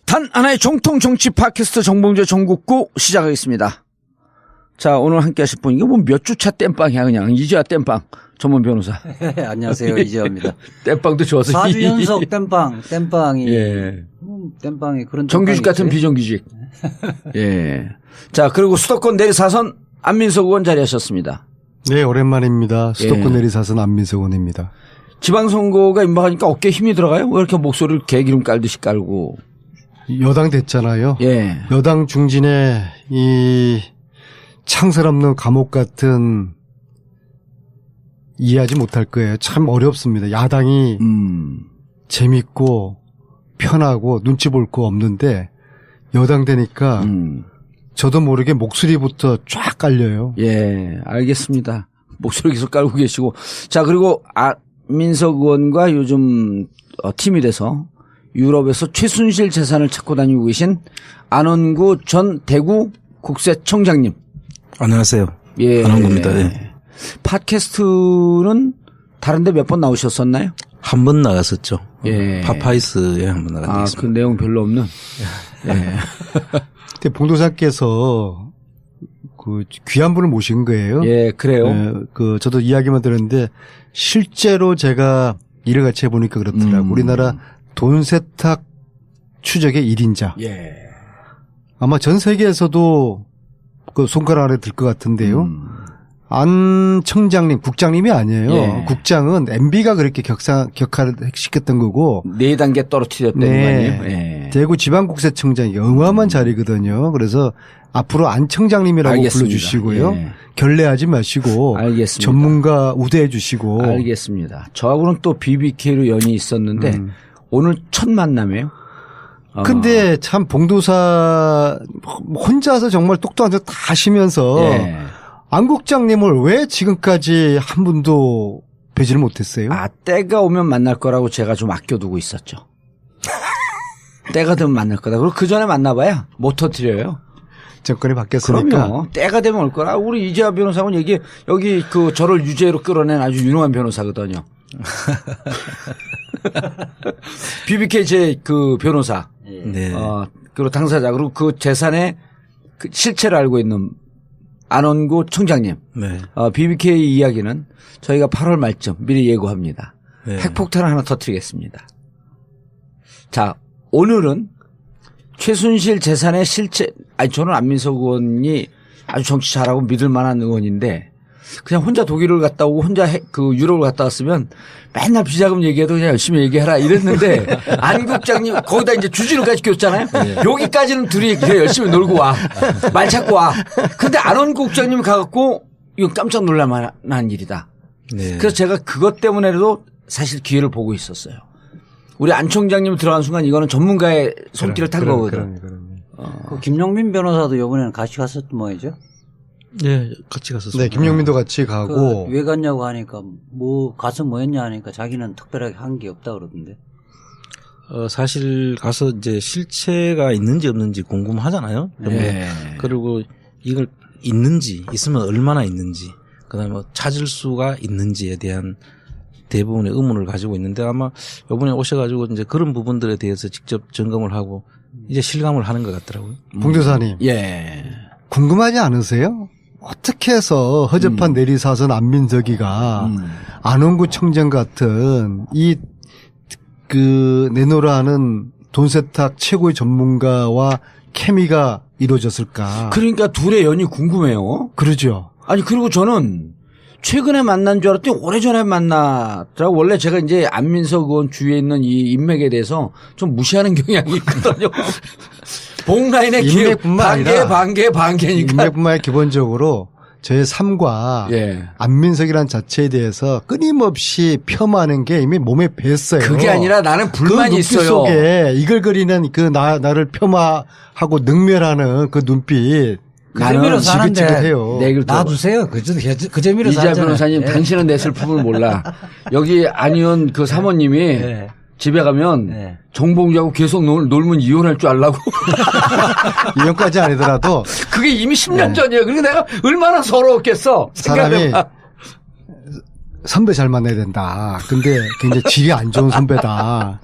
단 하나의 정통 정치 팟캐스트 정봉재 정국구 시작하겠습니다. 자, 오늘 함께 하실 분, 이게 뭐 몇 주차 땜빵이야, 그냥. 이제야 땜빵. 전문 변호사. 안녕하세요, 이재화입니다. 땜빵도 좋아서. 4주 연속 땜빵이. 예. 땜빵이 그런. 정규직 같은 비정규직. 예. 자, 그리고 수도권 내리사선 안민석 의원 자리하셨습니다. 네, 오랜만입니다. 수도권 내리사선 안민석 의원입니다. 지방선거가 임박하니까 어깨에 힘이 들어가요? 왜 이렇게 목소리를 개기름 깔듯이 깔고. 여당 됐잖아요. 예. 여당 중진의 이 창설 없는 감옥 같은 이해하지 못할 거예요. 참 어렵습니다. 야당이 재밌고 편하고 눈치 볼 거 없는데 여당 되니까 저도 모르게 목소리부터 쫙 깔려요. 예, 알겠습니다. 목소리 계속 깔고 계시고. 자, 그리고 안민석 의원과 요즘 팀이 돼서 유럽에서 최순실 재산을 찾고 다니고 계신 안원구 전 대구 국세청장님. 안녕하세요. 예. 안원구입니다. 예. 팟캐스트는 다른 데 몇 번 나오셨었나요? 한 번 나갔었죠. 예. 파파이스에 한 번 나갔습니다. 그 내용 별로 없는. 예. 근데 봉도사께서 그 귀한 분을 모신 거예요. 예, 그래요. 예, 저도 이야기만 들었는데 실제로 제가 일을 같이 해보니까 그렇더라고요. 우리나라 돈 세탁 추적의 1인자. 예. 아마 전 세계에서도 그 손가락 안에 들 것 같은데요. 안 청장님, 국장님이 아니에요. 예. 국장은 MB가 그렇게 격하를 시켰던 거고. 4단계 떨어뜨렸던 거 아니에요? 예. 대구 지방국세청장이 어마어마한 자리거든요. 그래서 앞으로 안 청장님이라고 알겠습니다. 불러주시고요. 예. 결례하지 마시고. 알겠습니다. 전문가 우대해 주시고. 알겠습니다. 저하고는 또 BBK로 연이 있었는데 오늘 첫 만남이에요. 근데 참 봉도사 혼자서 정말 똑똑한 척 다 하시면서 예. 안 국장님을 왜 지금까지 한 분도 뵈지를 못했어요? 때가 오면 만날 거라고 제가 좀 아껴두고 있었죠. 때가 되면 만날 거다. 그리고 그 전에 만나봐야 못 터뜨려요. 정권이 바뀌었으니까. 그럼요. 때가 되면 올 거라. 우리 이재화 변호사는 여기 저를 유죄로 끌어낸 아주 유능한 변호사거든요. BBK 제 그 변호사. 네. 그리고 당사자. 그리고 그 재산의 그 실체를 알고 있는 안원구 청장님. 네. BBK 이야기는 저희가 8월 말쯤 미리 예고합니다. 네. 핵폭탄을 하나 터뜨리겠습니다. 자, 오늘은 최순실 재산의 실체, 저는 안민석 의원이 아주 정치 잘하고 믿을 만한 의원인데 그냥 혼자 독일을 갔다 오고 혼자 그 유럽을 갔다 왔으면 맨날 비자금 얘기해도 그냥 열심히 얘기해라 이랬는데 안 국장님 거기다 이제 주진우까지 꼈잖아요. 네. 여기까지는 둘이 그냥 열심히 놀고 와. 말 찾고 와. 근데 안원구 국장님이 가갖고 이건 깜짝 놀랄 만한 일이다. 네. 그래서 제가 그것 때문에도 사실 기회를 보고 있었어요. 우리 안 총장님 들어간 순간 이거는 전문가의 손길을 탄 거거든. 그 김용민 변호사도 이번에는 같이 갔었던 모양이죠? 네, 같이 갔었습니다. 네, 김용민도 같이 가고. 왜 갔냐고 하니까 가서 뭐 했냐 하니까 자기는 특별하게 한 게 없다 그러던데. 사실 가서 이제 실체가 있는지 없는지 궁금하잖아요. 네. 그리고 이걸 있으면 얼마나 있는지, 그다음에 뭐 찾을 수가 있는지에 대한 대부분의 의문을 가지고 있는데 아마 이번에 오셔가지고 이제 그런 부분들에 대해서 직접 점검을 하고 이제 실감을 하는 것 같더라고요. 봉도사님. 예. 궁금하지 않으세요? 어떻게 해서 허접한 내리사선 안민석이가 안원구 청장 같은 내노라하는 돈 세탁 최고의 전문가와 케미가 이루어졌을까? 그러니까 둘의 연이 궁금해요. 그러죠. 아니, 그리고 저는 최근에 만난 줄 알았더니 오래전에 만났더라고. 원래 제가 이제 안민석 의원 주위에 있는 이 인맥에 대해서 좀 무시하는 경향이 있거든요. 봉라인의 반개니까. 인맥뿐만 아니라 기본적으로 저의 삶과 안민석이라는 자체에 대해서 끊임없이 폄하하는 게 이미 몸에 뱄어요. 그게 아니라 나는 불만이 그 눈빛 있어요. 속에 이글거리는 나를 폄하하고 능멸하는 그 눈빛. 그 재미로 사는데 놔두세요. 그 재미로 이재화 변호사님, 당신은 내 슬픔을 몰라. 여기 안 의원 그 사모님이 집에 가면 네. 정봉주하고 계속 놀면 이혼할 줄 알라고. 이혼까지 아니더라도 그게 이미 10년 전이에요. 그러니까 내가 얼마나 서러웠겠어. 사람이 생각해봐. 선배 잘 만나야 된다. 근데 굉장히 질이 안 좋은 선배다.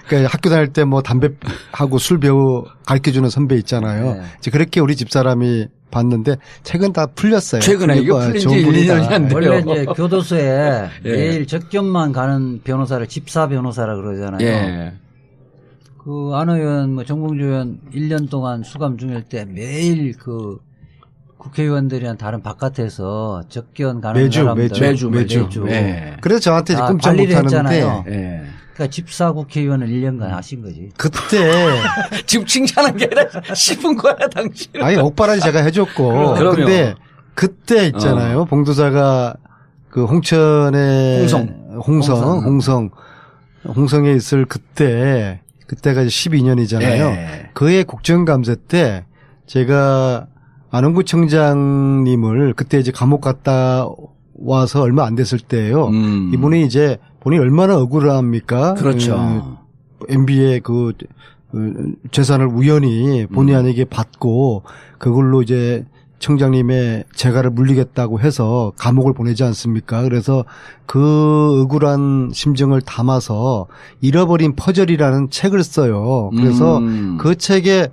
그러니까 학교 다닐 때 뭐 담배하고 술 가르쳐주는 선배 있잖아요. 네. 이제 그렇게 우리 집사람이 봤는데 최근 다 풀렸어요. 최근에 이거 풀린 지 좋은 1년이 안 분이다. 돼요. 원래 이제 교도소에 예. 매일 적견만 가는 변호사를 집사 변호사라 그러잖아요. 예. 그 안 의원, 뭐 정봉주 의원 1년 동안 수감 중일 때 매일 그 국회의원들이랑 다른 바깥에서 적견 가는 매주, 사람들 매주. 예. 그래서 저한테 이제 다 꼼짝 관리를 못하는데 했잖아요. 예. 그러니까 집사 국회의원을 1년간 하신 거지. 그때 지금 칭찬한 게 아니라 씹은 거야, 당신. 아니 옥바라지 제가 해줬고 그럼요. 근데 그때 있잖아요. 봉도사가 그 홍천의 홍성에 있을 그때가 이제 12년이잖아요. 예. 그해 국정감사 때 제가 안홍구 청장님을 그때 이제 감옥 갔다 와서 얼마 안 됐을 때예요. 이분이 이제 본인이 얼마나 억울합니까? 그렇죠. MB의 그 재산을 우연히 본의 아니게 받고 그걸로 이제 청장님의 재가를 물리겠다고 해서 감옥을 보내지 않습니까? 그래서 그 억울한 심정을 담아서 잃어버린 퍼즐이라는 책을 써요. 그래서 그 책에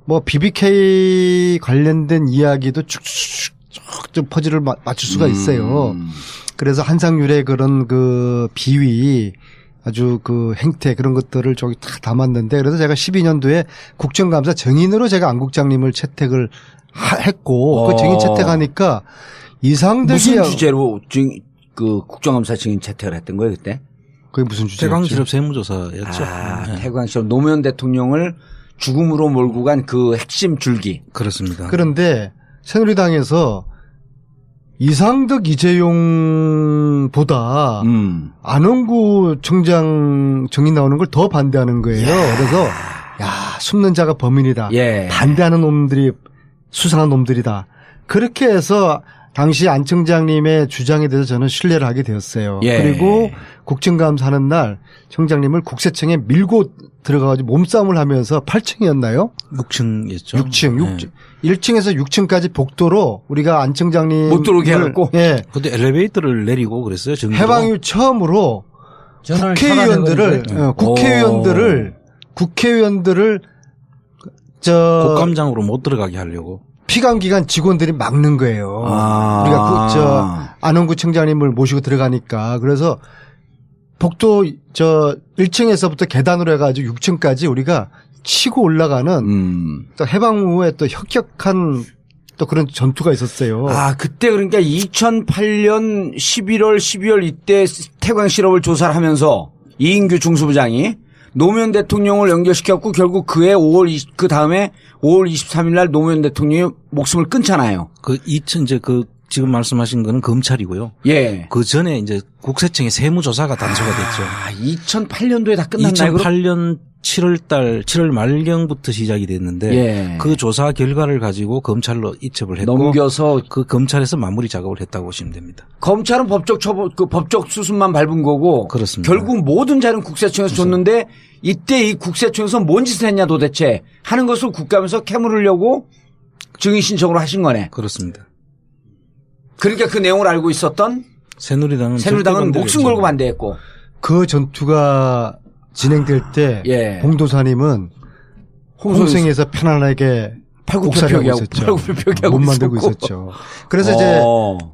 뭐 BBK 관련된 이야기도 쭉쭉 퍼즐을 맞출 수가 있어요. 그래서 한상률의 그런 그 비위 아주 그 행태 그런 것들을 저기 다 담았는데 그래서 제가 12년도에 국정감사 정인으로 제가 안 국장님을 채택을 했고 그 정인 채택하니까 이상득이 무슨 주제로 그 국정감사 증인 채택을 했던 거예요, 그때? 그게 무슨 주제였죠? 태광실업 세무조사였죠. 네. 태광실업 노무현 대통령을 죽음으로 몰고 간 그 핵심 줄기. 그렇습니다. 그런데 새누리당에서 이상득 이재용보다 안홍구 청장 정인 나오는 걸 더 반대하는 거예요. 그래서 야 숨는 자가 범인이다. 예. 반대하는 놈들이 수상한 놈들이다. 그렇게 해서 당시 안 청장님의 주장에 대해서 저는 신뢰를 하게 되었어요. 예. 그리고 국정감사하는 날 청장님을 국세청에 밀고 들어가가지고 몸싸움을 하면서 8층이었나요? 6층이었죠. 6층. 1층에서 6층까지 복도로 우리가 안 청장님 못 들어오게 해갖고? 예. 근데 엘리베이터를 내리고 그랬어요. 정부가. 해방 이후 처음으로 전화를 국회의원들을 국회의원들을 국감장으로 못 들어가게 하려고. 피감기관 직원들이 막는 거예요. 우리가 안홍구 청장님을 모시고 들어가니까 그래서 복도 1층에서부터 계단으로 해가지고 6층까지 우리가 치고 올라가는 또 해방 후에 또 혁혁한 또 그런 전투가 있었어요. 그때 그러니까 2008년 11월, 12월 이때 태광실업을 조사를 하면서 이인규 중수부장이 노무현 대통령을 연결시켰고 결국 그해 그 다음에 5월 23일 날 노무현 대통령이 목숨을 끊잖아요. 이제 지금 말씀하신 거는 검찰이고요. 예. 그 전에 이제 국세청의 세무조사가 단수가 됐죠. 2008년도에 다 끝났나요? 2008년 7월 말경부터 시작이 됐는데 예. 그 조사 결과를 가지고 검찰로 입첩을 했고 넘겨서 그 검찰에서 마무리 작업을 했다고 보시면 됩니다. 검찰은 법적 수순만 밟은 거고 그렇습니다. 결국 모든 자료는 국세청에서 줬는데 이때 이 국세청에서 뭔 짓을 했냐 도대체 하는 것을 국감에서 캐물으려고 증인 신청으로 하신 거네. 그렇습니다. 그러니까 그 내용을 알고 있었던 새누리당은 목숨 걸고 반대했고 그 전투가 진행될 때 예. 봉도사님은 홍성에서 편안하게 옥살이하고 있었죠. 못 만들고 있었죠. 그래서 이제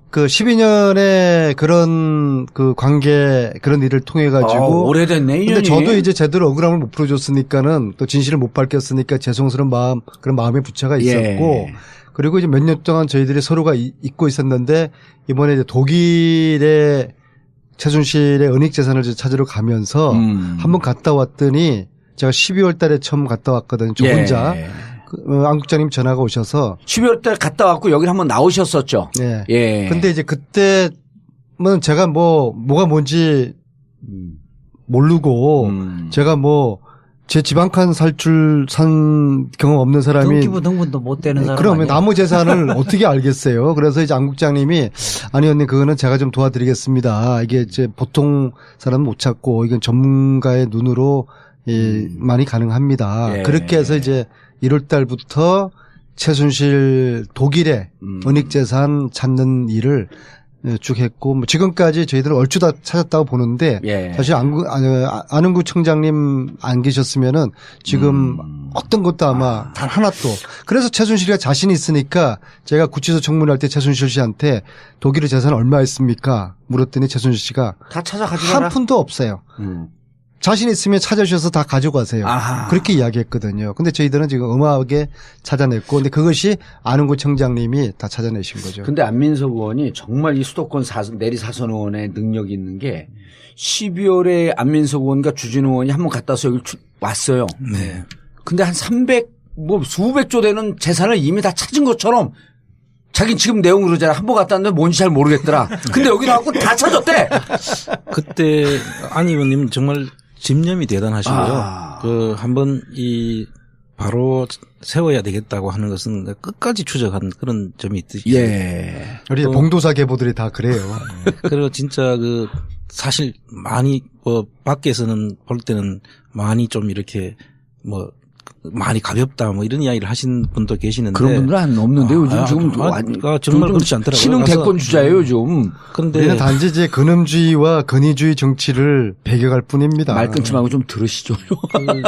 그 12년의 그런 그 관계 그런 일을 통해 가지고 오래됐네. 근데 2년이. 저도 이제 제대로 억울함을 못 풀어줬으니까는 또 진실을 못 밝혔으니까 죄송스러운 마음 그런 마음의 부채가 있었고 예. 그리고 이제 몇 년 동안 저희들이 서로가 잊고 있었는데 이번에 이제 독일의 최순실의 은닉재산을 찾으러 가면서 한번 갔다 왔더니 제가 12월 달에 처음 갔다 왔거든요. 저 혼자. 안 국장님 전화가 오셔서 12월 달 갔다 왔고 여기 한번 나오셨었죠. 예. 예. 근데 이제 그때는 제가 뭐가 뭔지 모르고 제가 제 지방칸 살줄 산 경험 없는 사람이 등기부 등본도 못 되는 사람 그러면 아니야? 나무 재산을 어떻게 알겠어요? 그래서 이제 안 국장님이 아니 언니 그거는 제가 좀 도와드리겠습니다. 이게 이제 보통 사람은 못 찾고 이건 전문가의 눈으로 많이 가능합니다. 예. 그렇게 해서 이제 1월 달부터 최순실 독일의 은닉재산 찾는 일을 쭉 했고 뭐 지금까지 저희들은 얼추 다 찾았다고 보는데 예. 사실 안흥구 청장님 안 계셨으면은 지금 어떤 것도 아마 단 하나도 그래서 최순실이가 자신이 있으니까 제가 구치소 청문할 때 최순실 씨한테 독일의 재산 얼마 있습니까? 물었더니 최순실 씨가 다 찾아 가져가라. 한 푼도 없어요. 자신 있으면 찾아주셔서 다 가져가세요. 아하. 그렇게 이야기했거든요. 근데 저희들은 지금 음악에 찾아냈고, 근데 그것이 안흥구 청장님이 다 찾아내신 거죠. 근데 안민석 의원이 정말 이 수도권 내리 사선 의원의 능력이 있는 게 12월에 안민석 의원과 주진우 의원이 한번 갔다 와서 여기 왔어요. 네. 근데 한 300, 뭐 수백조 되는 재산을 이미 다 찾은 것처럼 자기 지금 내용 그러잖아. 한 번 갔다 왔는데 뭔지 잘 모르겠더라. 근데 여기 나왔고 다 찾았대. 그때 안 의원님 정말 집념이 대단하시고요. 아. 그 한번 바로 세워야 되겠다고 하는 것은 끝까지 추적한 그런 점이 있듯이. 예. 우리 봉도사 계보들이 다 그래요. 그리고 진짜 사실 많이 밖에서는 볼 때는 많이 좀 이렇게 많이 가볍다 이런 이야기를 하신 분도 계시는데 그런 분들은 없는데 요즘 지금 정말 그렇지 않더라고요. 신흥 대권 주자예요 요즘. 그런데 우리는 단지 이제 근엄주의와 근위주의 정치를 배격할 뿐입니다. 말 끊지 말고 좀 들으시죠.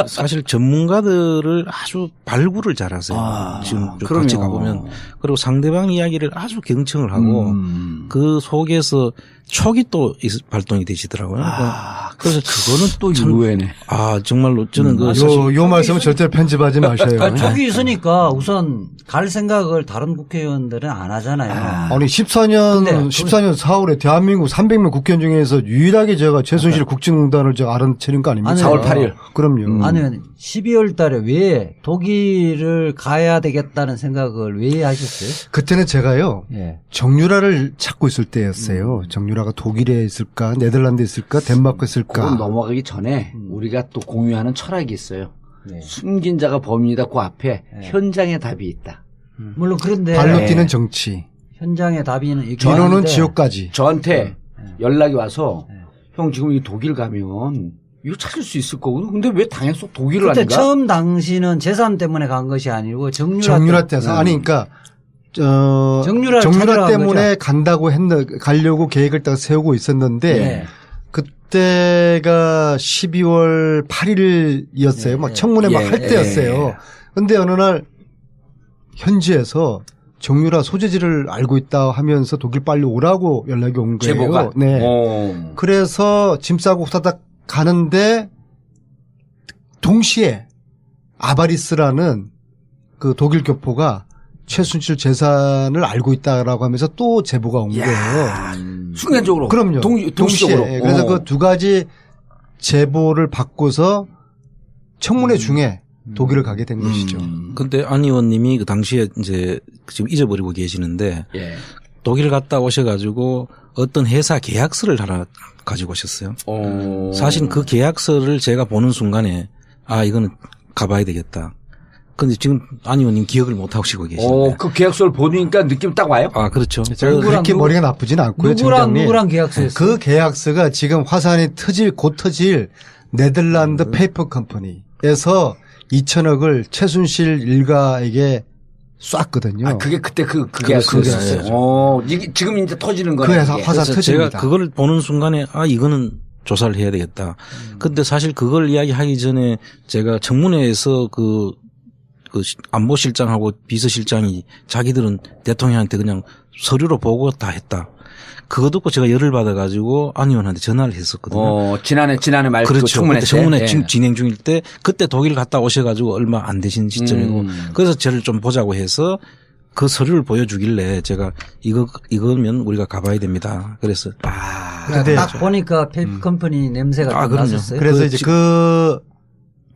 사실 전문가들을 아주 발굴을 잘하세요. 지금 같이 가보면. 그리고 상대방 이야기를 아주 경청을 하고 그 속에서 촉이 또 발동이 되시더라고요. 그래서 그거는 또 의외네. 정말로 저는 요 말씀은 절대 편집하지 마셔요. 촉이 있으니까 우선 갈 생각을 다른 국회의원들은 안 하잖아요. 아니 14년 4월에 대한민국 300명 국회의원 중에서 유일하게 제가 최순실 국정농단을 제가 알아채는 거 아닙니까? 4월 8일. 그럼요. 아니 12월 달에 왜 독일을 가야 되겠다는 생각을 왜 하셨어요? 그때는 제가요. 예. 정유라를 찾고 있을 때였어요. 정유라가 독일에 있을까, 네덜란드에 있을까, 덴마크에 있을까. 그건 넘어가기 전에 우리가 또 공유하는 철학이 있어요. 네. 숨긴 자가 범인이다. 그 앞에 현장에 답이 있다. 물론 그런데 발로 뛰는 정치. 현장의 답이는 뒤로는 지옥까지. 저한테 연락이 와서 형 지금 이 독일 가면 이거 찾을 수 있을 거거든. 근데 왜 당연히 독일을 그때 아닌가? 처음 당시는 재산 때문에 간 것이 아니고 정유라 때서 아니 그러니까 정유라 때문에 간다고 가려고 계획을 딱 세우고 있었는데 네. 그때가 12월 8일이었어요. 막 청문회 막 할 때였어요. 근데 어느 날 현지에서 정유라 소재지를 알고 있다 하면서 독일 빨리 오라고 연락이 온 거예요. 제보가. 네. 그래서 짐 싸고 후다닥 가는데 동시에 아바리스라는 그 독일 교포가 최순실 재산을 알고 있다라고 하면서 또 제보가 온 거예요. 순간적으로. 그럼요. 동시적으로. 그래서 그 두 가지 제보를 받고서 청문회 중에 독일을 가게 된 것이죠. 근데 안 의원님이 그 당시에 이제 지금 잊어버리고 계시는데 독일 갔다 오셔가지고 어떤 회사 계약서를 하나 가지고 오셨어요. 사실 그 계약서를 제가 보는 순간에 이거는 가봐야 되겠다. 근데 지금 안 의원님 기억을 못 하시고 계시네요. 그 계약서를 보니까 느낌 딱 와요? 그렇죠. 제가 그렇게 머리가 나쁘진 않고요. 누구랑 계약서였어요? 그 계약서가 지금 화산이 곧 터질 네덜란드 페이퍼 컴퍼니에서 2천억을 최순실 일가에게 쐈거든요. 그게 그때 그 계약서였어요. 이게 지금 이제 터지는 거예요. 그 회사 화산 터집니다. 제가 그걸 보는 순간에 이거는 조사를 해야 되겠다. 근데 사실 그걸 이야기하기 전에 제가 청문회에서 그 안보실장하고 비서실장이 자기들은 대통령한테 그냥 서류로 보고 다 했다. 그거 듣고 제가 열을 받아가지고 안 의원한테 전화를 했었거든요. 지난해 말 그렇죠. 청문회 때. 청문회 진행 중일 때 그때 독일 갔다 오셔가지고 얼마 안 되신 시점이고 그래서 저를 좀 보자고 해서 그 서류를 보여주길래 제가 이거면 우리가 가봐야 됩니다. 그래서 근데 딱 보니까 페이퍼 컴퍼니 냄새가 좀 났었어요. 그래서 이제 그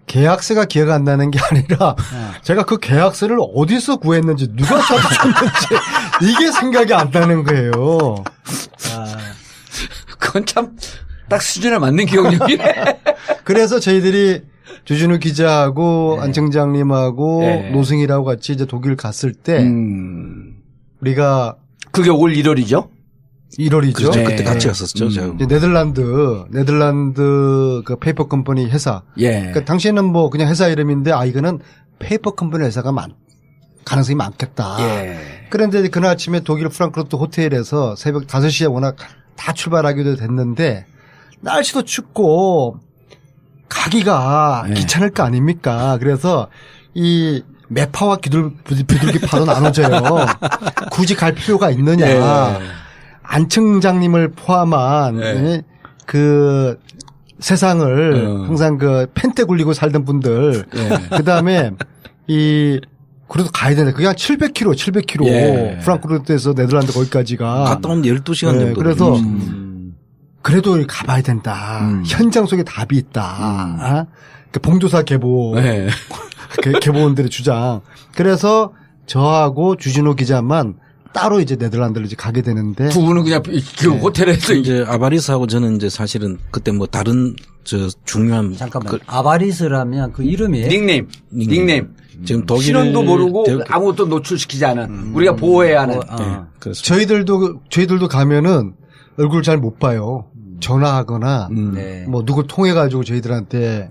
계약서가 기억 안 나는 게 아니라 제가 그 계약서를 어디서 구했는지 누가 찾아줬는지 이게 생각이 안 나는 거예요. 그건 참 딱 수준에 맞는 기억력이네. 그래서 저희들이 주진우 기자하고 네. 안 청장님하고 네. 노승일하고 같이 이제 독일 갔을 때 우리가 그게 올 1월이죠? 1월이죠. 그렇죠. 네. 그때 같이 갔었죠. 제가. 네덜란드 그 페이퍼 컴퍼니 회사. 예. 그러니까 당시에는 뭐 그냥 회사 이름인데 이거는 페이퍼 컴퍼니 회사가 가능성이 많겠다. 예. 그런데 그날 아침에 독일 프랑크푸르트 호텔에서 새벽 5시에 워낙 다 출발하기도 됐는데 날씨도 춥고 가기가 예. 귀찮을 거 아닙니까? 그래서 이 매파와 비둘기파도 나눠져요. 굳이 갈 필요가 있느냐. 예. 안 청장님을 포함한 예. 그 세상을 항상 그 펜대 굴리고 살던 분들. 그 다음에 그래도 가야 되는데 그게 한 700km. 예. 프랑크푸르트에서 네덜란드 거기까지가. 갔다 오면 12시간 네, 정도. 그래서 걸리죠. 그래도 가봐야 된다. 현장 속에 답이 있다. 그 봉도사 계보. 예. 계보원들의 주장. 그래서 저하고 주진우 기자만 따로 이제 네덜란드를 이제 가게 되는데. 두 분은 그냥 그 호텔에서 이제 아바리스하고 저는 이제 사실은 그때 뭐 다른 중요한 잠깐만. 아바리스라면 그 이름이 닉네임. 지금 독일 신원도 모르고 아무것도 노출시키지 않은 우리가 보호해야 하는. 그래서 저희들도 가면은 얼굴 잘 못 봐요. 전화하거나 네. 뭐 누굴 통해 가지고 저희들한테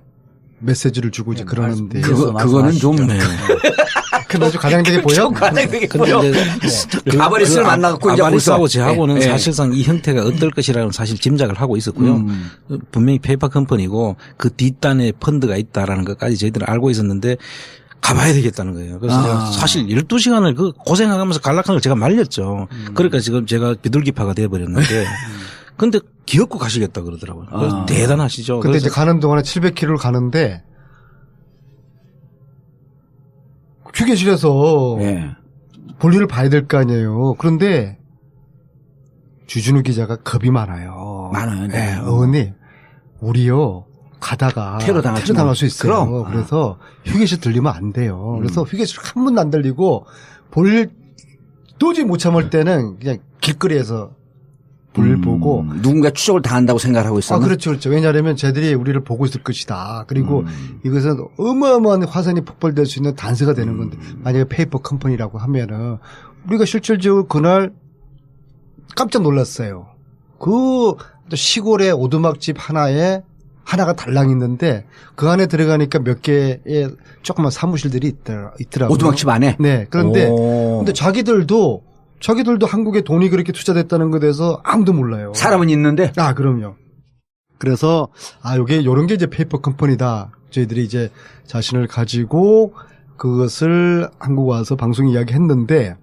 메시지를 주고 이제 그러는데. 그거는 좀. 그게 아주 가장되게 보여? 가장되게 근데 보여. 이제 아바리스를 만나갖고 이제 아바리스하고 거기서. 저하고는 예. 사실상 이 형태가 어떨 것이라는 사실 짐작을 하고 있었고요. 분명히 페이퍼 컴퍼니고 그 뒷단에 펀드가 있다라는 것까지 저희들은 알고 있었는데 가봐야 되겠다는 거예요. 그래서 제가 사실 12시간을 그 고생하면서 갈락한 걸 제가 말렸죠. 그러니까 지금 제가 비둘기파가 돼버렸는데 근데 기어코 가시겠다 그러더라고요. 그래서 대단하시죠. 근데 그래서 이제 가는 동안에 700km를 가는데 휴게실에서 예. 볼일을 봐야 될 거 아니에요. 그런데 주진우 기자가 겁이 많아요. 많아요. 네. 의원님, 우리요 가다가 테러 당할 수 있어요. 그럼. 그래서 휴게실 들리면 안 돼요. 그래서 휴게실 한 번도 안 들리고 도저히 못 참을 때는 그냥 길거리에서 볼일 보고. 누군가 추적을 당한다고 생각하고 있었나? 그렇죠. 왜냐하면 쟤들이 우리를 보고 있을 것이다. 그리고 이것은 어마어마한 화산이 폭발될 수 있는 단서가 되는 건데 만약에 페이퍼 컴퍼니라고 하면은 우리가 실질적으로 그날 깜짝 놀랐어요. 그 시골의 오두막집 하나가 달랑 있는데 그 안에 들어가니까 몇 개의 조그만 사무실들이 있더라고요. 오두막집 안에? 네. 그런데 오. 근데 자기들도 한국에 돈이 그렇게 투자됐다는 것에 대해서 아무도 몰라요. 사람은 있는데? 그럼요. 그래서 요런 게 이제 페이퍼 컴퍼니다. 저희들이 이제 자신을 가지고 그것을 한국 와서 방송 이야기했는데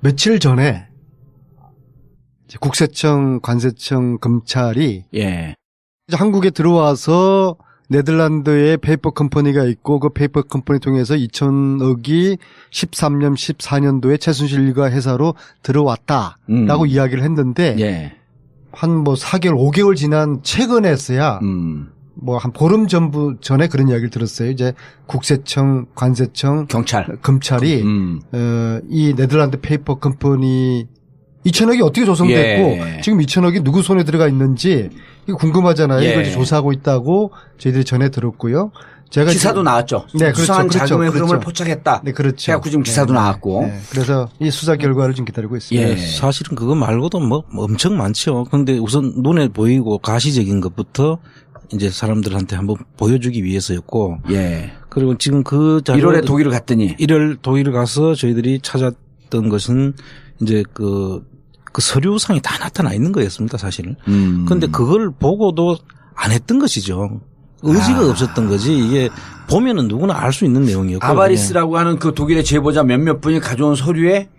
며칠 전에 이제 국세청, 관세청, 검찰이 예. 이제 한국에 들어와서 네덜란드에 페이퍼 컴퍼니가 있고 그 페이퍼 컴퍼니 통해서 2,000억이 13년, 14년도에 최순실 일가 회사로 들어왔다라고 이야기를 했는데 예. 한 뭐 4개월, 5개월 지난 최근에서야 뭐 한 보름 전에 그런 이야기를 들었어요. 이제 국세청, 관세청, 검찰이 이 네덜란드 페이퍼 컴퍼니 2,000억이 어떻게 조성됐고 예. 지금 2,000억이 누구 손에 들어가 있는지 이거 궁금하잖아요. 예. 이걸 이제 조사하고 있다고 저희들이 전해 들었고요. 제가 기사도 나왔죠. 네, 수상한 그렇죠. 자금의 그렇죠. 흐름을 포착했다. 네, 그렇죠. 해갖고 지금 기사도 나왔고. 네. 그래서 이 수사 결과를 지금 기다리고 있습니다. 예. 사실은 그거 말고도 뭐 엄청 많죠. 그런데 우선 눈에 보이고 가시적인 것부터 이제 사람들한테 한번 보여주기 위해서였고. 예. 그리고 지금 그 자료 1월에 독일을 갔더니 1월 독일을 가서 저희들이 찾았던 것은 이제 그 서류상이 다 나타나 있는 거였습니다, 사실은. 그런데 그걸 보고도 안 했던 것이죠. 의지가 없었던 거지. 이게 보면은 누구나 알 수 있는 내용이었고. 아바리스라고 하는 그 독일의 제보자 몇몇 분이 가져온 서류에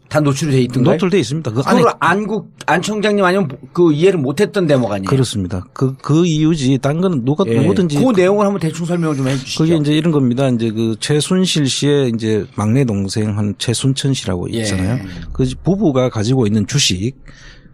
다 노출이 돼 있던가요? 노출돼 있습니다. 그 안에 그걸 안 청장님 아니면 그 이해를 못했던 대목 아니에요? 그렇습니다. 그 이유지. 딴 거는 누구든지. 그 내용을 한번 대충 설명을 좀 해주시죠. 그게 이제 이런 겁니다. 이제 그 최순실 씨의 이제 막내 동생 한 최순천 씨라고 있잖아요. 그 부부가 가지고 있는 주식,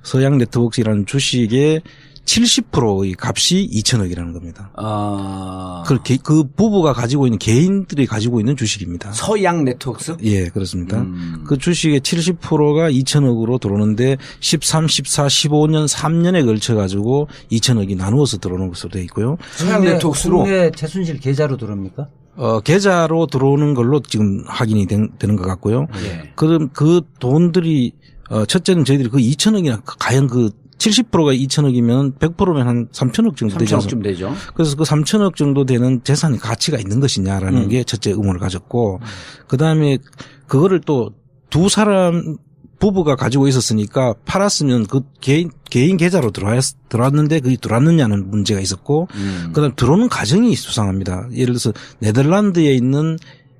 서양 네트워크라는 주식에 70%의 값이 2천억이라는 겁니다. 아. 그 부부가 가지고 있는 개인들이 가지고 있는 주식입니다. 서양 네트워크스? 예, 그렇습니다. 그 주식의 70%가 2천억으로 들어오는데 13, 14, 15년 3년에 걸쳐 가지고 2천억이 나누어서 들어오는 것으로 되어 있고요. 서양 네트워크스로. 국내 최순실 계좌로 들어옵니까? 계좌로 들어오는 걸로 지금 확인이 되는 것 같고요. 예. 그럼 그 돈들이 첫째는 저희들이 그 2천억이나 과연 그 70%가 2천억이면 100%면 한 3천억 정도 되죠. 3천억쯤 되죠. 그래서 그 3천억 정도 되는 재산의 가치가 있는 것이냐라는 게 첫째 의문을 가졌고 그다음에 그거를 또 두 사람 부부가 가지고 있었으니까 팔았으면 그 개인 계좌로 들어왔는데 그게 들어왔느냐는 문제가 있었고 그다음에 들어오는 과정이 수상합니다. 예를 들어서 네덜란드에 있는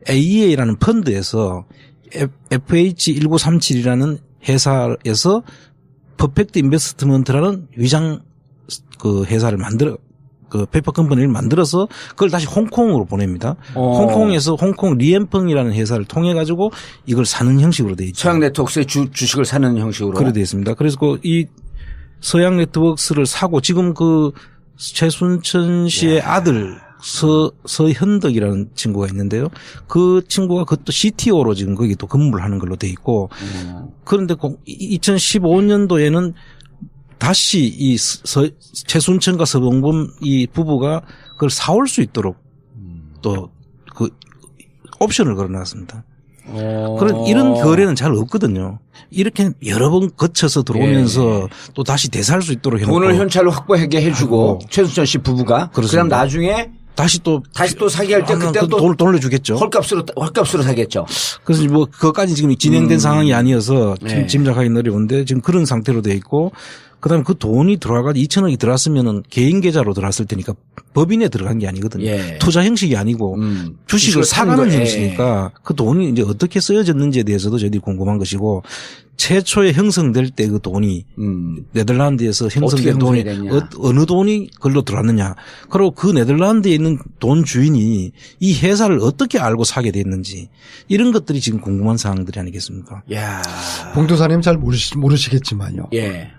AEA라는 펀드에서 FH1937이라는 회사에서 퍼펙트 인베스트먼트라는 위장 그 회사를 그 페이퍼 컴퍼니를 만들어서 그걸 다시 홍콩으로 보냅니다. 홍콩에서 홍콩 리엠펑이라는 회사를 통해 가지고 이걸 사는 형식으로 돼 있죠. 서양 네트워크스의 주식을 사는 형식으로. 그래 되어 있습니다. 그래서 이 서양 네트워크스를 사고 지금 그 최순천 씨의 아들 서현덕이라는 친구가 있는데요. 그 친구가 그것도 CTO로 지금 거기 또 근무를 하는 걸로 돼 있고 그런데 2015년도에는 다시 이 최순천과 서봉범 이 부부가 그걸 사올 수 있도록 또 그 옵션을 걸어놨습니다. 그런 이런 거래는 잘 없거든요. 이렇게 여러 번 거쳐서 들어오면서 또 다시 되살 수 있도록 해놓고 돈을 현찰로 확보하게 해주고 최순천 씨 부부가 그다음 나중에 다시 또 사기할 때 그때 또 돈을 돌려주겠죠. 헐값으로 사겠죠. 그래서 뭐 그것까지 지금 진행된 상황이 아니어서 짐작하기 어려운데 지금 그런 상태로 돼 있고 그다음에 그 돈이 들어가서 2천억이 들어왔으면은 개인 계좌로 들어왔을 테니까 법인에 들어간 게 아니거든요. 예. 투자 형식이 아니고 주식을 사가는 형식이니까 그 돈이 이제 어떻게 쓰여졌는지에 대해서도 저희들이 궁금한 것이고 최초에 형성될 때 그 돈이 네덜란드에서 형성된 돈이 어느 돈이 걸로 들어왔느냐. 그리고 그 네덜란드에 있는 돈 주인이 이 회사를 어떻게 알고 사게 됐는지 이런 것들이 지금 궁금한 사항들이 아니겠습니까? 야. 봉도사님 잘 모르시겠지만요. 예.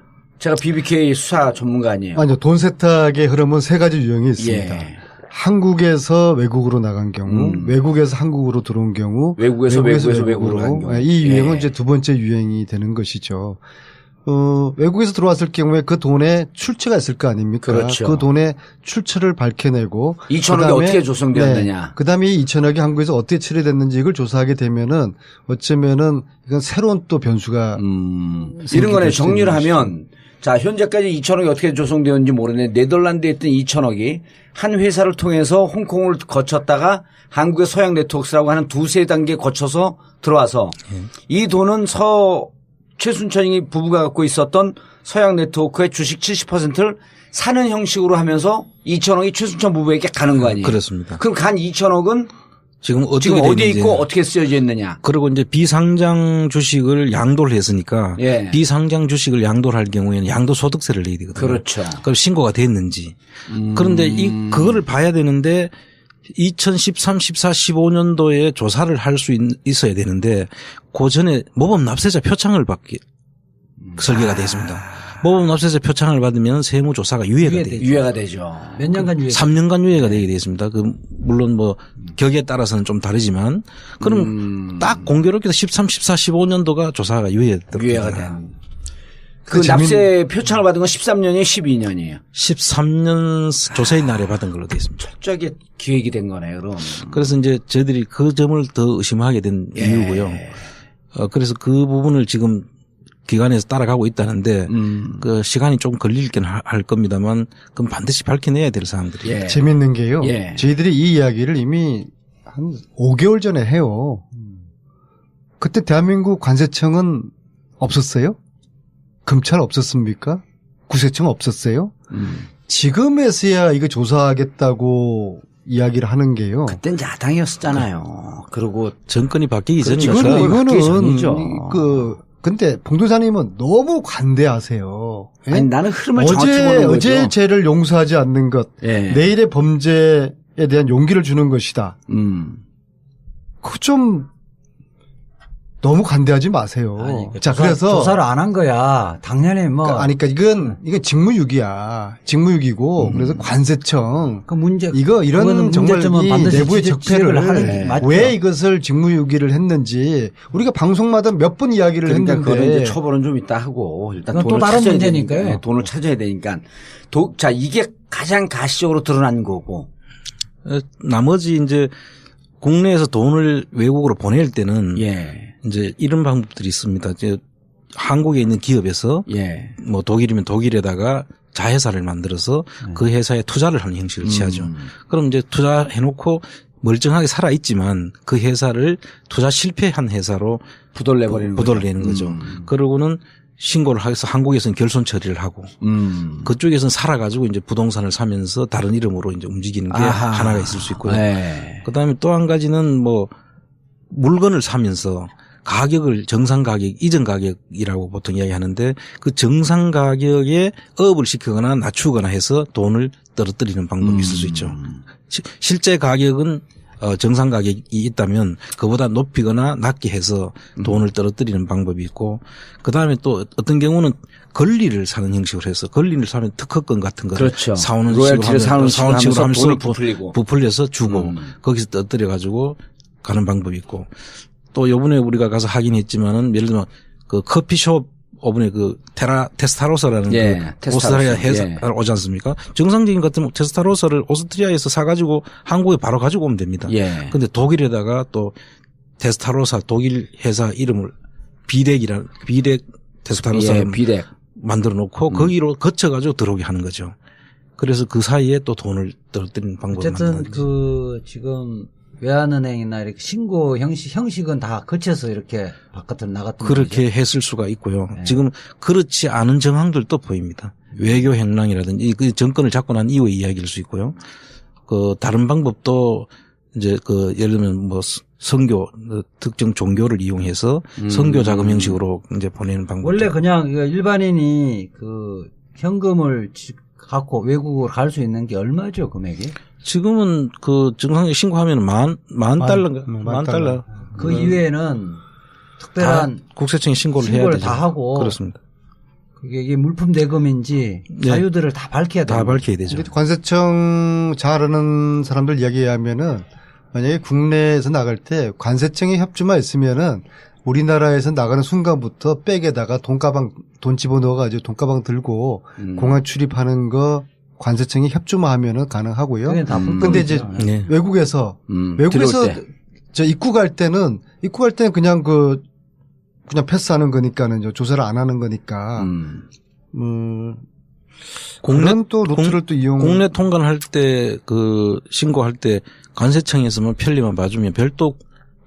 제가 BBK 수사 전문가 아니에요. 아니요. 돈 세탁의 흐름은 세 가지 유형이 있습니다. 예. 한국에서 외국으로 나간 경우, 외국에서 한국으로 들어온 경우, 외국에서 외국으로 간 경우. 이 유행은 예. 이제 두 번째 유행이 되는 것이죠. 외국에서 들어왔을 경우에 그 돈에 출처가 있을 거 아닙니까? 그렇죠. 그 돈의 출처를 밝혀내고 2천억이 어떻게 조성되었느냐. 네, 그다음에 이 2천억이 한국에서 어떻게 처리됐는지 이걸 조사하게 되면은 어쩌면은 이건 새로운 또 변수가 이런 거네. 정리를 하면 자, 현재까지 2천억이 어떻게 조성되었는지 모르는데 네덜란드에 있던 2천억이 한 회사를 통해서 홍콩을 거쳤다가 한국의 서양 네트워크스라고 하는 두세 단계 거쳐서 들어와서 이 돈은 최순천이 부부가 갖고 있었던 서양 네트워크의 주식 70%를 사는 형식으로 하면서 2천억이 최순천 부부에게 가는 거 아니에요? 그렇습니다. 그럼 간 2천억은 지금 어디에 있고 어떻게 쓰여져 있느냐? 그리고 이제 비상장 주식을 양도를 했으니까 예. 비상장 주식을 양도를 할 경우에는 양도소득세를 내야 되거든요. 그렇죠. 그럼 신고가 됐는지. 그런데 그거를 봐야 되는데 2013, 14, 15년도에 조사를 할 수 있어야 되는데 그 전에 모범 납세자 표창을 받기 설계가 되어 있습니다. 모범 납세자 표창을 받으면 세무조사가 유예가 되죠. 몇 년간 유예? 3년간 유예가 되게 되어 있습니다. 물론 뭐 격에 따라서는 좀 다르지만 그럼 딱 공교롭게도 13, 14, 15년도가 조사가 유예가 된. 그 납세 표창을 받은 건 13년이에요, 12년이에요? 13년 조사의 날에 받은 걸로 되어 있습니다. 철저하게 기획이 된 거네요, 그럼. 그래서 이제 저희들이 그 점을 더 의심하게 된 이유고요. 그래서 그 부분을 지금 기관에서 따라가고 있다는데 그 시간이 좀 걸리긴 할 겁니다만 그럼 반드시 밝혀내야 될 사항들이에요. 예. 재밌는 게요. 예. 저희들이 이 이야기를 이미 한 5개월 전에 해요. 그때 대한민국 관세청은 없었어요? 검찰 없었습니까? 구세청 없었어요? 지금에서야 이거 조사하겠다고 이야기를 하는 게요. 그땐 야당이었잖아요. 그리고 정권이 바뀌기 전이죠. 이거는 근데 봉도사님은 너무 관대하세요. 예? 아니 나는 흐름을 정확히 보는 거죠. 어제 죄를 용서하지 않는 것, 예. 내일의 범죄에 대한 용기를 주는 것이다. 그 좀 너무 관대하지 마세요. 아니, 그 자, 그래서 조사를 안 한 거야. 당연히 뭐. 그러니까 이건 직무유기야. 직무유기고 그래서 관세청 그 문제 이런 정말 문제점은 이 반드시 내부의 지적을 하는 게 적폐를 맞죠. 왜 이것을 직무유기를 했는지 우리가 방송마다 몇 번 이야기를 그러니까 그거는 이제 했는데 처벌은 좀 있다 하고 일단 그건 또 돈을 다른 찾아야 문제니까요. 되니까, 돈을 찾아야 되니까 자 이게 가장 가시적으로 드러난 거고 나머지 이제 국내에서 돈을 외국으로 보낼 때는 예. 이제 이런 방법들이 있습니다. 이제 한국에 있는 기업에서 예. 뭐 독일이면 독일에다가 자회사를 만들어서 그 회사에 투자를 하는 형식을 취하죠. 그럼 이제 투자해놓고 멀쩡하게 살아있지만 그 회사를 투자 실패한 회사로 부도를 내버리는 부도를 거죠. 내는 거죠. 그러고는 신고를 해서 한국에서는 결손 처리를 하고 그쪽에서는 살아가지고 이제 부동산을 사면서 다른 이름으로 이제 움직이는 게 아하. 하나가 있을 수 있고요. 네. 그다음에 또 한 가지는 뭐 물건을 사면서 가격을 정상 가격, 이전 가격이라고 보통 이야기하는데 그 정상 가격에 업을 시키거나 낮추거나 해서 돈을 떨어뜨리는 방법이 있을 수 있죠. 실제 가격은 정상 가격이 있다면 그보다 높이거나 낮게 해서 돈을 떨어뜨리는 방법이 있고 그다음에 또 어떤 경우는 권리를 사는 형식으로 해서 권리를 사는 특허권 같은 거를 그렇죠. 사오는 로열티를 사오는 식으로 식으로 하면서 돈을 부풀리고. 부풀려서 주고 거기서 떨어뜨려 가지고 가는 방법이 있고 또 요번에 우리가 가서 하긴 했지만은 예를 들면 그 커피숍 오븐에 그 테스타로사라는 예, 그 테스타로사. 오스트리아 회사 예. 오지 않습니까? 정상적인 것 같으면 테스타로사를 오스트리아에서 사가지고 한국에 바로 가지고 오면 됩니다. 예. 근데 독일에다가 또 테스타로사 독일 회사 이름을 비덱 테스타로사를 예, 비덱. 만들어 놓고 거기로 거쳐가지고 들어오게 하는 거죠. 그래서 그 사이에 또 돈을 떨어뜨리는 방법을 어쨌든 만드는 거죠. 그 지금 외환은행이나 이렇게 신고 형식은 다 거쳐서 이렇게 바깥으로 나갔던 그렇게 했을 수가 있고요. 네. 지금 그렇지 않은 정황들도 보입니다. 외교 행랑이라든지 그 정권을 잡고 난 이후의 이야기일 수 있고요. 그 다른 방법도 이제 그 예를 들면 뭐 선교 특정 종교를 이용해서 선교 자금 형식으로 이제 보내는 방법. 원래 그냥 일반인이 그 현금을 갖고 외국으로 갈 수 있는 게 얼마죠, 금액이? 지금은 그 정상적 신고하면 만 달러인가? 만 달러. 그 이외에는 특별한 다 국세청에 신고를 해야 신고를 되죠. 다 하고 그렇습니다. 그게 이게 물품 대금인지 네. 사유들을 다 밝혀야 돼요. 다 밝혀야 되죠. 근데 관세청 잘 아는 사람들 이야기하면은 만약에 국내에서 나갈 때 관세청의 협조만 있으면은 우리나라에서 나가는 순간부터 백에다가 돈 집어넣어가지고 돈가방 들고 공항 출입하는 거 관세청이 협조만 하면은 가능하고요. 그게 다 근데 이제 불법이죠. 네. 외국에서 들어올 때. 저 입국 갈 때는 그냥 그냥 패스하는 거니까는 조사를 안 하는 거니까. 그런 또 루트를 또 이용. 국내 통관할 때 그 신고할 때 관세청에서만 편리만 봐주면 별도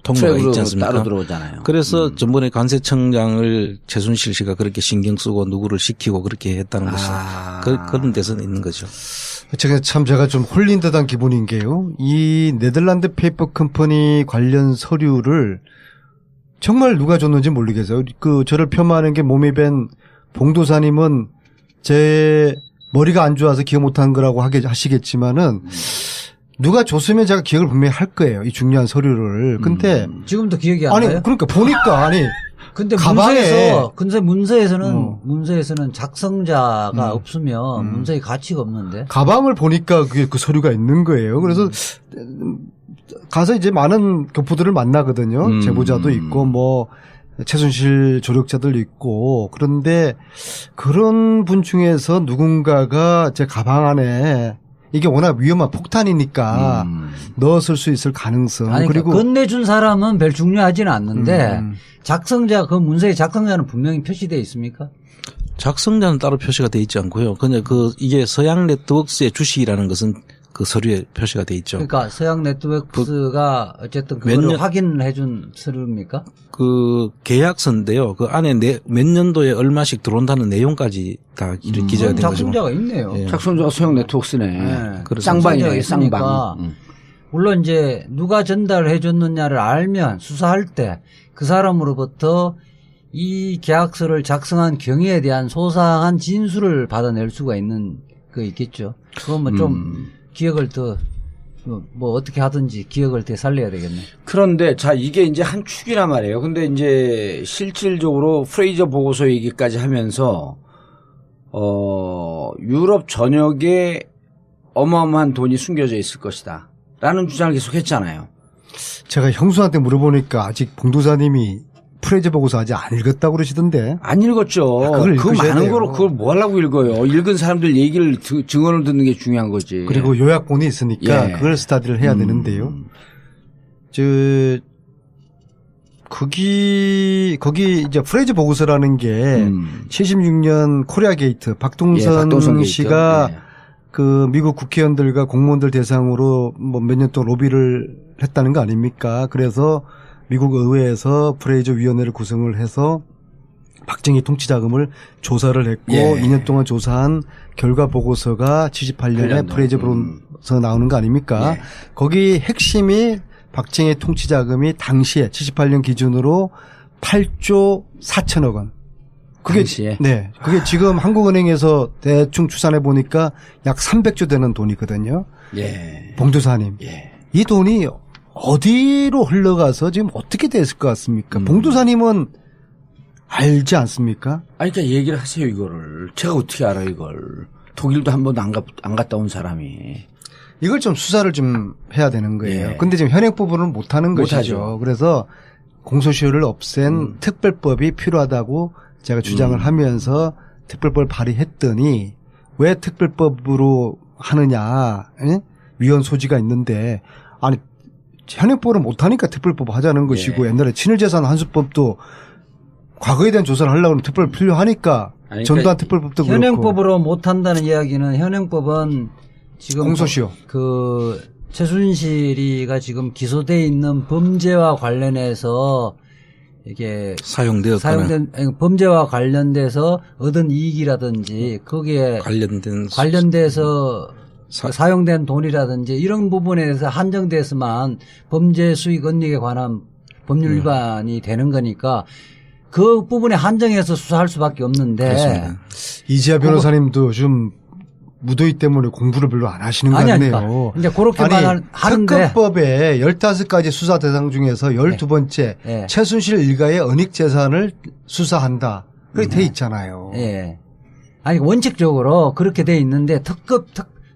통과가 있지 트랙으로 않습니까? 따로 들어오잖아요. 그래서 전번에 관세청장을 최순실 씨가 그렇게 신경 쓰고 누구를 시키고 그렇게 했다는 것은 그런 데서는 있는 거죠. 제가 좀 홀린 듯한 기분인 게요. 이 네덜란드 페이퍼 컴퍼니 관련 서류를 정말 누가 줬는지 모르겠어요. 저를 폄하하는 게 몸이 밴 봉도사님은 제 머리가 안 좋아서 기억 못한 거라고 하시겠지만은 누가 줬으면 제가 기억을 분명히 할 거예요. 이 중요한 서류를. 근데 지금도 기억이 안 나요? 아니 그러니까 보니까 근데 가방에 문서에서는 작성자가 없으면 문서의 가치가 없는데. 가방을 보니까 그 서류가 있는 거예요. 그래서 가서 이제 많은 교포들을 만나거든요. 제보자도 있고 뭐 최순실 조력자들 있고 그런데 그런 분 중에서 누군가가 제 가방 안에 이게 워낙 위험한 폭탄이니까 넣었을 수 있을 가능성. 아니, 그리고 건네준 사람은 별 중요하지는 않는데 작성자 그 문서의 작성자는 분명히 표시되어 있습니까? 작성자는 따로 표시가 돼 있지 않고요. 그냥 이게 서양 네트워크스의 주식이라는 것은 그 서류에 표시가 돼 있죠. 그러니까 서양 네트워크스가 어쨌든 그걸 확인을 해준 서류입니까? 그 계약서인데요. 그 안에 몇 년도에 얼마씩 들어온다는 내용까지 다 기재가 된 거죠. 작성자가 있네요. 예. 작성자가 소형 네트워크스네. 네. 쌍방이네, 쌍방. 있으니까 물론 이제 누가 전달해 줬느냐를 알면 수사할 때 그 사람으로부터 이 계약서를 작성한 경위에 대한 소상한 진술을 받아낼 수가 있는 거 있겠죠. 그건 뭐 좀 기억을 더 뭐 어떻게 하든지 기억을 되살려야 되겠네. 그런데 자 이게 이제 한 축이란 말이에요. 근데 이제 실질적으로 프레이저 보고서 얘기까지 하면서 유럽 전역에 어마어마한 돈이 숨겨져 있을 것이다. 라는 주장을 계속 했잖아요. 제가 형수한테 물어보니까 아직 봉도사님이 프레이저 보고서 아직 안 읽었다고 그러시던데. 안 읽었죠. 그걸 그 읽으셔야 많은 돼요. 거를 그걸 뭐 하려고 읽어요. 읽은 사람들 얘기를 증언을 듣는 게 중요한 거지. 그리고 요약본이 있으니까 예. 그걸 스타디를 해야 되는데요. 거기 이제 프레이저 보고서라는 게 76년 코리아 게이트 박동선 게이트. 씨가 예. 그 미국 국회의원들과 공무원들 대상으로 뭐 몇 년 동안 로비를 했다는 거 아닙니까? 그래서 미국 의회에서 프레이저 위원회를 구성을 해서 박정희 통치자금을 조사를 했고 예. 2년 동안 조사한 결과 보고서가 78년에 프레이저 보고서 나오는 거 아닙니까? 예. 거기 핵심이 박정희 통치자금이 당시에 78년 기준으로 8조 4천억 원. 그게 당시에? 네. 그게 지금 한국은행에서 대충 추산해 보니까 약 300조 되는 돈이거든요. 예. 봉도사님. 예. 이 돈이 어디로 흘러가서 지금 어떻게 됐을 것 같습니까? 봉도사님은 알지 않습니까? 아니, 그러니까 얘기를 하세요, 이거를. 제가 어떻게 알아요, 이걸. 독일도 한 번도 안 갔다 온 사람이. 이걸 좀 수사를 좀 해야 되는 거예요. 예. 근데 지금 현행법으로는 못하는 것이죠. 못하죠. 그래서 공소시효를 없앤 특별법이 필요하다고 제가 주장을 하면서 특별법을 발의했더니 왜 특별법으로 하느냐. 예? 위헌 소지가 있는데 아니 현행법을 못하니까 특별법 하자는 것이고 옛날에 친일재산 환수법도 과거에 대한 조사를 하려고 하면 특별법 필요하니까 아니, 전두환 특별법도 그렇고. 현행법으로 못한다는 이야기는 현행법은 지금 공소시효. 그 최순실이가 지금 기소돼 있는 범죄와 관련해서 이게 사용된 범죄와 관련돼서 얻은 이익이라든지 거기에 관련돼서 사용된 돈이라든지 이런 부분에 대해서 한정돼서만 범죄 수익 은닉에 관한 법률 위반이 되는 거니까 그 부분에 한정해서 수사할 수밖에 없는데 그렇습니다. 이지아 변호사님도 좀 무더위 때문에 공부를 별로 안 하시는 거 같네요. 그러니까 이제 그렇게만 하는데 특검법에 15가지 수사 대상 중에서 12번째 네. 최순실 일가의 은닉 재산을 수사한다. 그렇게 돼 있잖아요. 예. 아니 원칙적으로 그렇게 돼 있는데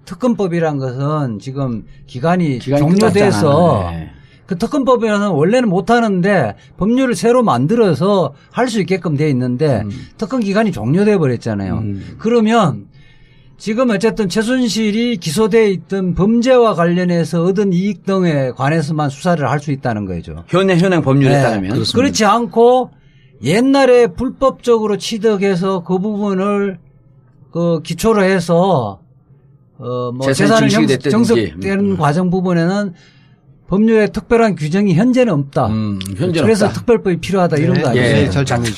특검법이란 것은 지금 기간이 종료돼서 네. 그 특검법에는 원래는 못 하는데 법률을 새로 만들어서 할 수 있게끔 돼 있는데 특검 기간이 종료돼 버렸잖아요. 그러면 지금 어쨌든 최순실이 기소돼 있던 범죄와 관련해서 얻은 이익 등에 관해서만 수사를 할 수 있다는 거죠. 현행 법률에 네. 따르면. 그렇지 않고 옛날에 불법적으로 취득해서 그 부분을 그 기초로 해서 뭐 재산을 정석되는 과정 부분에는 법률에 특별한 규정이 현재는 없다. 현재는 그래서 없다. 특별법이 필요하다 이런 거 아니에요? 예, 잘 자, 정리해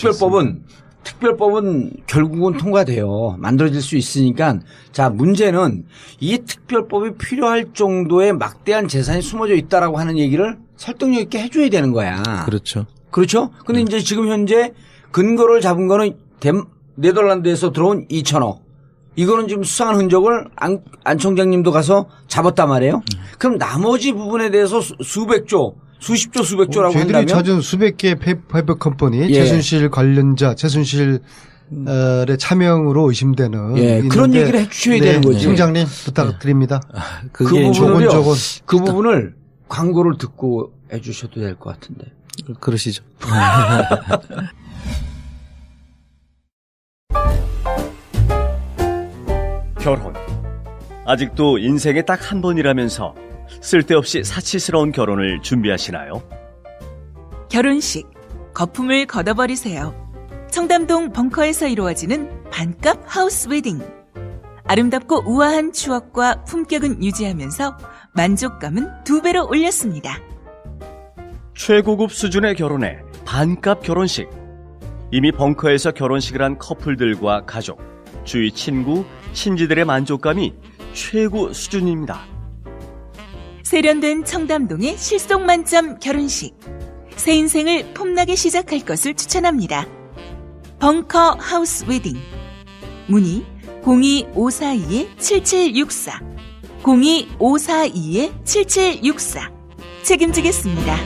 특별법은 결국은 통과돼요. 만들어질 수 있으니까. 자, 문제는 이 특별법이 필요할 정도의 막대한 재산이 숨어져 있다라고 하는 얘기를 설득력 있게 해줘야 되는 거야. 그렇죠. 그렇죠? 근데 이제 지금 현재 근거를 잡은 거는 네덜란드에서 들어온 2천억. 이거는 지금 수상한 흔적을 안 총장님도 가서 잡았단 말이에요. 그럼 나머지 부분에 대해서 수백조, 수십조, 수백조라고 저희들이 한다면 찾은 수백 개의 페이퍼 컴퍼니, 예. 최순실 관련자, 최순실의 차명으로 의심되는 예, 그런 얘기를 해주셔야 되는 거지. 총장님 부탁드립니다. 그 그게 부분을요. 조곤조곤. 그 부분을 광고를 듣고 해주셔도 될 것 같은데. 그러시죠. 결혼. 아직도 인생에 딱 한 번이라면서 쓸데없이 사치스러운 결혼을 준비하시나요? 결혼식, 거품을 걷어버리세요. 청담동 벙커에서 이루어지는 반값 하우스 웨딩. 아름답고 우아한 추억과 품격은 유지하면서 만족감은 2배로 올렸습니다. 최고급 수준의 결혼에 반값 결혼식. 이미 벙커에서 결혼식을 한 커플들과 가족, 주위 친구, 친지들의 만족감이 최고 수준입니다. 세련된 청담동의 실속만점 결혼식. 새 인생을 폼나게 시작할 것을 추천합니다. 벙커 하우스 웨딩. 문의 02-542-7764 02-542-7764 책임지겠습니다.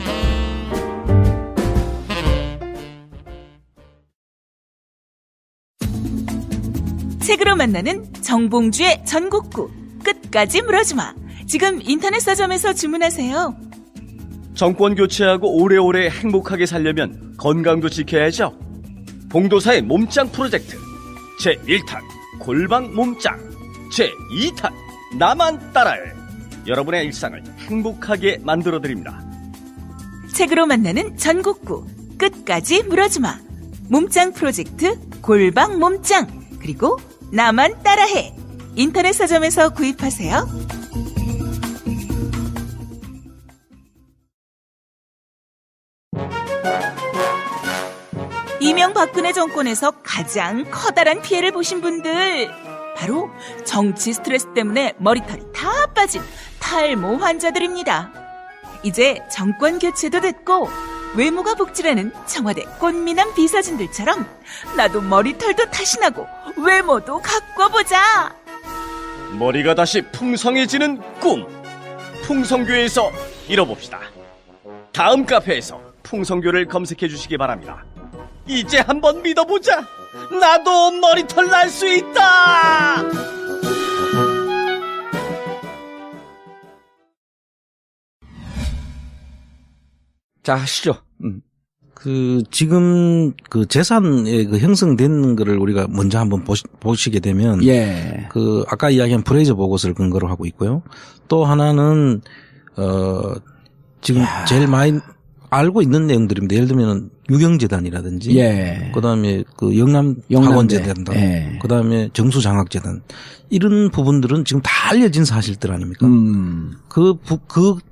책으로 만나는 정봉주의 전국구 끝까지 물어주마. 지금 인터넷 서점에서 주문하세요. 정권 교체하고 오래오래 행복하게 살려면 건강도 지켜야죠. 봉도사의 몸짱 프로젝트 제1탄 골방 몸짱, 제2탄 나만 따라해. 여러분의 일상을 행복하게 만들어드립니다. 책으로 만나는 전국구 끝까지 물어주마. 몸짱 프로젝트 골방 몸짱 그리고 나만 따라해. 인터넷 서점에서 구입하세요. 이명박근혜 정권에서 가장 커다란 피해를 보신 분들, 바로 정치 스트레스 때문에 머리털이 다 빠진 탈모 환자들입니다. 이제 정권 교체도 됐고 외모가 복지라는 청와대 꽃미남 비서진들처럼 나도 머리털도 다시 나고 외모도 가꿔보자. 머리가 다시 풍성해지는 꿈, 풍성교에서 이뤄봅시다. 다음 카페에서 풍성교를 검색해 주시기 바랍니다. 이제 한번 믿어보자. 나도 머리털 날 수 있다. 자, 하시죠. 지금 재산의 형성된 거를 우리가 먼저 한번 보시게 되면. 예. 아까 이야기한 프레이저 보고서를 근거로 하고 있고요. 또 하나는, 지금 제일 많이 알고 있는 내용들입니다. 예를 들면 유경재단이라든지. 예. 그 다음에 영남학원재단. 예. 그 다음에 정수장학재단. 이런 부분들은 지금 다 알려진 사실들 아닙니까? 그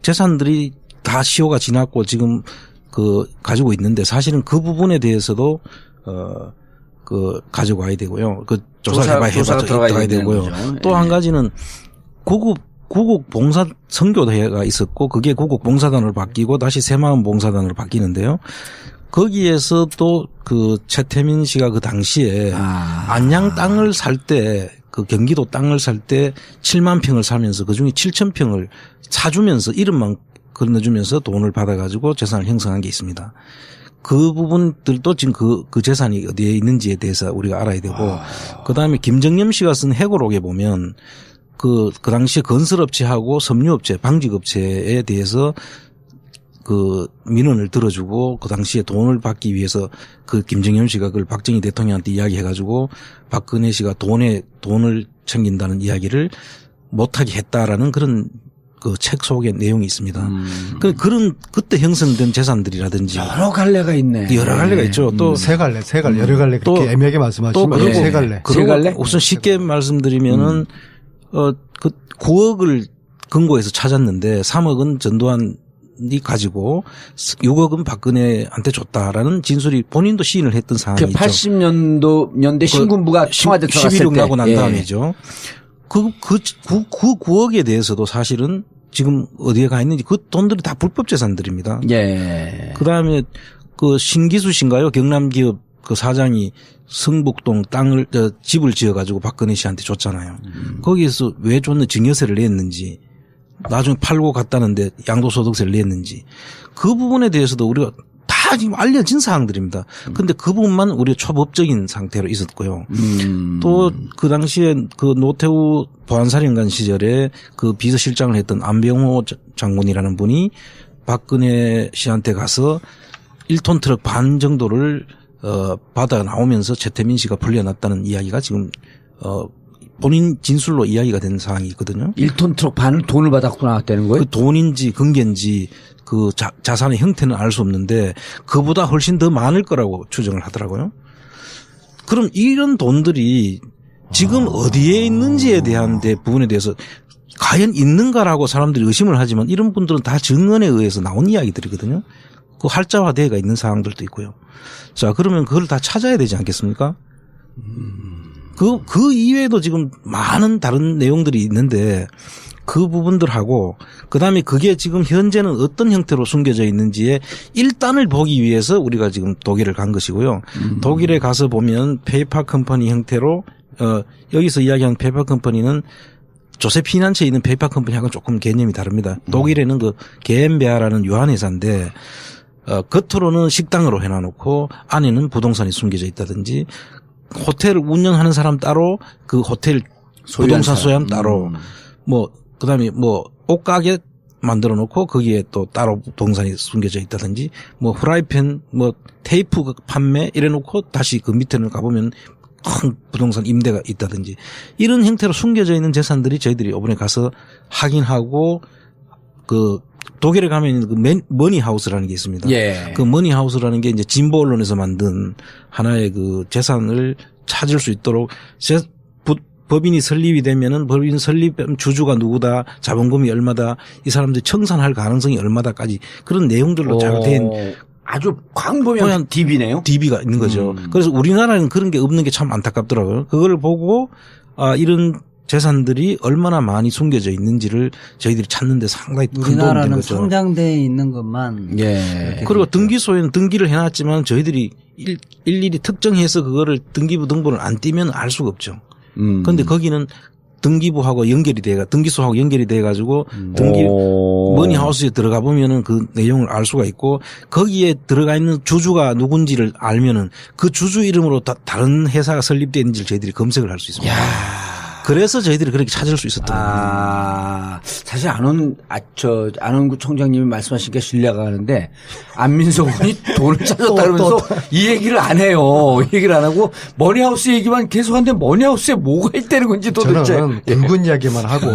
재산들이 다 시효가 지났고 지금 가지고 있는데 사실은 그 부분에 대해서도 가져가야 되고요. 조사가 들어가야 되고요. 또 한 가지는 구국 봉사 선교대회가 있었고 그게 구국 봉사단으로 바뀌고 다시 새마을 봉사단으로 바뀌는데요. 거기에서 또 최태민 씨가 그 당시에 안양 땅을 살 때 경기도 땅을 살 때 7만 평을 사면서 그중에 7천 평을 사주면서 이름만 건너주면서 돈을 받아가지고 재산을 형성한 게 있습니다. 그 부분들도 지금 그 재산이 어디에 있는지에 대해서 우리가 알아야 되고, 그 다음에 김정념 씨가 쓴 해고록에 보면 그 당시에 건설업체하고 섬유업체, 방직업체에 대해서 민원을 들어주고 그 당시에 돈을 받기 위해서 김정념 씨가 그걸 박정희 대통령한테 이야기해가지고 박근혜 씨가 돈을 챙긴다는 이야기를 못하게 했다라는 그런 책 속에 내용이 있습니다. 그때 형성된 재산들이라든지 여러 갈래가 있네. 여러 갈래가 있죠. 또 세 갈래, 여러 갈래 그렇게 애매하게 말씀하시면 세 갈래. 그리고 우선 쉽게 말씀드리면은 9억을 금고에서 찾았는데 3억은 전두환이 가지고 6억은 박근혜한테 줬다라는 진술이 본인도 시인을 했던 상황이 있죠. 80년대 신군부가 청와대 들어갔을 때. 11.6 나고 난 다음이죠. 그 9억에 대해서도 사실은 지금 어디에 가 있는지 그 돈들이 다 불법 재산들입니다. 예. 그 다음에 신기수 씨인가요? 경남기업 사장이 성북동 집을 지어가지고 박근혜 씨한테 줬잖아요. 거기에서 왜 줬는지 증여세를 냈는지 나중에 팔고 갔다는데 양도소득세를 냈는지 그 부분에 대해서도 우리가 다 지금 알려진 사항들입니다. 근데 그 부분만 우리가 초법적인 상태로 있었고요. 또 그 당시에 노태우 보안사령관 시절에 비서실장을 했던 안병호 장군이라는 분이 박근혜 씨한테 가서 1톤 트럭 반 정도를 받아 나오면서 최태민 씨가 불려놨다는 이야기가 지금 본인 진술로 이야기가 된 사항이 있거든요. 1톤 트럭 반을 돈을 받았고 나왔다는 거예요? 돈인지 금괴인지 자산의 형태는 알 수 없는데 그보다 훨씬 더 많을 거라고 추정을 하더라고요. 그럼 이런 돈들이 지금 어디에 있는지에 대한 부분에 대해서 과연 있는가라고 사람들이 의심을 하지만 이런 분들은 다 증언에 의해서 나온 이야기들이거든요. 그 활자화되어가 있는 사항들도 있고요. 자, 그러면 그걸 다 찾아야 되지 않겠습니까? 그 이외에도 지금 많은 다른 내용들이 있는데 그 부분들하고 그다음에 그게 지금 현재는 어떤 형태로 숨겨져 있는지에 일단을 보기 위해서 우리가 지금 독일을 간 것이고요. 독일에 가서 보면 페이퍼 컴퍼니 형태로 여기서 이야기하는 페이퍼 컴퍼니는 조셉 피난처에 있는 페이퍼 컴퍼니하고는 조금 개념이 다릅니다. 독일에는 그 게엠베아라는 유한 회사인데 겉으로는 식당으로 해놔놓고 안에는 부동산이 숨겨져 있다든지 호텔을 운영하는 사람 따로 그 호텔 부동산 소유한 따로 뭐 그다음에 뭐 옷가게 만들어 놓고 거기에 또 따로 부동산이 숨겨져 있다든지 뭐 프라이팬 뭐 테이프 판매 이래 놓고 다시 그 밑에는 가보면 큰 부동산 임대가 있다든지 이런 형태로 숨겨져 있는 재산들이 저희들이 이번에 가서 확인하고 그 독일에 가면 그 머니하우스라는 게 있습니다. 예. 그 머니하우스라는 게 이제 진보 언론에서 만든 하나의 그 재산을 찾을 수 있도록 법인이 설립이 되면은 법인 설립 주주가 누구다, 자본금이 얼마다, 이 사람들이 청산할 가능성이 얼마다까지 그런 내용들로 잘 된 아주 광범위한 DB네요. DB가 있는 거죠. 그래서 우리나라는 그런 게 없는 게 참 안타깝더라고요. 그걸 보고 이런 재산들이 얼마나 많이 숨겨져 있는지를 저희들이 찾는데 상당히 큰 도움이 된 우리나라는 거죠. 상장되어 있는 것만. 예. 그리고 등기소에는 등기를 해놨지만 저희들이 일일이 특정해서 그거를 등기부 등본을 안 띄면 알 수가 없죠. 그런데 거기는 등기부하고 연결이 등기소하고 연결이 돼 가지고 머니하우스에 들어가 보면은 그 내용을 알 수가 있고 거기에 들어가 있는 주주가 누군지를 알면은 그 주주 이름으로 다른 회사가 설립됐는지를 저희들이 검색을 할 수 있습니다. 그래서 저희들이 그렇게 찾을 수 있었던 거예요. 사실 안원구 총장님이 말씀하시니까 신뢰가 가는데 안민석 의원이 돈을 찾았다 그러면서 이 얘기를 안 해요. 이 얘기를 안 하고 머니하우스 얘기만 계속하는데 머니하우스에 뭐가 있다는 건지 도대체. 저는 굵은 이야기만 하고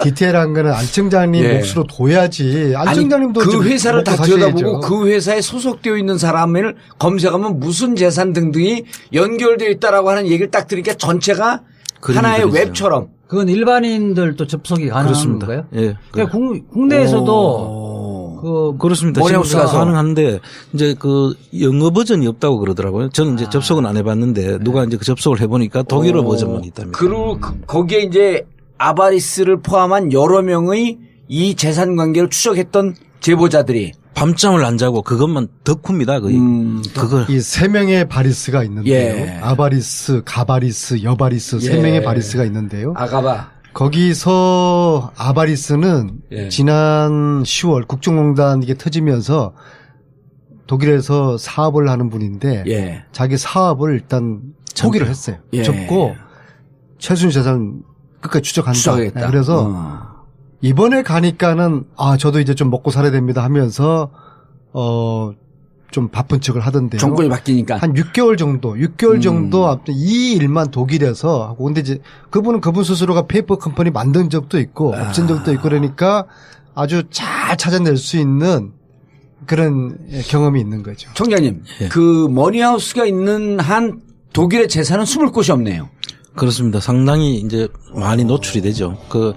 디테일한 거는 안 청장님 몫으로 둬야지. 안 청장님도 그 회사를 다 들여다보고 사셔야죠. 그 회사에 소속되어 있는 사람을 검색하면 무슨 재산 등등이 연결되어 있다라고 하는 얘기를 딱 들으니까 전체가 하나의 그려져요. 웹처럼. 그건 일반인들도 접속이 가능한 그렇습니다. 건가요? 예. 그러니까 국내에서도 그렇습니다. 머니하우스가 지금 가능한데 이제 그 영어 버전이 없다고 그러더라고요. 저는 이제 접속은 안 해봤는데 누가 이제 그 접속을 해보니까 독일어 버전만 있답니다. 그리고 거기에 이제 아바리스를 포함한 여러 명의 이 재산 관계를 추적했던 제보자들이 밤잠을 안 자고 그것만 덕후입니다. 그걸 이 세 명의 바리스가 있는데요. 예. 아바리스, 가바리스, 여바리스 세 명의 바리스가 있는데요. 아가바. 거기서 아바리스는 지난 10월 국정농단 이게 터지면서 독일에서 사업을 하는 분인데 자기 사업을 일단 포기를 했어요. 접고 최순실 재산 끝까지 추적한다. 추적하겠다. 그래서 이번에 가니까는 저도 이제 좀 먹고 살아야 됩니다 하면서 좀 바쁜 척을 하던데요. 정권이 바뀌니까 한 6개월 정도 아무튼 이 일만 독일에서 하고 근데 이제 그분 스스로가 페이퍼 컴퍼니 만든 적도 있고 없앤 적도 있고 그러니까 아주 잘 찾아낼 수 있는 그런 경험이 있는 거죠. 총장님 그 머니하우스가 있는 한 독일의 재산은 숨을 곳이 없네요. 그렇습니다. 상당히 이제 많이 노출이 되죠. 그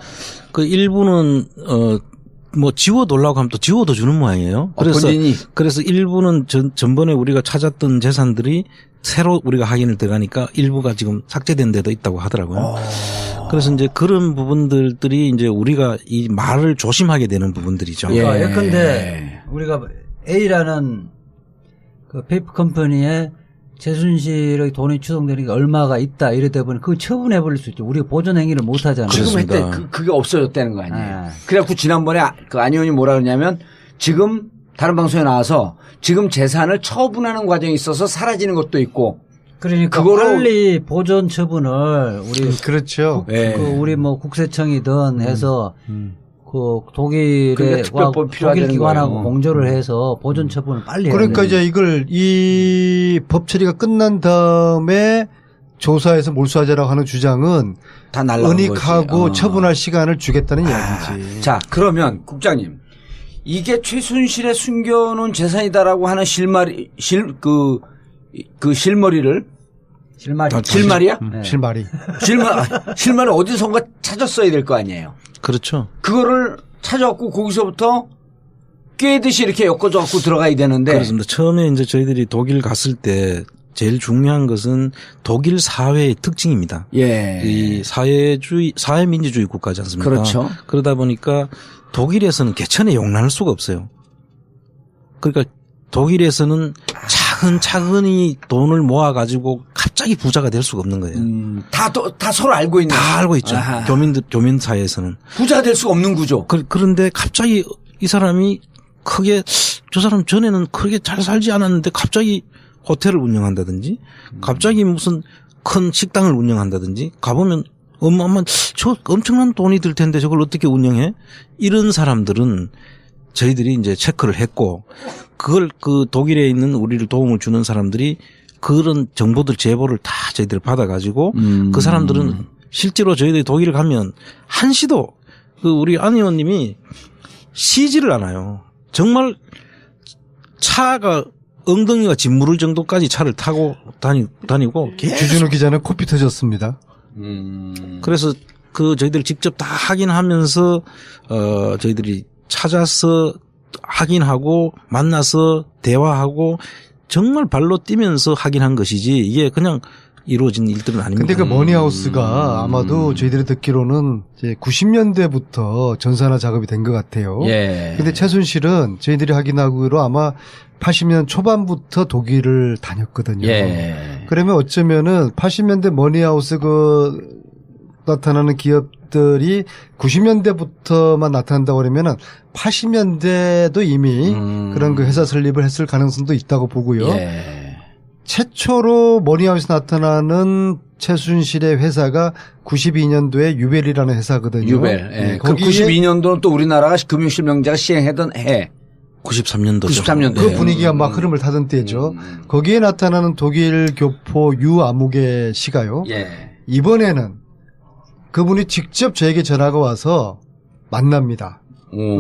일부는 뭐 지워달라고 하면 또 지워도 주는 모양이에요. 그래서 일부는 전번에 우리가 찾았던 재산들이 새로 우리가 확인을 들어가니까 일부가 지금 삭제된 데도 있다고 하더라고요. 그래서 이제 그런 부분들이 이제 우리가 이 말을 조심하게 되는 부분들이죠. 예컨대 우리가 A라는 그 페이퍼 컴퍼니에 최순실의 돈이 추동되는 게 얼마가 있다 이러다 보니 그거 처분해버릴 수 있죠. 우리가 보존 행위를 못 하잖아요. 지금 했대 그게 없어졌다는 거 아니에요. 그래갖고 지난번에 그 안 의원이 뭐라 그러냐면 지금 다른 방송에 나와서 지금 재산을 처분하는 과정이 있어서 사라지는 것도 있고. 그러니까 빨리 보존 처분을 우리 그렇죠. 우리 뭐 국세청이든 해서 그 독일의 독일 기관하고 공조를 해서 보존 처분을 빨리 해야 그러니까 이제 이 법 처리가 끝난 다음에 조사해서 몰수하자라고 하는 주장은 다 날라간 은닉하고 처분할 시간을 주겠다는 이야기지. 자, 그러면 국장님 이게 최순실의 숨겨놓은 재산이다라고 하는 실마리를 실마리야? 실마리 어디선가 찾았어야 될 거 아니에요. 그렇죠. 그거를 찾아갖고 거기서부터 꿰듯이 이렇게 엮어져갖고 들어가야 되는데. 그렇습니다. 처음에 이제 저희들이 독일 갔을 때 제일 중요한 것은 독일 사회의 특징입니다. 이 사회민주주의 국가지 않습니까? 그렇죠. 그러다 보니까 독일에서는 개천에 용납할 수가 없어요. 그러니까 독일에서는 차근차근히 돈을 모아가지고 갑자기 부자가 될 수가 없는 거예요. 다 서로 알고 있는. 다 알고 있죠. 아하. 교민 사회에서는. 부자가 될 수가 없는 구조. 그런데 갑자기 이 사람이 크게 저 사람 전에는 크게 잘 살지 않았는데 갑자기 호텔을 운영한다든지 갑자기 무슨 큰 식당을 운영한다든지 가보면 어마어마한 저 엄청난 돈이 들 텐데 저걸 어떻게 운영해? 이런 사람들은 저희들이 이제 체크를 했고 그걸 그 독일에 있는 우리를 도움을 주는 사람들이 그런 정보들 제보를 다 저희들 받아가지고 그 사람들은 실제로 저희들이 독일에 가면 한시도 그 우리 안 의원님이 쉬지를 않아요. 정말 차가 엉덩이가 짓무를 정도까지 차를 타고 다니고 주진우 기자는 코피 터졌습니다. 그래서 그 저희들 직접 다 확인하면서 저희들이 찾아서 확인하고 만나서 대화하고 정말 발로 뛰면서 확인한 것이지 이게 그냥 이루어진 일들은 아닙니다. 근데 그 머니하우스가 아마도 저희들이 듣기로는 이제 90년대부터 전산화 작업이 된 것 같아요. 예. 근데 최순실은 저희들이 확인하기로 아마 80년 초반부터 독일을 다녔거든요. 예. 그러면 어쩌면은 80년대 머니하우스 그 나타나는 기업들이 90년대부터만 나타난다고 그러면은 80년대도 이미 그런 그 회사 설립을 했을 가능성도 있다고 보고요. 예. 최초로 머니하우스 나타나는 최순실의 회사가 92년도에 유벨이라는 회사거든요. 유벨. 예. 네, 그 거기에 92년도는 또 우리나라가 금융실명제가 시행하던 해. 93년도죠. 93년도. 그 분위기가 막 흐름을 타던 때죠. 거기에 나타나는 독일 교포 유아무개 씨가요. 예. 이번에는 그분이 직접 저에게 전화가 와서 만납니다.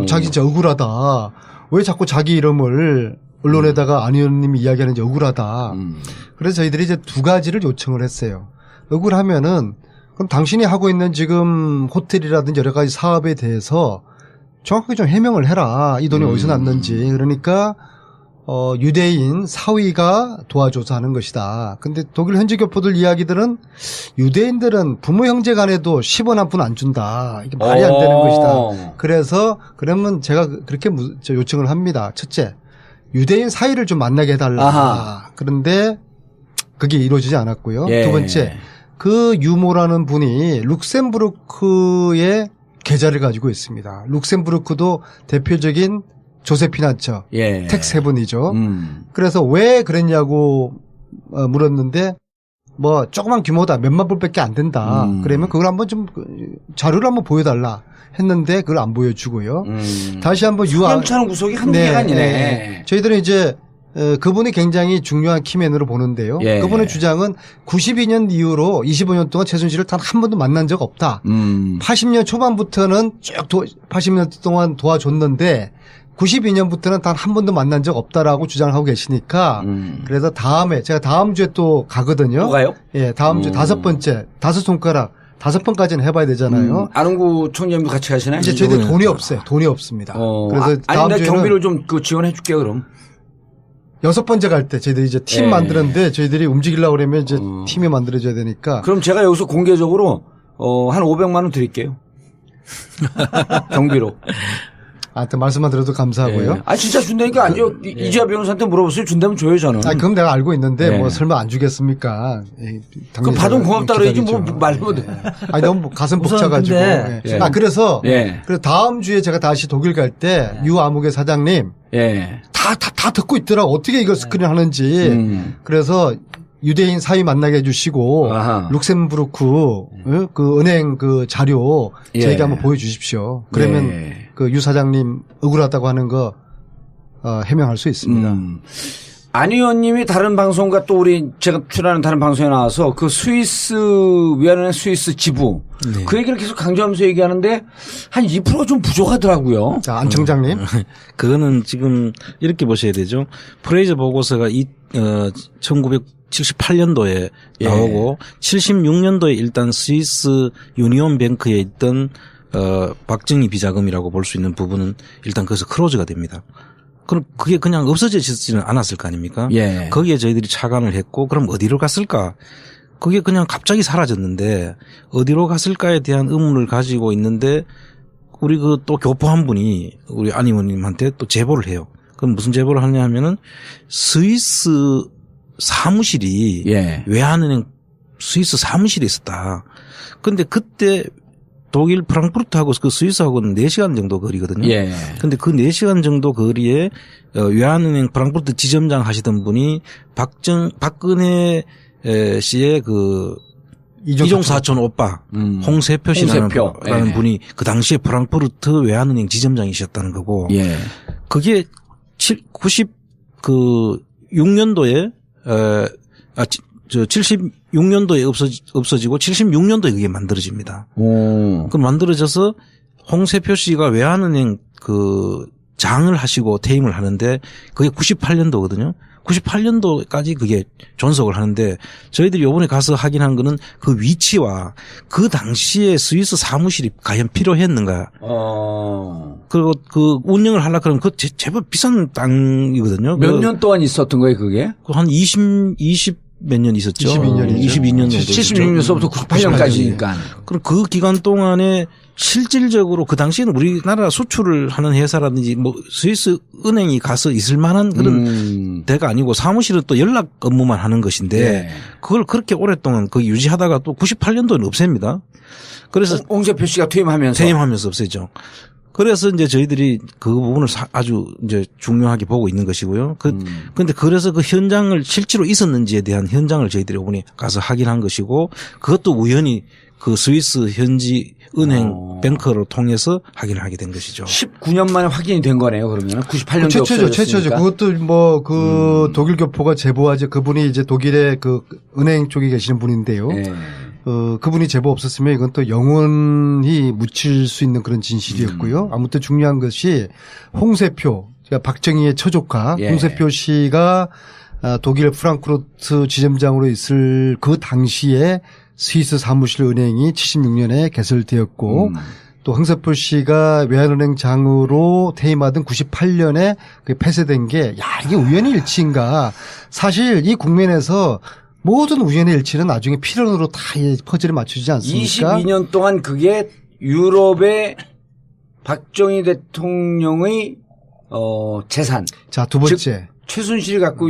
자기 진짜 억울하다. 왜 자꾸 자기 이름을 언론에다가 안 의원님이 이야기하는지 억울하다. 그래서 저희들이 이제 두 가지를 요청을 했어요. 억울하면은 그럼 당신이 하고 있는 지금 호텔이라든지 여러 가지 사업에 대해서 정확하게 좀 해명을 해라. 이 돈이 어디서 났는지. 그러니까 유대인 사위가 도와줘서 하는 것이다. 근데 독일 현지 교포들 이야기들은 유대인들은 부모 형제 간에도 10원 한 푼 안 준다. 이게 말이 안 되는 것이다. 그래서 그러면 제가 그렇게 요청을 합니다. 첫째, 유대인 사위를 좀 만나게 해달라. 아하. 그런데 그게 이루어지지 않았고요. 예. 두 번째, 그 유모라는 분이 룩셈부르크의 계좌를 가지고 있습니다. 룩셈부르크도 대표적인 조세피난처 예. 텍세븐이죠. 그래서 왜 그랬냐고 물었는데 뭐 조그만 규모다 몇만 불밖에 안 된다. 그러면 그걸 한번 좀 자료를 한번 보여달라 했는데 그걸 안 보여주고요. 다시 한번 사람차는 구석이 한두 개가 아니네. 저희들은 이제 그분이 굉장히 중요한 키맨으로 보는데요. 예. 그분의 주장은 92년 이후로 25년 동안 최순실을 단 한 번도 만난 적 없다. 80년 초반부터는 쭉 80년 동안 도와줬는데 92년부터는 단 한 번도 만난 적 없다라고 주장을 하고 계시니까 그래서 다음에 제가 다음 주에 또 가거든요. 또 가요? 예, 다음 주 다섯 손가락 5번까지는 해봐야 되잖아요. 안흥구 총재님도 같이 가시나요? 이제 저희들 돈이 없어요. 돈이 없습니다. 그래서 다음 내가 주에는 경비를 좀 지원해 줄게요, 그럼. 6번째 갈 때 저희들이 이제 팀 예. 만들었는데 저희들이 움직이려고 그러면 이제 팀이 만들어져야 되니까. 그럼 제가 여기서 공개적으로 한 500만 원 드릴게요. 경비로. 하여튼 말씀만 들어도 감사하고요. 예. 진짜 준다니까 안 줘. 이지아 변호사한테 물어보세요. 준다면 줘요, 저는. 그럼 내가 알고 있는데 예. 뭐 설마 안 주겠습니까? 그럼 받으면 고맙다 그래야지 뭐 말로 돼. 너무 가슴 우선 벅차가지고. 근데 예. 그래서 예. 다음 주에 제가 다시 독일 갈 때 유아무개 사장님 예. 다 듣고 있더라고. 어떻게 이걸 스크린 하는지. 그래서 유대인 사위 만나게 해주시고 아하. 룩셈부르크 그 은행 그 자료 예. 저에게 한번 보여주십시오. 그러면 예. 그 유 사장님 억울하다고 하는 거 해명할 수 있습니다. 안 의원님이 다른 방송과 또 제가 출연하는 다른 방송에 나와서 그 스위스 위안은행 스위스 지부 그 얘기를 계속 강조하면서 얘기하는데 한 2%가 좀 부족하더라고요. 자, 안 청장님. 그거는 지금 이렇게 보셔야 되죠. 프레이저 보고서가 1978년도에 나오고 76년도에 일단 스위스 유니온 뱅크에 있던 박정희 비자금이라고 볼 수 있는 부분은 일단 거기서 크로즈가 됩니다. 그럼 그게 그냥 없어지지는 않았을 거 아닙니까? 예. 거기에 저희들이 착안을 했고 그럼 어디로 갔을까? 그게 그냥 갑자기 사라졌는데 어디로 갔을까에 대한 의문을 가지고 있는데 우리 그 또 교포 한 분이 우리 안 의원님한테 또 제보를 해요. 그럼 무슨 제보를 하냐 하면은 스위스 사무실이 예. 외환은행 스위스 사무실에 있었다. 근데 그때 독일 프랑크푸르트하고 그 스위스하고는 4시간 정도 거리거든요. 예. 근데 그 4시간 정도 거리에 외환은행 프랑크푸르트 지점장 하시던 분이 박근혜 씨의 그 이종 사촌 오빠 홍세표 씨라는 홍세표. 분이 그 당시에 프랑크푸르트 외환은행 지점장이셨다는 거고. 예. 그게 96년도에 76년도에 없어지고 76년도에 그게 만들어집니다. 그 만들어져서 홍세표 씨가 외환은행 그 장을 하시고 퇴임을 하는데 그게 98년도거든요. 98년도까지 그게 존속을 하는데 저희들이 이번에 가서 확인한 거는 그 위치와 그 당시에 스위스 사무실이 과연 필요했는가. 그리고 그 운영을 하려고 그러면 그 제법 비싼 땅이거든요. 몇 년 동안 있었던 거예요, 그게? 한 20 몇 년 있었죠. 22년이죠. 22년 정도. 76년서부터 98년까지니까. 그럼 그 기간 동안에 실질적으로 그 당시에는 우리나라 수출을 하는 회사라든지 뭐 스위스 은행이 가서 있을 만한 그런 데가 아니고 사무실은 또 연락 업무만 하는 것인데 네. 그걸 그렇게 오랫동안 그 유지하다가 또 98년도에는 없앱니다. 그래서 홍세표 씨가 퇴임하면서 없애죠. 그래서 이제 저희들이 그 부분을 아주 이제 중요하게 보고 있는 것이고요. 근데 그래서 그 현장을 실제로 있었는지에 대한 현장을 저희들이 이번에 가서 확인한 것이고 그것도 우연히 그 스위스 현지 은행 뱅커로 통해서 확인을 하게 된 것이죠. 19년 만에 확인이 된 거네요, 그러면. 98년도에 최초죠. 그것도 뭐 그 독일 교포가 제보하죠. 그분이 이제 독일의 그 은행 쪽에 계시는 분인데요. 네. 그분이 제보 없었으면 이건 또 영원히 묻힐 수 있는 그런 진실이었고요. 아무튼 중요한 것이 홍세표, 그러니까 박정희의 처조카 예. 홍세표 씨가 독일 프랑크푸르트 지점장으로 있을 그 당시에 스위스 사무실 은행이 76년에 개설되었고 또 홍세표 씨가 외환은행장으로 퇴임하던 98년에 그게 폐쇄된 게 이게 우연의 일치인가. 사실 이 국면에서 모든 우연의 일치는 나중에 필연으로 다 퍼즐에 맞추지 않습니까? 22년 동안 그게 유럽의 박정희 대통령의 재산. 자, 두 번째. 즉 최순실이 갖고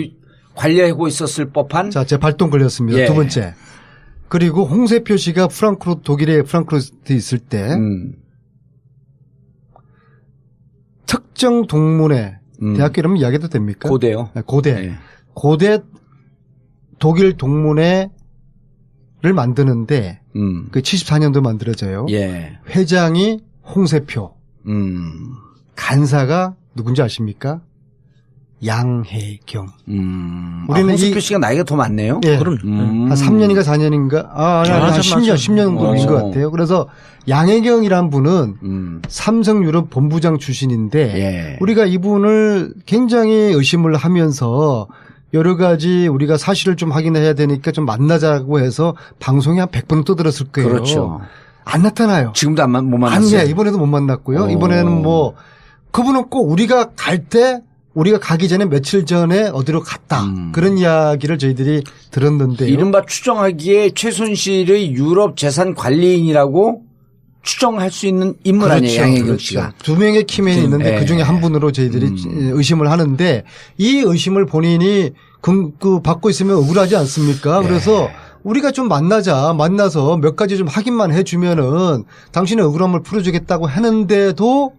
관리하고 있었을 법한. 자, 제 발동 걸렸습니다. 예. 두 번째. 그리고 홍세표 씨가 독일의 프랑크푸르트에 있을 때 특정 동문회 대학교 이름 이야기해도 됩니까? 고대요. 네, 고대. 네. 고대 독일 동문회를 만드는데 그 74년도 만들어져요. 예. 회장이 홍세표. 간사가 누군지 아십니까? 양혜경. 우리는 홍세표 씨가 나이가 더 많네요. 예. 그럼 한 3년인가 4년인가? 한 10년 정도인 것 같아요. 그래서 양혜경이란 분은 삼성 유럽 본부장 출신인데 예. 우리가 이분을 굉장히 의심을 하면서 여러 가지 우리가 사실을 좀 확인해야 되니까 좀 만나자고 해서 방송에 한 100번 떠들었을 거예요. 그렇죠. 안 나타나요. 지금도 못 만났어요. 아니야. 이번에도 못 만났고요. 이번에는 뭐 그분은 꼭 우리가 갈 때 우리가 가기 전에 며칠 전에 어디로 갔다. 그런 이야기를 저희들이 들었는데요. 이른바 추정하기에 최순실의 유럽 재산 관리인이라고 추정할 수 있는 인물 아니에요, 양혜경 씨가. 두 명의 키맨이 있는데 그중에 한 분으로 저희들이 의심을 하는데 이 의심을 본인이 받고 있으면 억울하지 않습니까? 그래서 우리가 좀 만나서 몇 가지 좀 확인만 해주면은 당신의 억울함을 풀어주겠다고 하는데도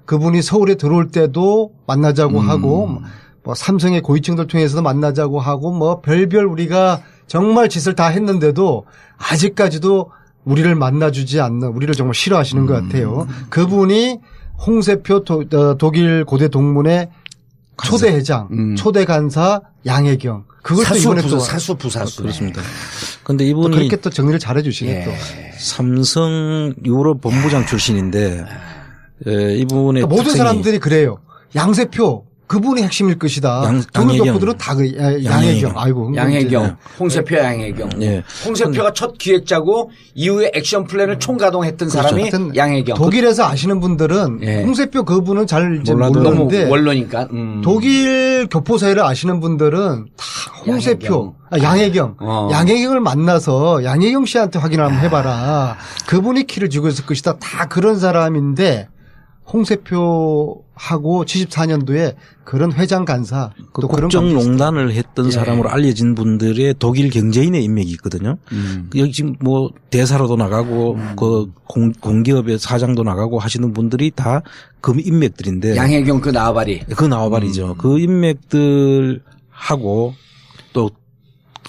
그분이 서울에 들어올 때도 만나자고 하고 뭐 삼성의 고위층들 통해서도 만나자고 하고 뭐 별별 우리가 정말 짓을 다 했는데도 아직까지도 우리를 만나주지 않는 우리를 정말 싫어하시는 것 같아요. 그분이 홍세표 독일 고대 동문회 초대 회장, 초대 간사 양혜경. 그걸 또 이번에 또 사수 부사수. 그렇습니다. 근데 이분이 그렇게 또 정리를 잘해 주시네 또. 삼성 유럽 본부장 출신인데 이분의 그러니까 모든 특성이 사람들이 그래요. 양세표 그분이 핵심일 것이다. 독일 교포들은 다 양혜경. 아이고. 양혜경. 홍세표 양혜경. 예. 홍세표가 첫 기획자고 이후에 액션 플랜을 총가동했던 사람이 양혜경. 독일에서 아시는 분들은 홍세표 그분은 잘 이제 모르는데 너무 원로니까. 독일 교포 사회를 아시는 분들은 다 홍세표, 양혜경. 양혜경을 만나서 양혜경 씨한테 확인을 한번 해봐라. 그분이 키를 쥐고 있을 것이다. 다 그런 사람인데 홍세표하고 74년도에 그런 회장 간사 그 또 그런 관계 국정농단을 했던 예. 사람으로 알려진 분들의 독일 경제인의 인맥이 있거든요. 여기 지금 뭐 대사로도 나가고 그 공기업의 사장도 나가고 하시는 분들이 다 그 인맥들인데 양혜경 그 나와바리. 그 나와바리죠. 그 인맥들하고 또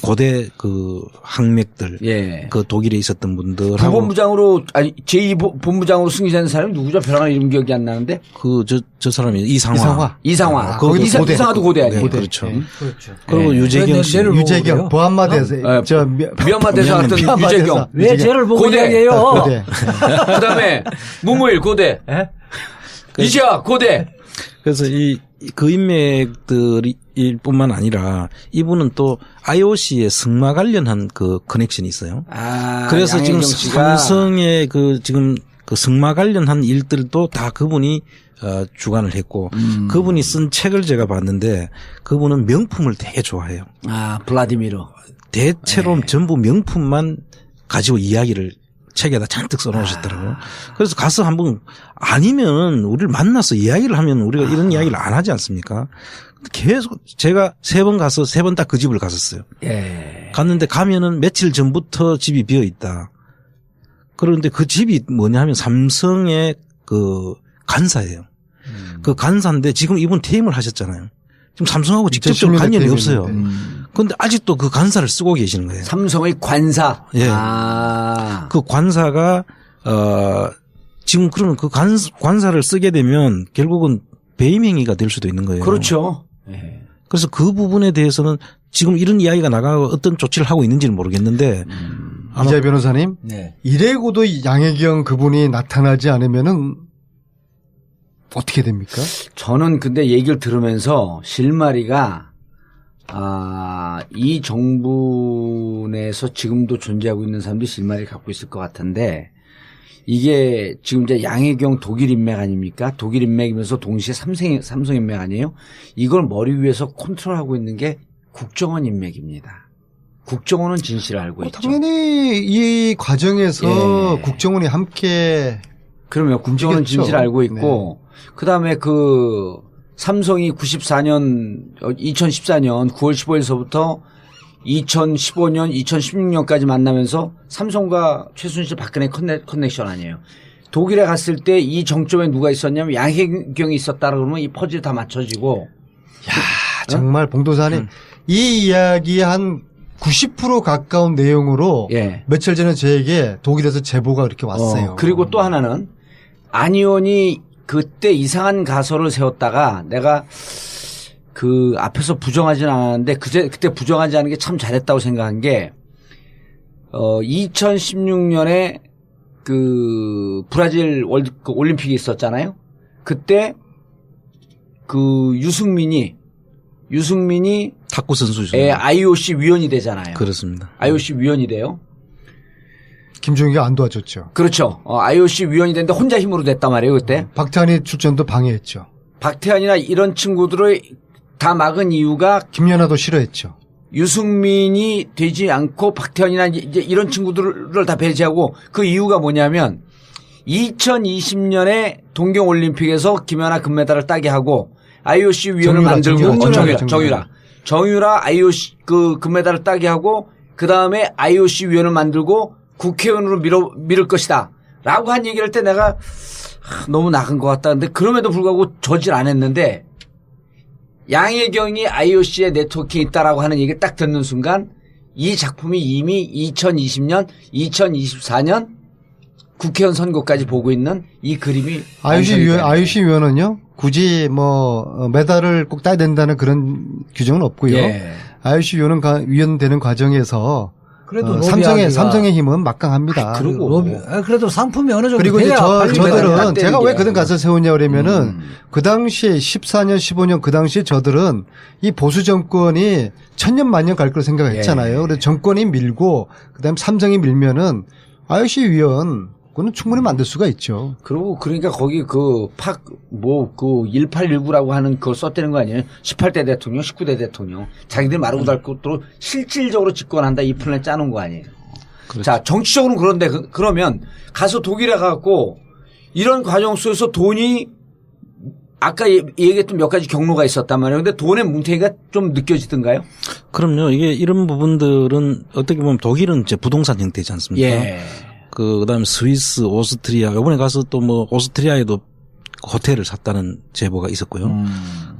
고대 그 항맥들 예. 그 독일에 있었던 분들하고 부본부장으로 아니 제2본부장으로 승진한 사람이 누구죠? 벼랑한 이름 기억이 안 나는데. 저 사람이 이상화. 이상화. 거기도 고대. 이상화도 고대 아니에요. 네, 그렇죠. 그렇죠. 그리고 유재경 씨. 유재경 보안마대에서 미얀마 대사 같은 유재경. 왜 쟤를 보고 고대. 이야기해요? 고대. 그다음에 무무일 고대. 이시아 고대. 그래서 그 인맥들일 뿐만 아니라 이분은 또 IOC의 승마 관련한 그 커넥션이 있어요. 그래서 지금 삼성의 지금 그 승마 관련한 일들도 다 그분이 주관을 했고 그분이 쓴 책을 제가 봤는데 그분은 명품을 되게 좋아해요. 블라디미르. 대체로 전부 명품만 가지고 이야기를 책에다 잔뜩 써놓으셨더라고요. 그래서 가서 한번 아니면 우리를 만나서 이야기를 하면 우리가 이런 이야기를 안 하지 않습니까? 계속 제가 3번 가서 3번 딱 그 집을 갔었어요. 예. 갔는데 가면은 며칠 전부터 집이 비어 있다. 그런데 그 집이 뭐냐 하면 삼성의 그 간사예요. 그 간사인데 지금 이분 퇴임을 하셨잖아요. 지금 삼성하고 직접적으로 관련이 없어요. 그런데 아직도 그 간사를 쓰고 계시는 거예요. 삼성의 관사. 예. 그 관사가 지금 그러면 그 관사를 쓰게 되면 결국은 배임 행위가 될 수도 있는 거예요. 그렇죠. 예. 그래서 그 부분에 대해서는 지금 이런 이야기가 나가고 어떤 조치를 하고 있는지는 모르겠는데 이재 변호사님 네. 이래고도 양혜경 그분이 나타나지 않으면은 어떻게 됩니까? 저는 근데 얘기를 들으면서 실마리가 이 정부 내에서 지금도 존재하고 있는 사람들이 실마리를 갖고 있을 것 같은데 이게 지금 이제 양혜경 독일 인맥 아닙니까? 독일 인맥이면서 동시에 삼성 인맥 아니에요? 이걸 머리 위에서 컨트롤하고 있는 게 국정원 인맥입니다. 국정원은 진실을 알고 있죠. 당연히 이 과정에서 예. 국정원이 함께 그러면 국정원은 움직였죠. 진실을 알고 있고 그다음에 그 삼성이 2014년 9월 15일서부터 2015년, 2016년까지 만나면서 삼성과 최순실 박근혜 커넥션 아니에요. 독일에 갔을 때 이 정점에 누가 있었냐면 양혜경이 있었다 그러면 이 퍼즐이 다 맞춰지고. 정말 봉도사님 이 이야기 한 90% 가까운 내용으로 예. 며칠 전에 저에게 독일에서 제보가 이렇게 왔어요. 그리고 또 하나는 안 의원이 그때 이상한 가설을 세웠다가 내가 그 앞에서 부정하진 않았는데 그때 부정하지 않은 게 참 잘했다고 생각한 게 2016년에 그 브라질 올림픽이 있었잖아요. 그때 그 유승민이 탁구 선수죠. IOC 위원이 되잖아요. 그렇습니다. IOC 위원이 돼요. 김종인이 안 도와줬죠. 그렇죠. IOC 위원이 됐는데 혼자 힘으로 됐단 말이에요, 그때. 박찬희 출전도 방해했죠. 박태환이나 이런 친구들을 다 막은 이유가 김연아도 싫어했죠. 유승민이 되지 않고 박태환이나 이제 이런 친구들을 다 배제하고 그 이유가 뭐냐면 2020년에 동경올림픽에서 김연아 금메달을 따게 하고 IOC 위원을 만들고 정유라 IOC 그 금메달을 따게 하고 그 다음에 IOC 위원을 만들고 국회의원으로 밀을 것이다 라고 한 얘기를 할 때 내가 너무 나간 것 같다. 근데 그럼에도 불구하고 저질 안 했는데 양혜경이 IOC에 네트워킹이 있다라고 하는 얘기를 딱 듣는 순간 이 작품이 이미 2020년, 2024년 국회의원 선거까지 보고 있는 이 그림이 IOC 위원은요 굳이 뭐 메달을 꼭 따야 된다는 그런 규정은 없고요. 예. IOC 위원 되는 과정에서 그래도 삼성의 힘은 막강합니다. 그래도 상품이 어느 정도 그리고 이제 돼야 저들은 제가 왜 그런 가설 세우냐 그러면은 그 당시에 14년, 15년 그 당시에 저들은 이 보수 정권이 천년 만년 갈 거로 생각했잖아요. 그래서 정권이 밀고 그다음에 삼성이 밀면은 IOC 위원 그거는 충분히 만들 수가 있죠. 그리고 그러니까 거기 그 1819라고 하는 그걸 썼다는 거 아니에요? 18대 대통령, 19대 대통령. 자기들 마르고 닳고 또 실질적으로 집권한다 이 플랜 짜놓은 거 아니에요? 그렇죠. 자, 정치적으로는 그런데 그러면 가서 독일에 가갖고 이런 과정 속에서 돈이 아까 얘기했던 몇 가지 경로가 있었단 말이에요. 근데 돈의 뭉태기가 좀 느껴지던가요? 그럼요. 이게 이런 부분들은 어떻게 보면 독일은 이제 부동산 형태지 않습니까? 예. 그다음에 스위스, 오스트리아, 이번에 가서 또 뭐 오스트리아에도 호텔을 샀다는 제보가 있었고요.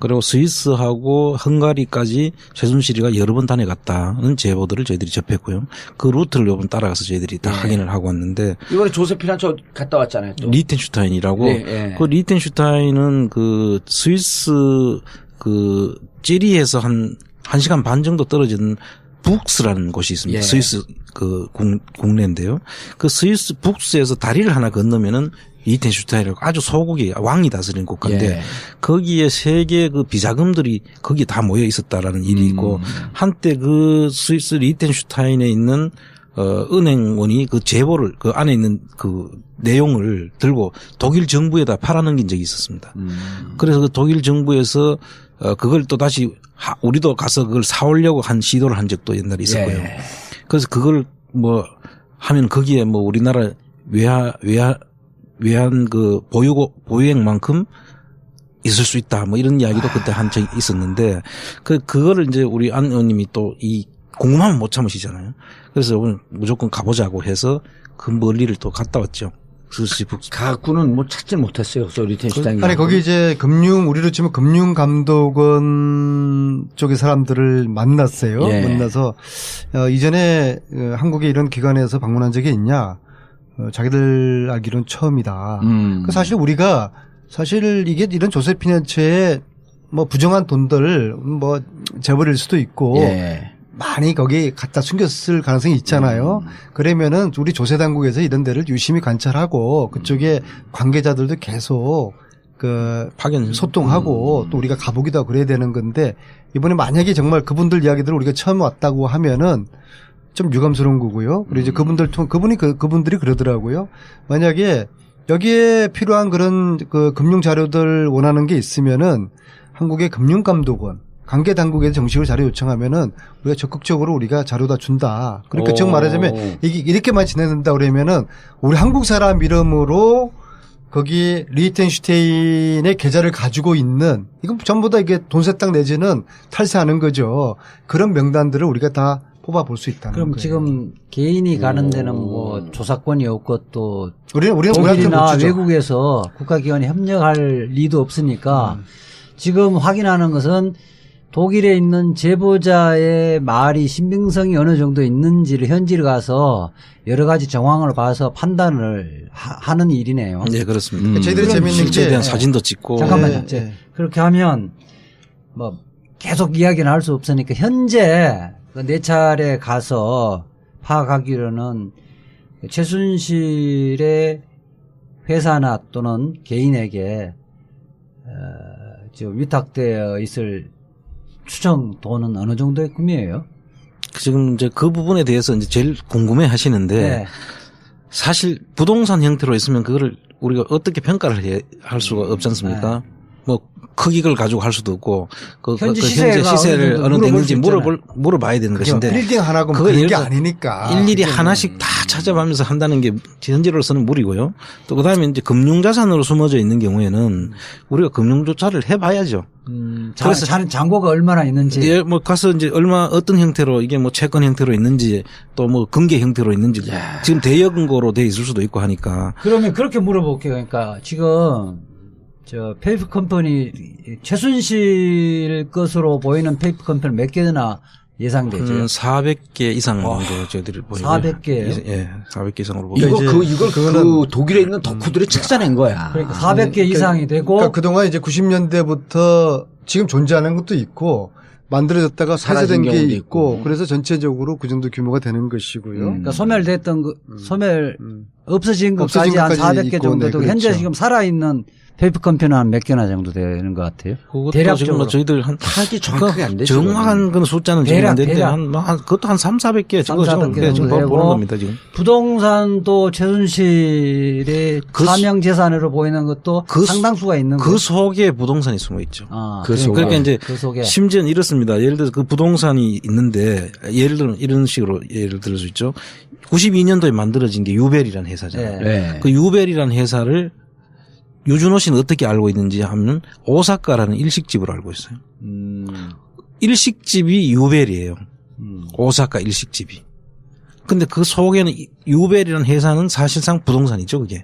그리고 스위스하고 헝가리까지 최순실이가 여러 번 다녀갔다는 제보들을 저희들이 접했고요. 그 루트를 이번 따라가서 저희들이 다 확인을 하고 왔는데 이번에 조세피란처 갔다 왔잖아요. 또. 리텐슈타인이라고 그 리텐슈타인은 그 스위스 그 찌리에서 한 1시간 반 정도 떨어진 북스라는 곳이 있습니다. 스위스 그 국내인데요. 그 스위스 북스에서 다리를 하나 건너면은 리텐슈타인이라고 아주 소국이 왕이 다스리는 국가인데 거기에 세계 그 비자금들이 거기에 다 모여 있었다라는 일이 있고 한때 그 스위스 리텐슈타인에 있는 은행원이 그 제보를 그 안에 있는 그 내용을 들고 독일 정부에다 팔아넘긴 적이 있었습니다. 그래서 그 독일 정부에서 그걸 또 다시 우리도 가서 그걸 사오려고 한 시도를 한 적도 옛날에 있었고요. 그래서 그걸 뭐 하면 거기에 뭐 우리나라 외환 그 보유액만큼 있을 수 있다. 뭐 이런 이야기도 그때 한 적이 있었는데 그거를 이제 우리 안 의원님이 또 이 궁금하면 못 참으시잖아요. 그래서 오늘 무조건 가보자고 해서 그 멀리를 또 갔다 왔죠. 가구는 뭐 찾질 못했어요. 저 리텐슈타인. 아니 거기 이제 우리로 치면 금융감독원 쪽의 사람들을 만났어요. 만나서 이전에 한국에 이런 기관에서 방문한 적이 있냐? 자기들 알기로는 처음이다. 사실 우리가 이게 이런 조세피난처에 뭐 부정한 돈들 뭐 재벌일 수도 있고 많이 거기 갖다 숨겼을 가능성이 있잖아요. 그러면은 우리 조세당국에서 이런 데를 유심히 관찰하고 그쪽에 관계자들도 계속 그 파견 소통하고 또 우리가 가보기도 하고 그래야 되는 건데 이번에 만약에 정말 그분들 이야기들을 우리가 처음 왔다고 하면은 좀 유감스러운 거고요. 그리고 이제 그분들이 그러더라고요. 만약에 여기에 필요한 그런 그 금융 자료들 원하는 게 있으면은 한국의 금융감독원 관계 당국에서 정식으로 자료 요청하면은 우리가 적극적으로 우리가 자료 다 준다. 그러니까 즉 말하자면 이게 이렇게만 진행된다 그러면은 우리 한국 사람 이름으로 거기 리텐슈타인의 계좌를 가지고 있는 이건 전부 다 이게 돈세탁 내지는 탈세하는 거죠. 그런 명단들을 우리가 다 뽑아볼 수 있다는 그럼 거예요. 지금 개인이 가는 데는 뭐 조사권이 없고 또 우리는 독일이나 외국에서 국가기관이 협력할 리도 없으니까 지금 확인하는 것은 독일에 있는 제보자의 말이 신빙성이 어느 정도 있는지를 현지를 가서 여러 가지 정황을 봐서 판단을 하는 일이네요. 네, 그렇습니다. 저희들이 재밌는 실제에 게 대한 사진도 찍고. 잠깐만요. 그렇게 하면 뭐 계속 이야기는 할 수 없으니까 현재 그 4차례 가서 파악하기로는 최순실의 회사나 또는 개인에게 지금 위탁되어 있을 추정 돈은 어느 정도의 금이에요? 지금 이제 그 부분에 대해서 이제 제일 궁금해 하시는데 사실 부동산 형태로 있으면 그거를 우리가 어떻게 평가를 할 수가 없지 않습니까? 뭐 크기를 가지고 할 수도 없고 현재 시세를 어느 정도인지 물어봐야 되는 것인데 빌딩 하나고 그런 게 아니니까 일일이 하나씩 다 찾아가면서 한다는 게 현재로서는 무리고요. 또 그다음에 이제 금융자산으로 숨어져 있는 경우에는 우리가 금융조사를 해봐야죠. 그래서 잔고가 얼마나 있는지. 예, 뭐 가서 이제 어떤 형태로 이게 뭐 채권 형태로 있는지 또 뭐 금괴 형태로 있는지 지금 대여금고로 돼 있을 수도 있고 하니까. 그러면 그렇게 물어볼게요. 그러니까 지금 저 페이퍼 컴퍼니 최순실 것으로 보이는 페이퍼 컴퍼니 몇 개나 예상되죠? 400개 이상 정도 저희들이 보이고요. 400개요? 예, 400개 이상으로 보이고. 이걸 그 독일에 있는 덕후들이 찾아낸 거야. 그러니까 400개 이상이 되고. 그러니까 그동안 이제 90년대부터 지금 존재하는 것도 있고 만들어졌다가 폐쇄된 게 있고 그래서 전체적으로 그 정도 규모가 되는 것이고요. 그러니까 소멸됐던 없어진 것까지 한 400개 정도 되고 그렇죠. 현재 지금 살아있는 페이퍼 컴퍼니는 한 몇 개나 정도 되는 것 같아요. 그것도 지금 뭐 저희들 한 파악이 정확하게 안 되죠. 정확한 건 숫자는 지금 안 되는데 그것도 한 300-400개 정도 지금 보는 겁니다, 지금. 부동산도 최순실의 사명 재산으로 보이는 것도 상당수가 있는 그 속에 부동산이 숨어 있죠. 그러니까 이제 심지어는 이렇습니다. 예를 들어서 그 부동산이 있는데 예를 들어 이런 식으로 예를 들 수 있죠. 92년도에 만들어진 게 유벨이라는 회사잖아요. 그 유벨이라는 회사를 유준호 씨는 어떻게 알고 있는지 하면 오사카라는 일식집을 알고 있어요. 일식집이 유벨이에요. 오사카 일식집이. 근데 그 속에는 유벨이라는 회사는 사실상 부동산이죠, 그게.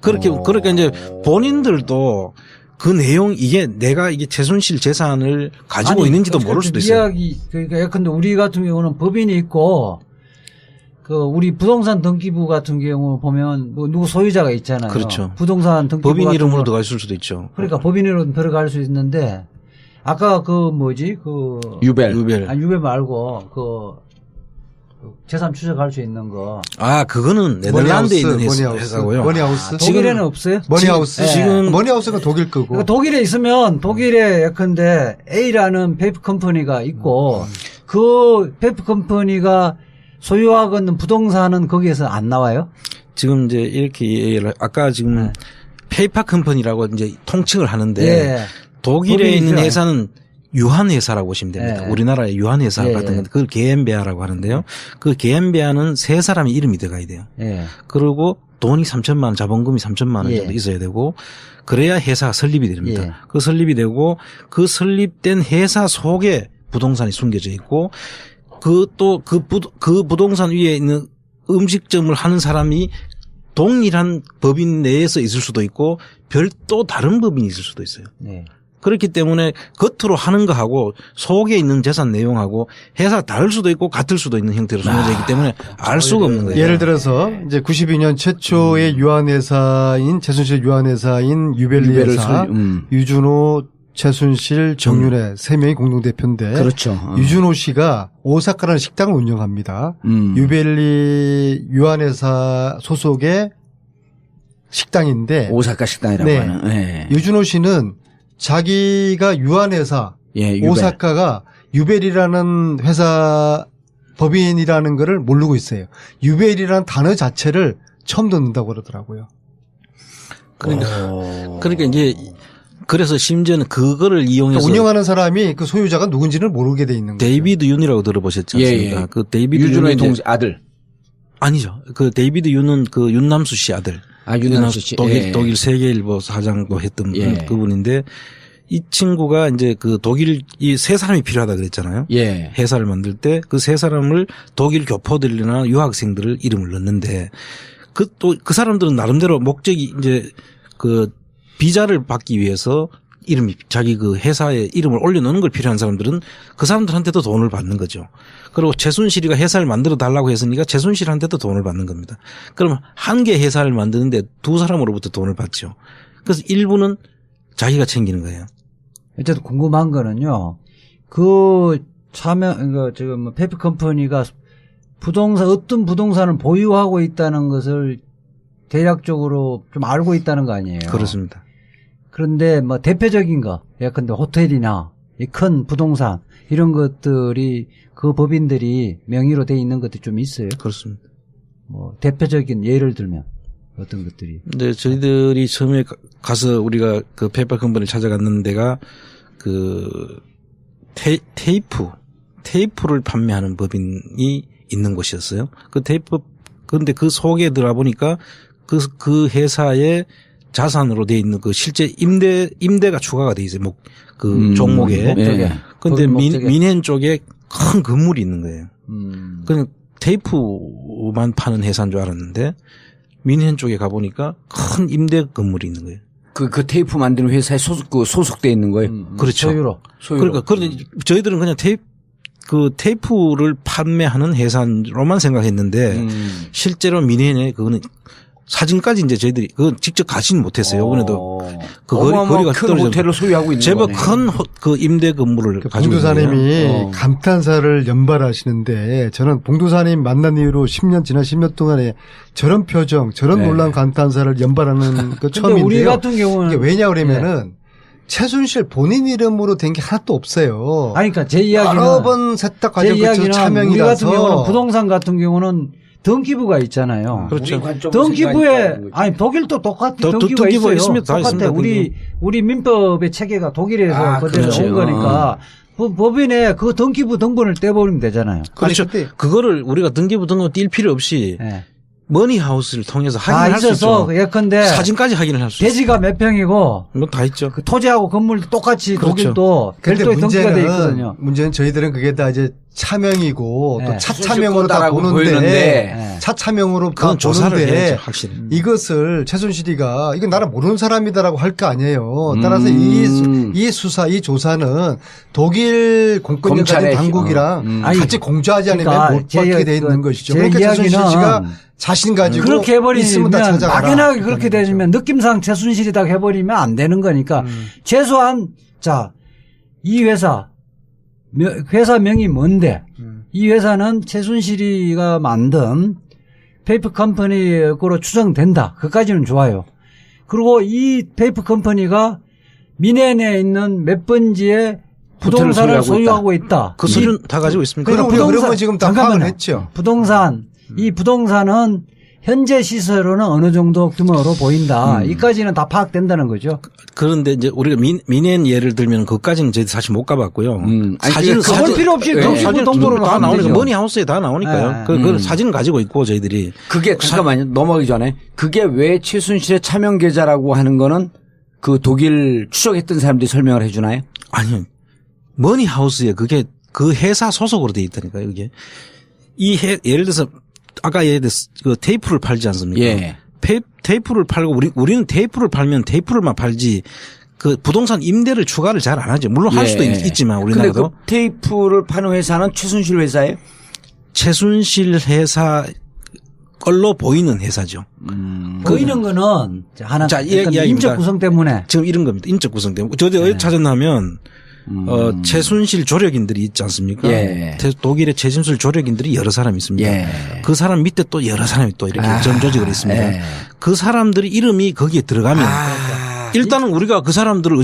그렇게 이제 본인들도 그 내용 이게 내가 이게 최순실 재산을 가지고 있는지도 모를 수도 있어요. 그러니까 예컨대 우리 같은 경우는 법인이 있고 그 우리 부동산 등기부 같은 경우 보면 뭐 누구 소유자가 있잖아요. 그렇죠. 부동산 등기부 법인 같은 이름으로 경우는 들어갈 수도 있죠. 그러니까 법인 이름으로 들어갈 수 있는데 아까 그 뭐지 그 유벨. 아니 유벨 말고 그 재산 추적할 수 있는 거. 아, 그거는 네덜란드에 있는 회사고요. 머니하우스. 독일에는 없어요? 머니하우스. 지금 머니하우스가 독일 거고. 그러니까 독일에 있으면 독일에 예컨대 A라는 페이퍼 컴퍼니가 있고 그 페이퍼 컴퍼니가 소유하고 있는 부동산은 거기에서 안 나와요? 지금 이제 이렇게 얘기를 아까 지금 페이퍼 컴퍼니라고 이제 통칭을 하는데 예. 독일에 있는 독일이죠. 회사는 유한회사라고 보시면 됩니다. 예. 우리나라의 유한회사 예. 같은 건데 그걸 게엠베아라고 하는데요. 그 게엠베아는 세 사람의 이름이 들어가야 돼요. 예. 그리고 돈이 3천만 원, 자본금이 3천만 원 정도 예. 있어야 되고 그래야 회사가 설립이 됩니다. 예. 그 설립이 되고 그 설립된 회사 속에 부동산이 숨겨져 있고 그 부동산 위에 있는 음식점을 하는 사람이 동일한 법인 내에서 있을 수도 있고 별도 다른 법인이 있을 수도 있어요. 예. 그렇기 때문에 겉으로 하는 거하고 속에 있는 재산 내용하고 회사 다를 수도 있고 같을 수도 있는 형태로 숨겨져 있기 때문에 알 수가 없는 거예요. 예를 들어서 이제 92년 최초의 유한회사인 최순실 유한회사인 유벨리회사 유준호 최순실 정윤회 세 명이 공동대표인데 그렇죠. 유준호 씨가 오사카라는 식당을 운영합니다. 유벨리 유한회사 소속의 식당인데 오사카 식당이라고 네. 하는. 예. 유준호 씨는 자기가 유한회사 예, 유벨. 오사카가 유벨이라는 회사 법인이라는 거를 모르고 있어요. 유벨이라는 단어 자체를 처음 듣는다고 그러더라고요. 그러니까 이제 그래서 심지어는 그거를 이용해서 그러니까 운영하는 사람이 그 소유자가 누군지를 모르게 돼 있는 거죠. 데이비드 윤이라고 들어보셨지 않습니까? 예. 그 데이비드 유준호의 윤이 동생 아들. 아니죠. 그 데이비드 윤은 그 윤남수 씨 아들. 아, 윤남수 씨. 독일 세계일보 사장도 했던 그분인데 이 친구가 이제 그 독일 이 세 사람이 필요하다 그랬잖아요. 예. 회사를 만들 때 그 세 사람을 독일 교포들이나 유학생들을 이름을 넣는데 그 사람들은 나름대로 목적이 이제 그 비자를 받기 위해서 이름이 자기 그 회사에 이름을 올려놓는 걸 필요한 사람들은 그 사람들한테도 돈을 받는 거죠. 그리고 최순실이가 회사를 만들어 달라고 했으니까 최순실한테도 돈을 받는 겁니다. 그럼 한 개 회사를 만드는데 두 사람으로부터 돈을 받죠. 그래서 일부는 자기가 챙기는 거예요. 어쨌든 궁금한 거는요. 그 지금 페이퍼 컴퍼니가 어떤 부동산을 보유하고 있다는 것을 대략적으로 좀 알고 있다는 거 아니에요? 그렇습니다. 그런데 뭐 대표적인 거, 예컨대 호텔이나 이 큰 부동산 이런 것들이 그 법인들이 명의로 돼 있는 것도 좀 있어요. 그렇습니다. 뭐 대표적인 예를 들면 어떤 것들이? 근데 저희들이 처음에 가서 우리가 그 페이퍼 컴퍼니를 찾아갔는 데가 그 테이프를 판매하는 법인이 있는 곳이었어요. 그런데 그 속에 들어가 보니까 그 회사의 자산으로 돼 있는 그 실제 임대가 추가가 돼 있어요. 그 종목에. 예. 근데 민헨 쪽에 큰 건물이 있는 거예요. 그냥 테이프만 파는 회사인 줄 알았는데 민헨 쪽에 가보니까 큰 임대 건물이 있는 거예요. 그 테이프 만드는 회사에 소속돼 있는 거예요. 그렇죠. 소유로. 그러니까 저희들은 그냥 테이프를 판매하는 회사로만 생각했는데 실제로 민헨에 그거는 사진까지 이제 저희들이 그건 직접 가지는 못했어요. 이번에도 그 거리가 큰 호텔을 소유하고 있는 제법 거네. 큰 그 임대 건물을 가지고 있는 거예요. 봉도사님이 감탄사를 연발하시는데 저는 봉도사님 만난 이후로 지난 10년 동안에 저런 표정, 저런 놀란 감탄사를 연발하는 거 처음인데요. 우리 같은 경우는 이게 왜냐 그러면은 최순실 본인 이름으로 된 게 하나도 없어요. 아니 그러니까 제 이야기는 여러 번 세탁 과정 제 거쳐 이야기는 차명이라서 우리 같은 경우는 부동산 같은 경우는 등기부가 있잖아요. 그렇죠. 등기부에 아니 독일도 똑같은 등기부가 등기부가 있어요. 있습니다. 다 똑같아. 있습니다. 우리 민법의 체계가 독일에서 그대로 그렇지. 온 거니까 법인에 그 등기부 등본을 떼버리면 되잖아요. 그렇죠. 아니, 근데 그거를 우리가 등기부 등본 뛸 필요 없이 네. 머니하우스를 통해서 다 확인할 수 있어서 있죠. 예컨대 사진까지 확인을 할 수 있어요. 대지가 몇 평이고 뭐 다 있죠. 그 토지하고 건물도 똑같이 그렇죠. 독일도 근데 별도의 등기가 돼 있거든요. 문제는 저희들은 그게 다 이제 차명이고 네. 또 차차명으로 다 거다라고 보는데 보이는데 차차명으로 다 그건 조사를 보는데 해야죠, 확실히. 이것을 최순실이가 이건 나를 모르는 사람이다라고 할 거 아니에요. 따라서 이 수사, 이 조사는 독일 공권력 가진 검찰의 당국이랑 아니, 같이 공조하지 않으면 그러니까 못 받게 돼 있는 것이죠. 그러니까 최순실 씨가 자신 가지고 그렇게 있으면 다 해버리면 찾아가라. 막연하게 그렇게 되면 느낌상 최순실이다 해버리면 안 되는 거니까 최소한 자 이 회사 명이 뭔데 이 회사는 최순실이가 만든 페이퍼 컴퍼니로 추정된다. 그까지는 좋아요. 그리고 이 페이퍼 컴퍼니가 미넨에 있는 몇 번지의 부동산을 소유하고 있다. 그 수준 다 가지고 있습니다. 그럼 우리가 그런 거 지금 다 파악을 했죠. 이 부동산은 현재 시세로는 어느 정도 규모로 보인다. 이까지는 다 파악된다는 거죠. 그런데 이제 우리가 미넨 예를 들면 그까지는 저희 사실 못 가봤고요. 사진은 그건 필요 없이 사진 동부로 다 하면 나오니까 되죠. 머니하우스에 다 나오니까요. 그 사진 가지고 있고 저희들이 그게 잠깐만요. 넘어가기 전에 그게 왜 최순실의 차명 계좌라고 하는 거는 그 독일 추적했던 사람들이 설명을 해 주나요? 아니요. 머니하우스에 그게 그 회사 소속으로 돼 있다니까요. 이게 예를 들어서 아까 예를 들어서 그 테이프를 팔지 않습니까? 예. 테이프를 팔고 우리는 테이프를 팔면 테이프를만 팔지 그 부동산 임대를 추가를 잘 안 하죠. 물론 할 수도 있지만 우리나라도. 근데 그 테이프를 파는 회사는 최순실 회사예요? 최순실 회사 걸로 보이는 회사죠. 보이는 거는 하나 자, 인적 구성 때문에 지금 이런 겁니다. 인적 구성 때문에. 저도 어디 찾았냐면 최순실 조력인들이 있지 않습니까? 예. 독일의 최순실 조력인들이 여러 사람 있습니다. 예. 그 사람 밑에 또 여러 사람이 또 이렇게 전조직으로 있습니다. 예. 그 사람들이 이름이 거기에 들어가면 일단은 우리가 그 사람들을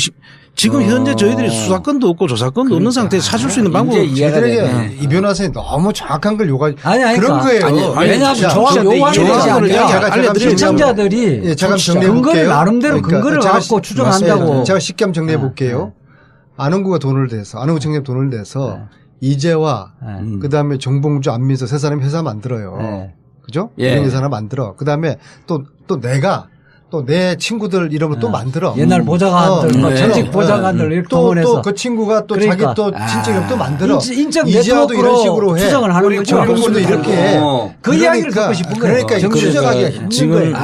지금 현재 저희들이 수사권도 없고 조사권도 없는 상태에서 찾을 수 있는 방법이 저희들에게 이 변호사님 너무 정확한 걸 요구하지. 아니, 그런 그러니까. 거예요. 왜냐하면 요구하는 게 아니라 시청자들이 제가 정리해 근거를 볼게요. 나름대로 근거를 갖고 추정한다고. 제가 쉽게 한번 정리해 볼게요. 안홍구가 돈을 내서 안홍구 청장이 돈을 내서 이재화 그다음에 정봉주 안민서 세 사람이 회사 만들어요. 그죠? 이런 회사 하나 만들어. 그다음에 또 내가 또 내 친구들 이름을 또 만들어. 옛날 보좌관들, 전직 보좌관들 이렇게 동원해서. 또 그 친구가 또 그러니까. 자기 또 친척을 또 만들어. 인적 이재화도 이런 식으로 해. 추정을 하는 거죠. 정봉주도 이렇게 해. 그 이야기를 듣고 싶은 거예요. 그러니까 추정하기가 힘든 거예요.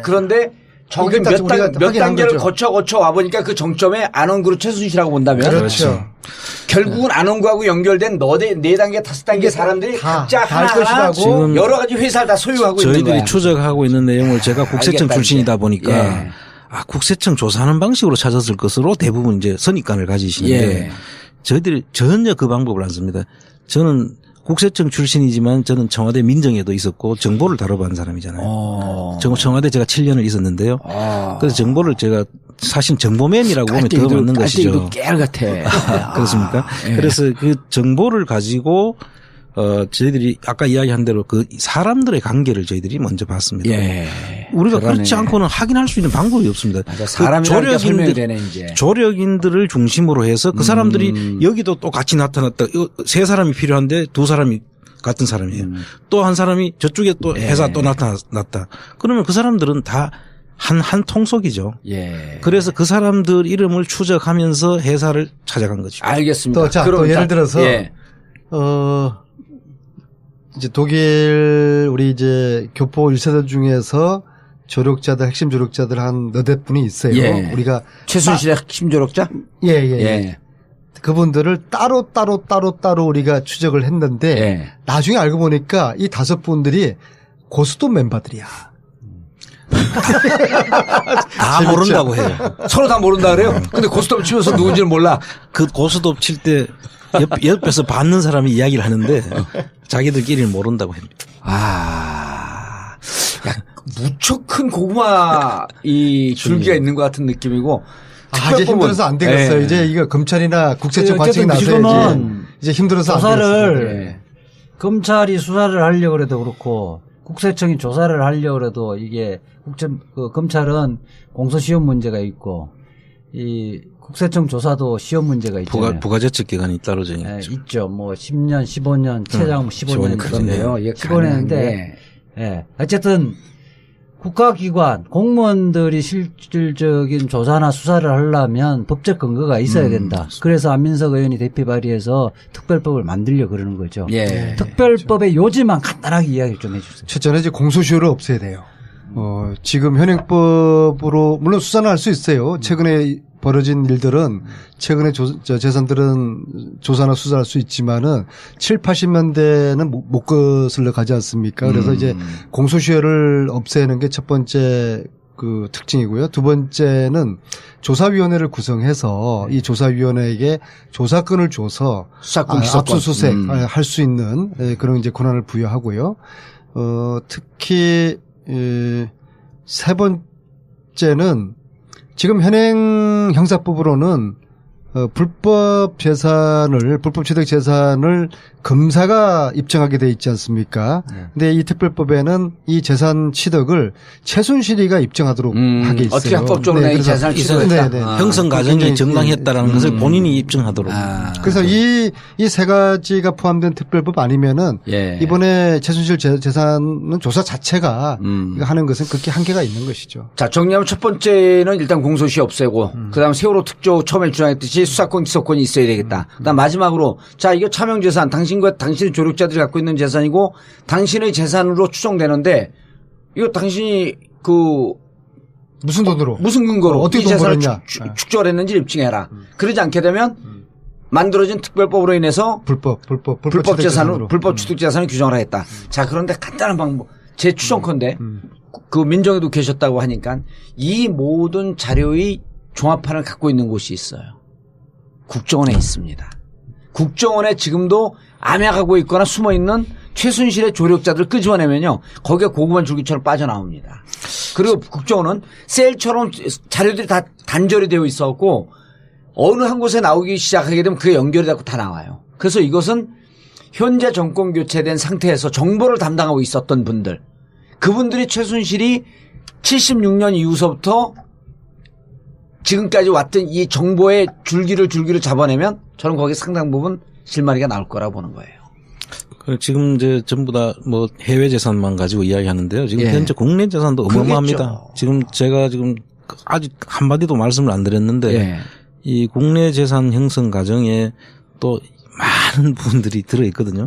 그런데 저기 몇 단계를 거쳐 와보니까 그 정점에 안원구로 최순실하고 본다면. 그렇죠. 결국은 안원구하고 연결된 네 단계, 5단계 사람들이 각자 하나하나 지금 여러 가지 회사를 다 소유하고 있는 거야. 저희들이 추적하고 있는 내용을 제가 국세청 출신이다 보니까 국세청 조사하는 방식으로 찾았을 것으로 대부분 이제 선입관을 가지시는데 저희들이 전혀 그 방법을 안 씁니다. 저는 국세청 출신이지만 저는 청와대 민정에도 있었고 정보를 다뤄본 사람이잖아요. 청와대 제가 7년을 있었는데요. 그래서 정보를 제가 사실 정보맨이라고 보면 더 맞는 것이죠. 깨알 같아. 그렇습니까? 그래서 그 정보를 가지고 저희들이 아까 이야기한 대로 그 사람들의 관계를 저희들이 먼저 봤습니다. 우리가 그렇지 않고는 확인할 수 있는 방법이 없습니다. 사람이라는 게 설명이 되네 이제. 조력인들을 중심으로 해서 그 사람들이 여기도 또 같이 나타났다. 세 사람이 필요한데 두 사람이 같은 사람이에요. 또 한 사람이 저쪽에 또 회사 또 나타났다. 그러면 그 사람들은 다 한 통속이죠. 그래서 그 사람들 이름을 추적하면서 회사를 찾아간 거죠. 알겠습니다. 또 예를 들어서 이제 독일 우리 이제 교포 1세대 중에서 조력자들 핵심 조력자들 한 너댓 분이 있어요. 우리가 최순실의 핵심 조력자? 그분들을 따로 우리가 추적을 했는데 나중에 알고 보니까 이 5분들이 고스톱 멤버들이야. 다 모른다고 해요. 서로 다 모른다 그래요? 근데 고스톱 치면서 누군지는 몰라. 그 고스톱 칠 때 옆에서 받는 사람이 이야기를 하는데 자기들끼리는 모른다고 합니다. 무척 큰 고구마 이 줄기가 있는 것 같은 느낌이고. 이제 힘들어서 안 되겠어요. 이제 이거 검찰이나 국세청 관측이 나서 이제 힘들어서 조사를 검찰이 수사를 하려고 해도 그렇고 국세청이 조사를 하려고 해도 이게 검찰은 공소시효 문제가 있고 이 국세청 조사도 시험 문제가 있잖아요. 부가제적 기간이 따로 정해져 있죠. 뭐 10년, 15년, 최장 15년 그런데요. 15년인데 예. 어쨌든 국가기관, 공무원들이 실질적인 조사나 수사를 하려면 법적 근거가 있어야 된다. 그래서 안민석 의원이 대표 발의해서 특별법을 만들려 그러는 거죠. 예. 특별법의 요지만 간단하게 이야기를 좀 해주세요. 첫째는 이제 공소시효를 없애야 돼요. 지금 현행법으로 물론 수사는 할 수 있어요. 최근에 벌어진 일들은 최근에 재산들은 조사나 수사할 수 있지만은 7, 80년대는 못 거슬러 가지 않습니까? 그래서 이제 공소시효를 없애는 게 첫 번째 그 특징이고요. 두 번째는 조사위원회를 구성해서 이 조사위원회에게 조사권을 줘서 수사권, 기소권. 압수수색 할 수 있는 그런 이제 권한을 부여하고요. 특히 세 번째는 지금 현행 형사법으로는 불법 취득 재산을 검사가 입증하게 돼 있지 않습니까? 근데 이 특별법에는 이 재산 취득을 최순실이가 입증하도록 하게 있어요. 어떻게 합법적으로 이 재산을 취득했다. 형성 과정이 정당했다라는 것을 본인이 입증하도록. 그래서 이 세 가지가 포함된 특별법 아니면은 이번에 최순실 재산은 조사 자체가 하는 것은 그렇게 한계가 있는 것이죠. 자, 정리하면 첫 번째는 일단 공소시효 없애고 그다음 세월호 특조 처음에 주장했듯이 수사권 기소권이 있어야 되겠다. 그다음 마지막으로 자, 이거 차명 재산 당신과 당신의 조력자들이 갖고 있는 재산이고 당신의 재산으로 추정되는데 이거 당신이 무슨 돈으로 무슨 근거로 어떻게 이 재산을 벌었냐. 축적을 했는지 입증해라. 그러지 않게 되면 만들어진 특별법으로 인해서 불법 재산으로 불법 취득 재산을 규정을 하겠다. 자, 그런데 간단한 방법. 제 추정컨대 그 민정에도 계셨다고 하니까 이 모든 자료의 종합판을 갖고 있는 곳이 있어요. 국정원에 있습니다. 국정원에 지금도 암약하고 있거나 숨어 있는 최순실의 조력자들을 끄집어내면요. 거기에 고구마 줄기처럼 빠져나옵니다. 그리고 국정원은 셀처럼 자료들이 다 단절이 되어 있었고 어느 한 곳에 나오기 시작하게 되면 그게 연결이 되고 다 나와요. 그래서 이것은 현재 정권 교체된 상태에서 정보를 담당하고 있었던 분들, 그분들이 최순실이 76년 이후서부터 지금까지 왔던 이 정보의 줄기를 잡아내면 저는 거기에 상당 부분 실마리가 나올 거라고 보는 거예요. 지금 이제 전부 다 뭐 해외 재산만 가지고 이야기하는데요. 지금 현재 국내 재산도 어마어마합니다. 그렇겠죠. 지금 제가 지금 아직 한마디도 말씀을 안 드렸는데 이 국내 재산 형성 과정에 또 많은 부분들이 들어있거든요.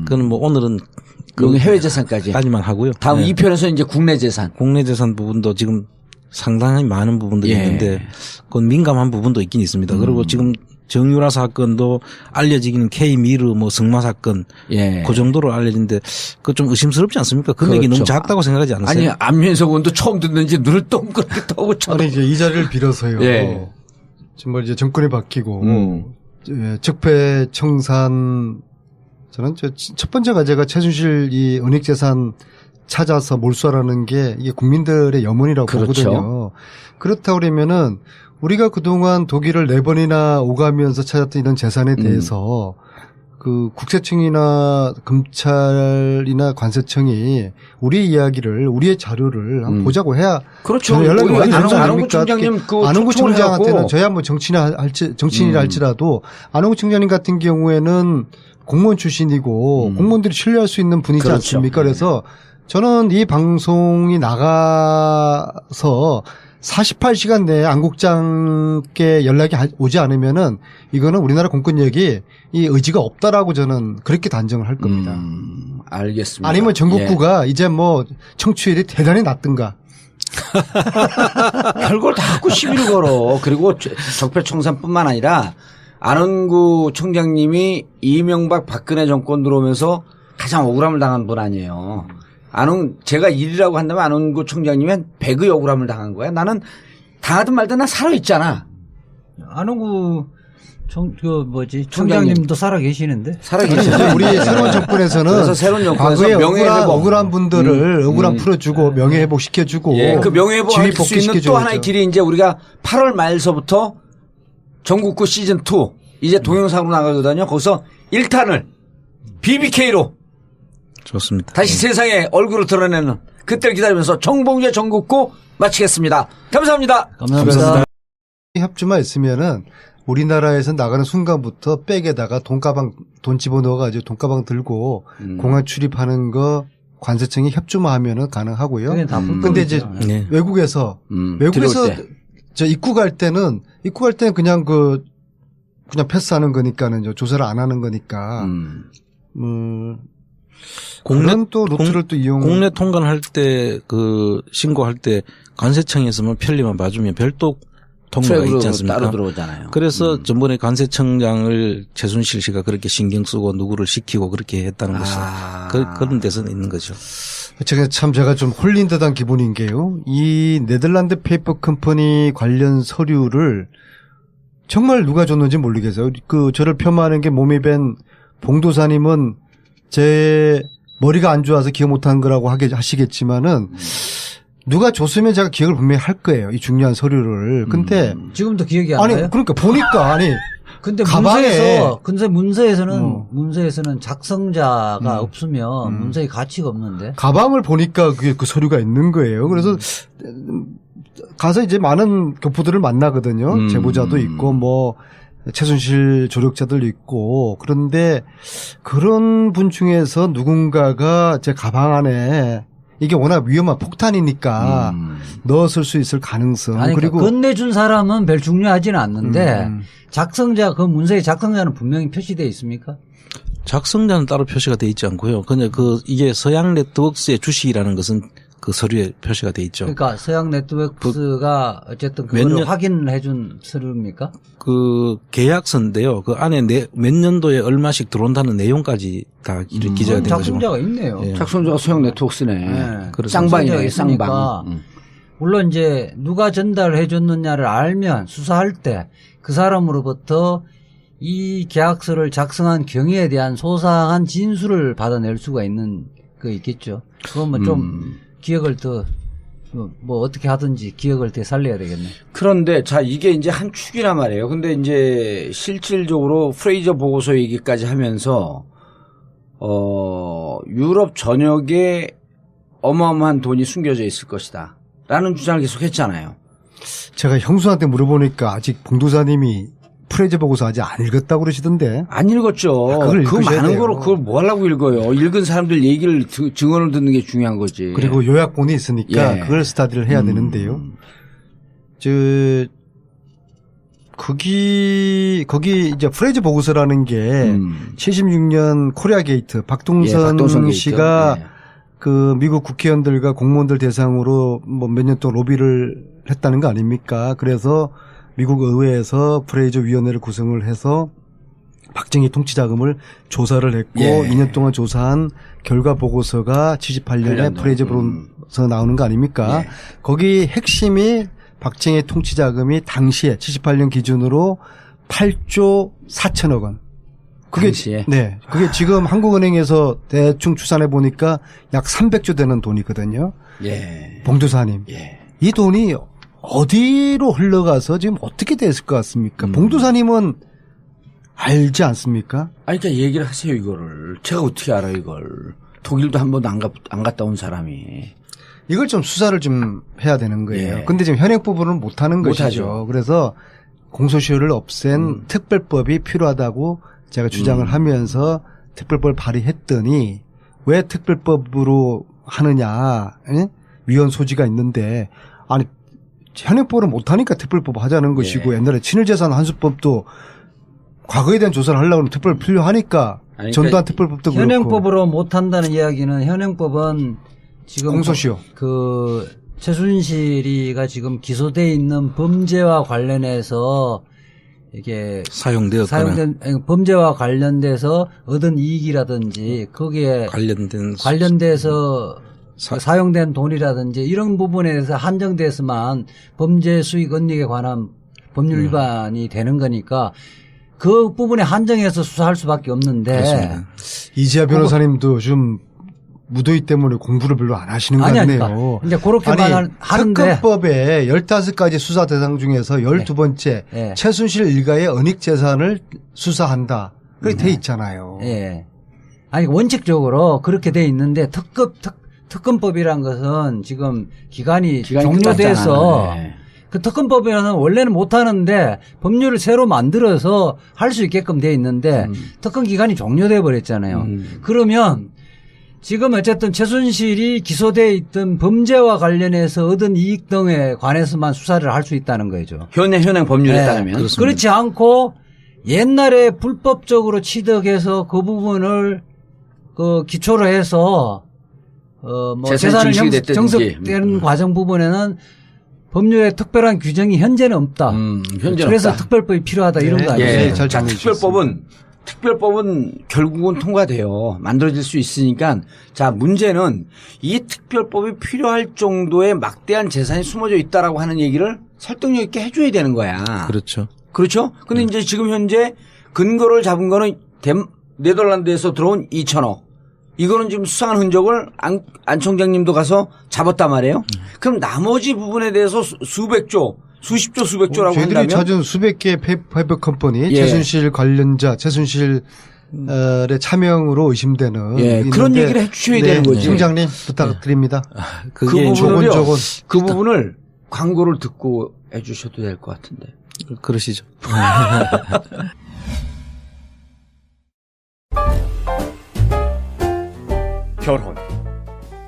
그건 뭐 오늘은 그 해외 재산까지만 하고요. 다음 2편에서 이제 국내 재산. 국내 재산 부분도 지금 상당히 많은 부분들이 있는데 그건 민감한 부분도 있긴 있습니다. 그리고 지금 정유라 사건도 알려지기는 K미르 뭐 승마 사건 그 정도로 알려진데 그거 좀 의심스럽지 않습니까? 금액이 너무 작다고 생각하지 않으세요? 아니 안민석 의원도 처음 듣는지 눈을 동그랗게 떠고 아니 이제 이 자리를 빌어서요. 정말 이제 정권이 바뀌고 적폐청산 저는 첫 번째 과제가 최순실 이 은닉재산 찾아서 몰수하라는 게 이게 국민들의 염원이라고 보거든요. 그렇다고 그러면은 우리가 그동안 독일을 4번이나 오가면서 찾았던 이런 재산에 대해서 그 국세청이나 검찰이나 관세청이 우리의 이야기를 우리의 자료를 한번 보자고 해야 그렇죠. 연락이 많이 되지 안홍구 않습니까? 총장님 안홍구 총장한테는 저야 뭐 정치인이라 할지라도 안홍구 총장님 같은 경우에는 공무원 출신이고 공무원들이 신뢰할 수 있는 분이지 않습니까? 그래서 저는 이 방송이 나가서 48시간 내에 안 국장께 연락이 오지 않으면은 이거는 우리나라 공권력이 이 의지가 없다라고 저는 그렇게 단정을 할 겁니다. 알겠습니다. 아니면 전국구가 이제 뭐 청취율이 대단히 낮든가. 별걸 다 갖고 시비를 걸어. 그리고 적폐청산뿐만 아니라 안홍구 총장님이 이명박 박근혜 정권 들어오면서 가장 억울함을 당한 분 아니에요. 제가 일이라고 한다면 안홍구 총장님은 100의 억울함을 당한 거야. 나는 당하든 말든 나 살아있잖아. 안홍구 총장님도 살아 계시는데? 살아 계시는데. 우리 새로운 정권에서는 그래서 새로운 정권에서 과거에 명예회복. 억울한 분들을 억울함 풀어주고 명예회복 시켜주고. 그 명예회복 할 수 있는 또 하나의 길이 이제 우리가 8월 말서부터 전국구 시즌2 이제 동영상으로 나가거든요. 거기서 1탄을 BBK로 좋습니다. 다시 세상에 얼굴을 드러내는 그때를 기다리면서 정봉재 전국구 마치겠습니다. 감사합니다. 감사합니다. 협조만 있으면은 우리나라에서 나가는 순간부터 백에다가 돈 집어넣어가지고 돈가방 들고 공항 출입하는 거 관세청이 협조만 하면은 가능하고요. 그게 다 근데 이제 네. 외국에서 들어올 때. 저 입국할 때는 그냥 그냥 패스하는 거니까는 조사를 안 하는 거니까. 그런 또 루트를 또 이용. 국내 통관할 때 신고할 때 관세청에서만 편리만 봐주면 별도 통과가 있지 않습니까? 따로 들어오잖아요. 그래서 전번에 관세청장을 최순실 씨가 그렇게 신경 쓰고 누구를 시키고 그렇게 했다는 것이 그런 데서는 있는 거죠. 제가 좀 홀린 듯한 기분인 게요. 이 네덜란드 페이퍼 컴퍼니 관련 서류를 정말 누가 줬는지 모르겠어요. 저를 폄하하는 게 몸이 밴 봉도사님은 제 머리가 안 좋아서 기억 못한 거라고 하시겠지만은 누가 줬으면 제가 기억을 분명히 할 거예요. 이 중요한 서류를. 근데 지금도 기억이 안 나요? 그러니까 보니까 근데 가방에 문서에서는 작성자가 없으면 문서의 가치가 없는데. 가방을 보니까 그 서류가 있는 거예요. 그래서 가서 이제 많은 교포들을 만나거든요. 제보자도 있고 뭐 최순실 조력자들 있고. 그런데 그런 분 중에서 누군가가 제 가방 안에 이게 워낙 위험한 폭탄이니까 넣었을 수 있을 가능성. 아니, 그리고 건네준 사람은 별 중요하지는 않는데 작성자 그 문서의 작성자는 분명히 표시되어 있습니까? 작성자는 따로 표시가 돼 있지 않고요. 그냥 이게 서양 네트워크스의 주식이라는 것은 그 서류에 표시가 돼 있죠. 그러니까 서양 네트워크스가 어쨌든 그걸 확인을 해준 서류입니까? 그 계약서인데요. 그 안에 몇 년도에 얼마씩 들어온다는 내용까지 다 기재가 된 거죠. 작성자가 있네요. 예. 작성자가 서양 네트워크스네. 네. 쌍방이네, 쌍방. 물론 이제 누가 전달해 줬느냐를 알면 수사할 때 그 사람으로부터 이 계약서를 작성한 경위에 대한 소상한 진술을 받아낼 수가 있는 거 있겠죠. 그러면 좀 기억을 더 뭐 어떻게 하든지 기억을 더 살려야 되겠네. 그런데 자 이게 이제 한 축이란 말이에요. 근데 이제 실질적으로 프레이저 보고서 얘기까지 하면서 유럽 전역에 어마어마한 돈이 숨겨져 있을 것이다. 라는 주장을 계속 했잖아요. 제가 형수한테 물어보니까 아직 봉도사님이 프레이저 보고서 아직 안 읽었다고 그러시던데. 안 읽었죠. 그 많은 거로 그걸 뭐 하려고 읽어요. 읽은 사람들 얘기를 증언을 듣는 게 중요한 거지. 그리고 요약본이 있으니까 그걸 스타디를 해야 되는데요. 거기 이제 프레이저 보고서라는 게 76년 코리아 게이트 박동선 씨가 그 미국 국회의원들과 공무원들 대상으로 뭐 몇 년 동안 로비를 했다는 거 아닙니까? 그래서 미국 의회에서 프레이저 위원회를 구성을 해서 박정희 통치자금을 조사를 했고 2년 동안 조사한 결과 보고서가 78년에 프레이저 보고서 나오는 거 아닙니까? 거기 핵심이 박정희 통치자금이 당시에 78년 기준으로 8조 4천억 원. 그게 당시에? 네. 그게 지금 한국은행에서 대충 추산해 보니까 약 300조 되는 돈이거든요. 예. 봉도사님. 예. 이 돈이 어디로 흘러가서 지금 어떻게 됐을 것 같습니까? 봉도사님은 알지 않습니까? 아니, 그러니까 얘기를 하세요, 이거를. 제가 어떻게 알아요, 이걸. 독일도 한 번도 안 갔다 온 사람이. 이걸 좀 수사를 좀 해야 되는 거예요. 예. 근데 지금 현행법으로는 못하는 것이죠. 못하죠. 그래서 공소시효를 없앤 특별법이 필요하다고 제가 주장을 하면서 특별법을 발의했더니 왜 특별법으로 하느냐. 에? 위헌 소지가 있는데 아니 현행법으로 못하니까 특별법 하자는 것이고 옛날에 친일재산 환수법도 과거에 대한 조사를 하려고 하면 특별법 필요하니까 전두환 특별법도 그렇고. 현행법으로 못한다는 이야기는 현행법은 지금 공소시효. 그 최순실이가 지금 기소돼 있는 범죄와 관련해서 이게 사용된 범죄와 관련돼서 얻은 이익이라든지 거기에 관련돼서 사용된 돈이라든지 이런 부분에 대해서 한정돼서만 범죄 수익 은닉에 관한 법률 위반이 되는 거니까 그 부분에 한정해서 수사할 수밖에 없는데. 그렇습니다. 이지아 변호사님도 좀 무더위 때문에 공부를 별로 안 하시는 것 같네요. 이제 그렇게만 하는데. 특검법에 15가지 수사 대상 중에서 12번째 네. 최순실 일가의 은닉 재산을 수사한다. 그렇게 돼 있잖아요. 예. 아니 원칙적으로 그렇게 돼 있는데 특검법이란 것은 지금 기간이 종료돼서 네. 그 특검법에는 원래는 못 하는데 법률을 새로 만들어서 할 수 있게끔 돼 있는데 특검 기간이 종료돼 버렸잖아요. 그러면 지금 어쨌든 최순실이 기소돼 있던 범죄와 관련해서 얻은 이익 등에 관해서만 수사를 할 수 있다는 거죠. 현행 법률에 따르면. 그렇지 않고 옛날에 불법적으로 취득해서 그 부분을 그 기초로 해서 뭐 재산을 정석되는 과정 부분에는 법률에 특별한 규정이 현재는 없다. 현재는 그래서 없다. 특별법이 필요하다 이런 거 아니에요? 예. 자, 특별법은 결국은 통과돼요. 만들어질 수 있으니까. 자, 문제는 이 특별법이 필요할 정도의 막대한 재산이 숨어져 있다라고 하는 얘기를 설득력 있게 해줘야 되는 거야. 그렇죠. 그렇죠? 근데 이제 지금 현재 근거를 잡은 거는 네덜란드에서 들어온 2천억. 이거는 지금 수상한 흔적을 안 총장님도 가서 잡았단 말이에요. 그럼 나머지 부분에 대해서 수십조, 수백조라고 저희들이 한다면 찾은 수백 개의 페이퍼 컴퍼니, 예. 최순실 관련자, 최순실의 차명으로 의심되는 예, 그런 얘기를 해주셔야 되는 거지. 총장님 부탁드립니다. 그 부분을요. 조곤조곤. 그 부분을 광고를 듣고 해주셔도 될 것 같은데. 그러시죠. 결혼.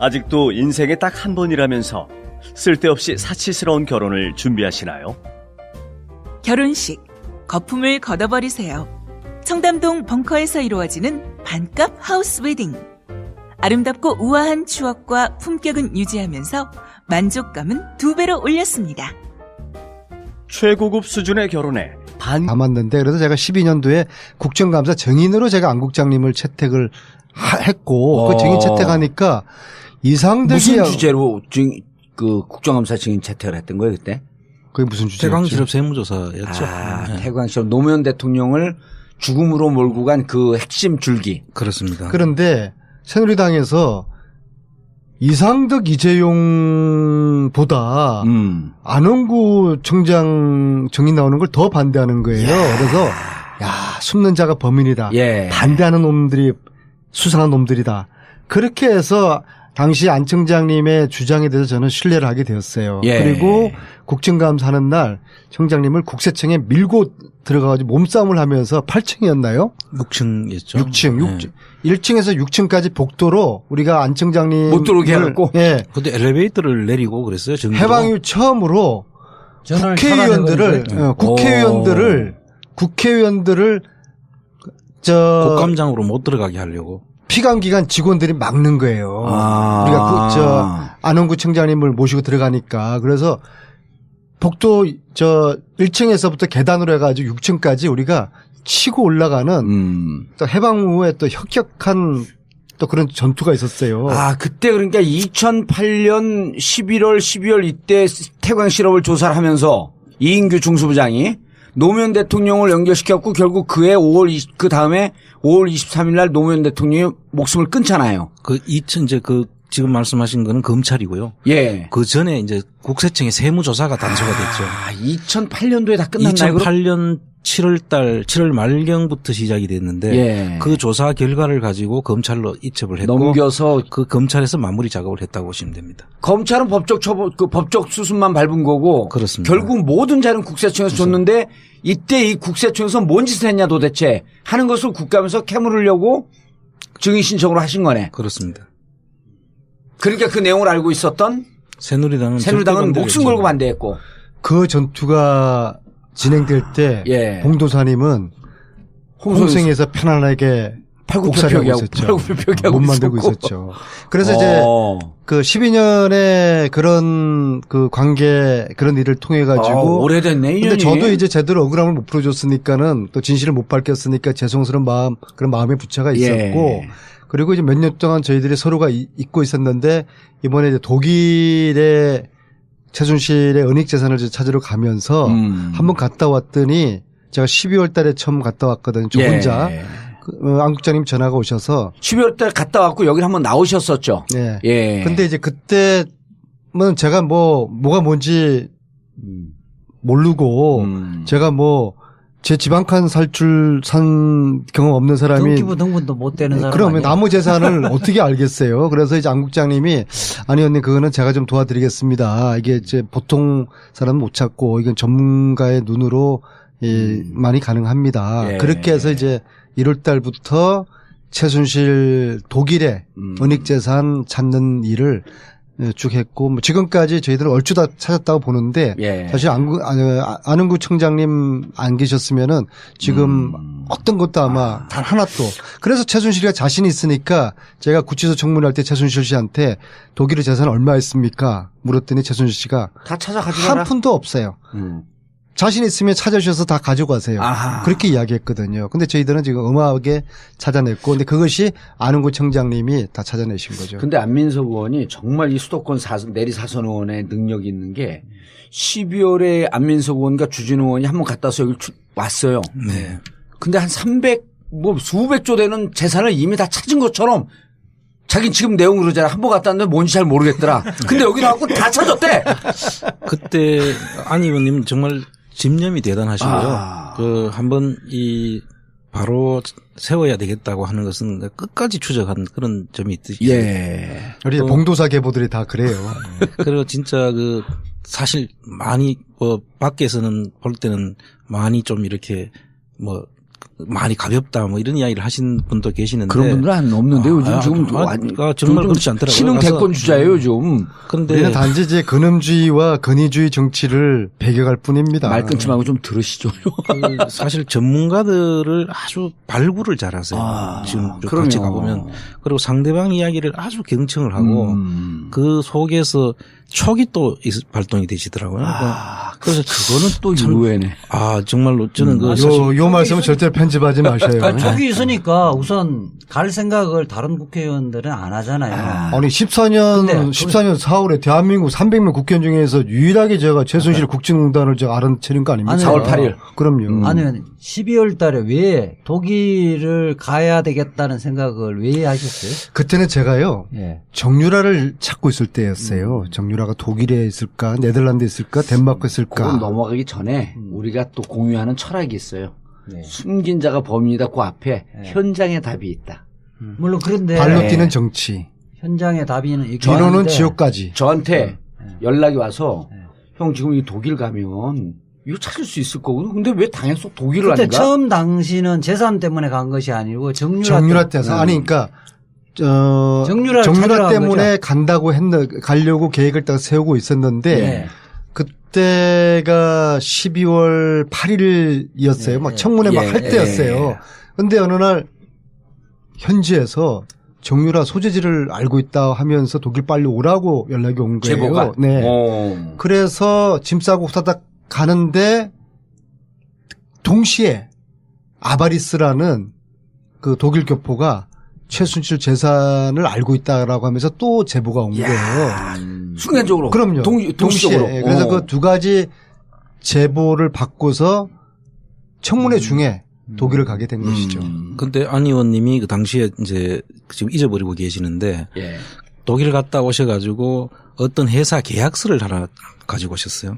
아직도 인생에 딱 한 번이라면서 쓸데없이 사치스러운 결혼을 준비하시나요? 결혼식, 거품을 걷어버리세요. 청담동 벙커에서 이루어지는 반값 하우스 웨딩. 아름답고 우아한 추억과 품격은 유지하면서 만족감은 2배로 올렸습니다. 최고급 수준의 결혼에 담았는데 그래서 제가 12년도에 국정감사 정인으로 제가 안 국장님을 채택을 했고 그 정인 채택하니까 이상득이 무슨 주제로 그 국정감사 증인 채택을 했던 거예요 그때? 그게 무슨 주제였죠? 태광실업 세무조사였죠. 아, 태광실업 노무현 대통령을 죽음으로 몰고 간 그 핵심 줄기. 그렇습니다. 그런데 새누리당에서 이상득 이재용보다 안원구 청장 정인 나오는 걸 더 반대하는 거예요. 그래서 숨는 자가 범인이다. 예. 반대하는 놈들이 수상한 놈들이다. 그렇게 해서 당시 안 청장님의 주장에 대해서 저는 신뢰를 하게 되었어요. 예. 그리고 국정감사하는 날 청장님을 국세청에 밀고 들어가가지고 몸싸움을 하면서 8층이었나요? 6층이었죠. 6층. 1층에서 6층까지 복도로 우리가 안 청장님 못 들어오게 해갖고. 예. 근데 엘리베이터를 내리고 그랬어요. 해방 이후 처음으로 국회의원들을 국감장으로 못 들어가게 하려고. 피감기관 직원들이 막는 거예요. 우리가 안원구 청장님을 모시고 들어가니까. 그래서 복도 1층에서부터 계단으로 해가지고 6층까지 우리가 치고 올라가는 또 해방 후에 또 혁혁한 또 그런 전투가 있었어요. 아, 그때 그러니까 2008년 11월, 12월 이때 태광실업을 조사를 하면서 이인규 중수부장이 노무현 대통령을 연결시켰고 결국 그해 그 다음에 5월 23일 날 노무현 대통령이 목숨을 끊잖아요. 이제 지금 말씀하신 거는 검찰이고요. 예. 그 전에 이제 국세청의 세무조사가 단수가 됐죠. 2008년도에 다 끝났나요? 2008년 7월 말경부터 시작이 됐는데 예. 그 조사 결과를 가지고 검찰로 이첩을 했고 넘겨서 그 검찰에서 마무리 작업을 했다고 보시면 됩니다. 검찰은 법적 수순만 밟은 거고 그렇습니다. 결국 모든 자료는 국세청에서 줬는데 이때 이 국세청에서 뭔 짓을 했냐 도대체 하는 것을 국감에서 캐물으려고 증인 신청으로 하신 거네. 그렇습니다. 그러니까 그 내용을 알고 있었던 새누리당은 목숨 걸고 반대했고 그 전투가 진행될 때 예. 봉도사님은 홍성에서 편안하게 옥살이하고 있었죠. 못 만들고 있었죠. 그래서 이제 그 12년의 그런 그 관계 그런 일을 통해 가지고 오래됐네. 근데 저도 이제 제대로 억울함을 못 풀어줬으니까는 또 진실을 못 밝혔으니까 죄송스러운 마음 그런 마음의 부채가 있었고 예. 그리고 이제 몇 년 동안 저희들이 서로가 잊고 있었는데 이번에 이제 독일에 최순실의 은닉 재산을 찾으러 가면서 한번 갔다 왔더니 제가 12월 달에 처음 갔다 왔거든요. 저 혼자. 안 국장님 전화가 오셔서 12월 달 갔다 왔고 여기 한번 나오셨었죠. 네. 예. 근데 이제 그때는 제가 뭐가 뭔지 모르고 제가 제 지방칸 산 경험 없는 사람이 등기부 등본도 못 되는 사람 그러면 아니에요? 나무 재산을 어떻게 알겠어요? 그래서 이제 안 국장님이 아니 언니 그거는 제가 좀 도와드리겠습니다. 이게 이제 보통 사람은 못 찾고 이건 전문가의 눈으로 많이 가능합니다. 예. 그렇게 해서 이제 1월 달부터 최순실 독일의 은닉재산 찾는 일을 쭉 했고 뭐 지금까지 저희들은 얼추 다 찾았다고 보는데 예. 사실 안흥구 청장님 안 계셨으면은 지금 어떤 것도 아마 단 하나도 그래서 최순실이가 자신 있으니까 제가 구치소 청문할 때 최순실 씨한테 독일의 재산 얼마 있습니까 물었더니 최순실 씨가 다 찾아 가져가라. 한 푼도 없어요. 자신 있으면 찾아주셔서 다 가져가세요. 아하. 그렇게 이야기했거든요. 근데 저희들은 지금 어마하게 찾아냈고, 근데 그것이 안흥구 청장님이 다 찾아내신 거죠. 근데 안민석 의원이 정말 이 수도권 내리 사선 의원의 능력이 있는 게 12월에 안민석 의원과 주진우 의원이 한번 갔다 와서 여기 왔어요. 네. 근데 한 수백 조 되는 재산을 이미 다 찾은 것처럼 자긴 지금 내용 그러잖아. 한 번 갔다 왔는데 뭔지 잘 모르겠더라. 근데 여기 나왔고 다 찾았대. 그때 안 의원님 정말 집념이 대단하시고요. 그 한번 바로 세워야 되겠다고 하는 것은 끝까지 추적한 그런 점이 있듯이. 예. 우리 봉도사 계보들이 다 그래요. 그리고 진짜 사실 많이 밖에서는 볼 때는 많이 좀 이렇게 많이 가볍다 이런 이야기를 하신 분도 계시는데 그런 분들은 없는데 요즘 지금 정말 그렇지 않더라고요. 신흥 대권 주자예요 요즘. 그런데 우리는 단지 이제 근엄주의와 근위주의 정치를 배격할 뿐입니다. 말 끊지 말고 좀 들으시죠. 사실 전문가들을 아주 발굴을 잘하세요. 지금 같이 가보면 그리고 상대방 이야기를 아주 경청을 하고 그 속에서 촉이 또 발동이 되시더라고요. 그래서 그거는 또 의외네. 정말로 저는 요 말씀은 절대 편집하지 마셔요. 촉이 있으니까 우선 갈 생각을 다른 국회의원들은 안 하잖아요. 아니 14년 4월에 대한민국 300명 국회의원 중에서 유일하게 제가 최순실 국정농단을 제가 알아채는 거 아닙니까? 4월 8일. 그럼요. 아니 12월 달에 왜 독일을 가야 되겠다는 생각을 왜 하셨어요? 그때는 제가요. 예. 정유라를 찾고 있을 때였어요. 정유라가 독일에 있을까 네덜란드에 있을까 덴마크에 있을까. 그건 넘어가기 전에 우리가 또 공유하는 철학이 있어요. 네. 숨긴 자가 범인이다. 그 앞에 현장에 답이 있다. 물론 그런데 발로 뛰는 정치. 현장의 답이는 뒤로는 지옥까지. 저한테 연락이 와서 형 지금 이 독일 가면 이거 찾을 수 있을 거고 근데 왜 당해서 독일을 안 가? 그때 처음 당시는 재산 때문에 간 것이 아니고 정유라 때서 아니 그러니까 정유라 때문에 간다고 가려고 계획을 딱 세우고 있었는데 네. 그때가 12월 8일이었어요. 막 청문회 막 할 때였어요. 근데 어느 날 현지에서 정유라 소재지를 알고 있다 하면서 독일 빨리 오라고 연락이 온 거예요. 제보가? 네. 그래서 짐 싸고 후다닥 가는데 동시에 아바리스라는 그 독일 교포가 최순실 재산을 알고 있다라고 하면서 또 제보가 온 거예요. 순간적으로. 그럼요. 동시적으로. 그래서 그 두 가지 제보를 받고서 청문회 중에 독일을 가게 된 것이죠. 근데 안 의원님이 그 당시에 이제 지금 잊어버리고 계시는데 독일 갔다 오셔가지고 어떤 회사 계약서를 하나 가지고 오셨어요.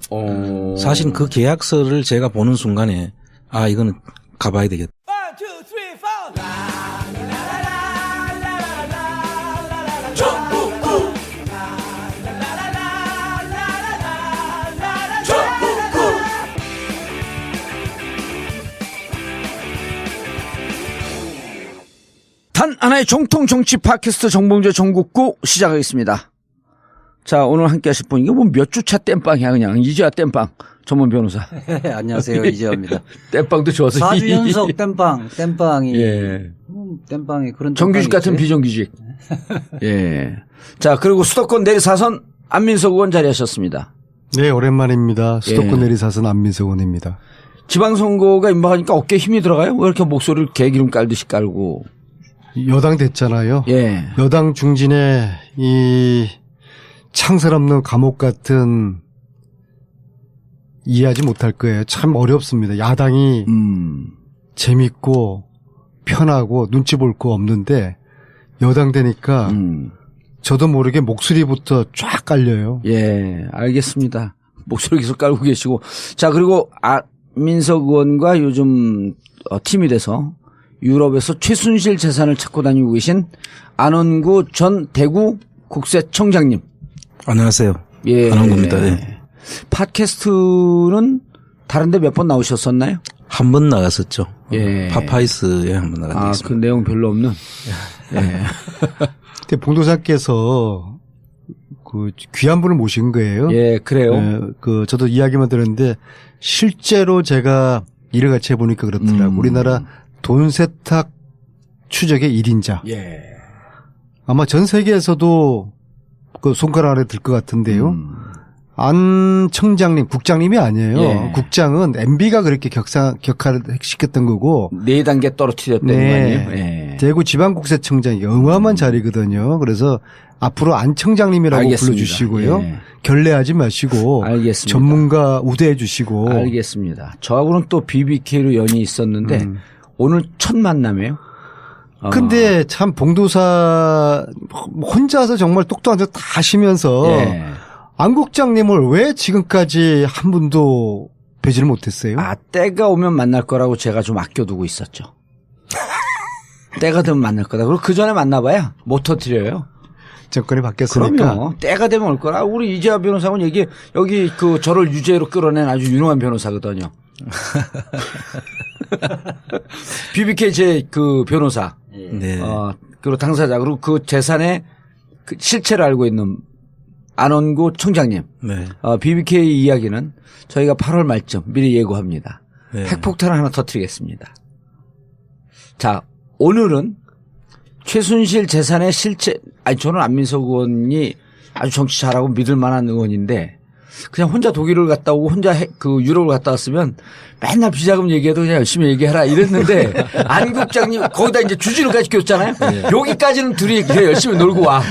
사실 그 계약서를 제가 보는 순간에 이거는 가봐야 되겠다. 1, 2, 3, 4. 단 하나의 정통 정치 팟캐스트 정봉재 정국구 시작하겠습니다. 자, 오늘 함께 하실 분, 이거 몇 주차 땜빵이야, 그냥. 이제야 땜빵. 전문 변호사. 안녕하세요. 이재호입니다. 땜빵도 좋아서. 4주 연속 땜빵이. 예. 땜빵이 그런. 정규직 같은 비정규직. 예. 자, 그리고 수도권 내리사선 안민석 의원 자리하셨습니다. 네, 오랜만입니다. 수도권 내리사선 안민석 의원입니다. 지방선거가 임박하니까 어깨에 힘이 들어가요? 왜 이렇게 목소리를 개기름 깔듯이 깔고. 여당 됐잖아요. 예. 여당 중진의 이 창설 없는 감옥 같은 이해하지 못할 거예요. 참 어렵습니다. 야당이 재밌고 편하고 눈치 볼 거 없는데 여당 되니까 저도 모르게 목소리부터 쫙 깔려요. 예, 알겠습니다. 목소리 계속 깔고 계시고. 자, 그리고 안민석 의원과 요즘 팀이 돼서 유럽에서 최순실 재산을 찾고 다니고 계신 안원구 전 대구 국세청장님. 안녕하세요. 예. 안원구입니다. 예. 팟캐스트는 다른 데 몇 번 나오셨었나요? 한 번 나갔었죠. 예. 파파이스에 한 번 나간 적이 그 있습니다. 내용 별로 없는. 예. 그때 봉도사께서 그 귀한 분을 모신 거예요. 예, 그래요. 저도 이야기만 들었는데 실제로 제가 일을 같이 해보니까 그렇더라고요. 우리나라 돈 세탁 추적의 1인자. 예. 아마 전 세계에서도 그 손가락 안에 들 것 같은데요. 안 청장님, 국장님이 아니에요. 예. 국장은 MB가 그렇게 격하를 시켰던 거고. 4단계 떨어뜨렸다는 거 아니에요? 예. 대구 지방국세청장이 어마어마한 자리거든요. 그래서 앞으로 안 청장님이라고 알겠습니다. 불러주시고요. 예. 결례하지 마시고. 알겠습니다. 전문가 우대해 주시고. 알겠습니다. 저하고는 또 BBK로 연이 있었는데 오늘 첫 만남이에요. 근데 참 봉도사 혼자서 정말 똑똑한 척 다 하시면서 예. 안 국장님을 왜 지금까지 한 분도 뵈지를 못했어요? 때가 오면 만날 거라고 제가 좀 아껴두고 있었죠. 때가 되면 만날 거다. 그리고 그 전에 만나봐야 못 터뜨려요. 정권이 바뀌었으니까. 그럼요. 때가 되면 올 거라. 우리 이재화 변호사는 여기 저를 유죄로 끌어낸 아주 유능한 변호사거든요. BBK 제 그 변호사. 네. 그리고 당사자. 그리고 그 재산의 그 실체를 알고 있는 안원구 청장님. 네. BBK 이야기는 저희가 8월 말쯤 미리 예고합니다. 네. 핵폭탄을 하나 터뜨리겠습니다. 자, 오늘은 최순실 재산의 실체, 저는 안민석 의원이 아주 정치 잘하고 믿을 만한 의원인데 그냥 혼자 독일을 갔다 오고 혼자 유럽을 갔다 왔으면 맨날 비자금 얘기해도 그냥 열심히 얘기해라 이랬는데 안 국장님 거기다 이제 주진우까지 꼈잖아요. 여기까지는 둘이 그냥 열심히 놀고 와.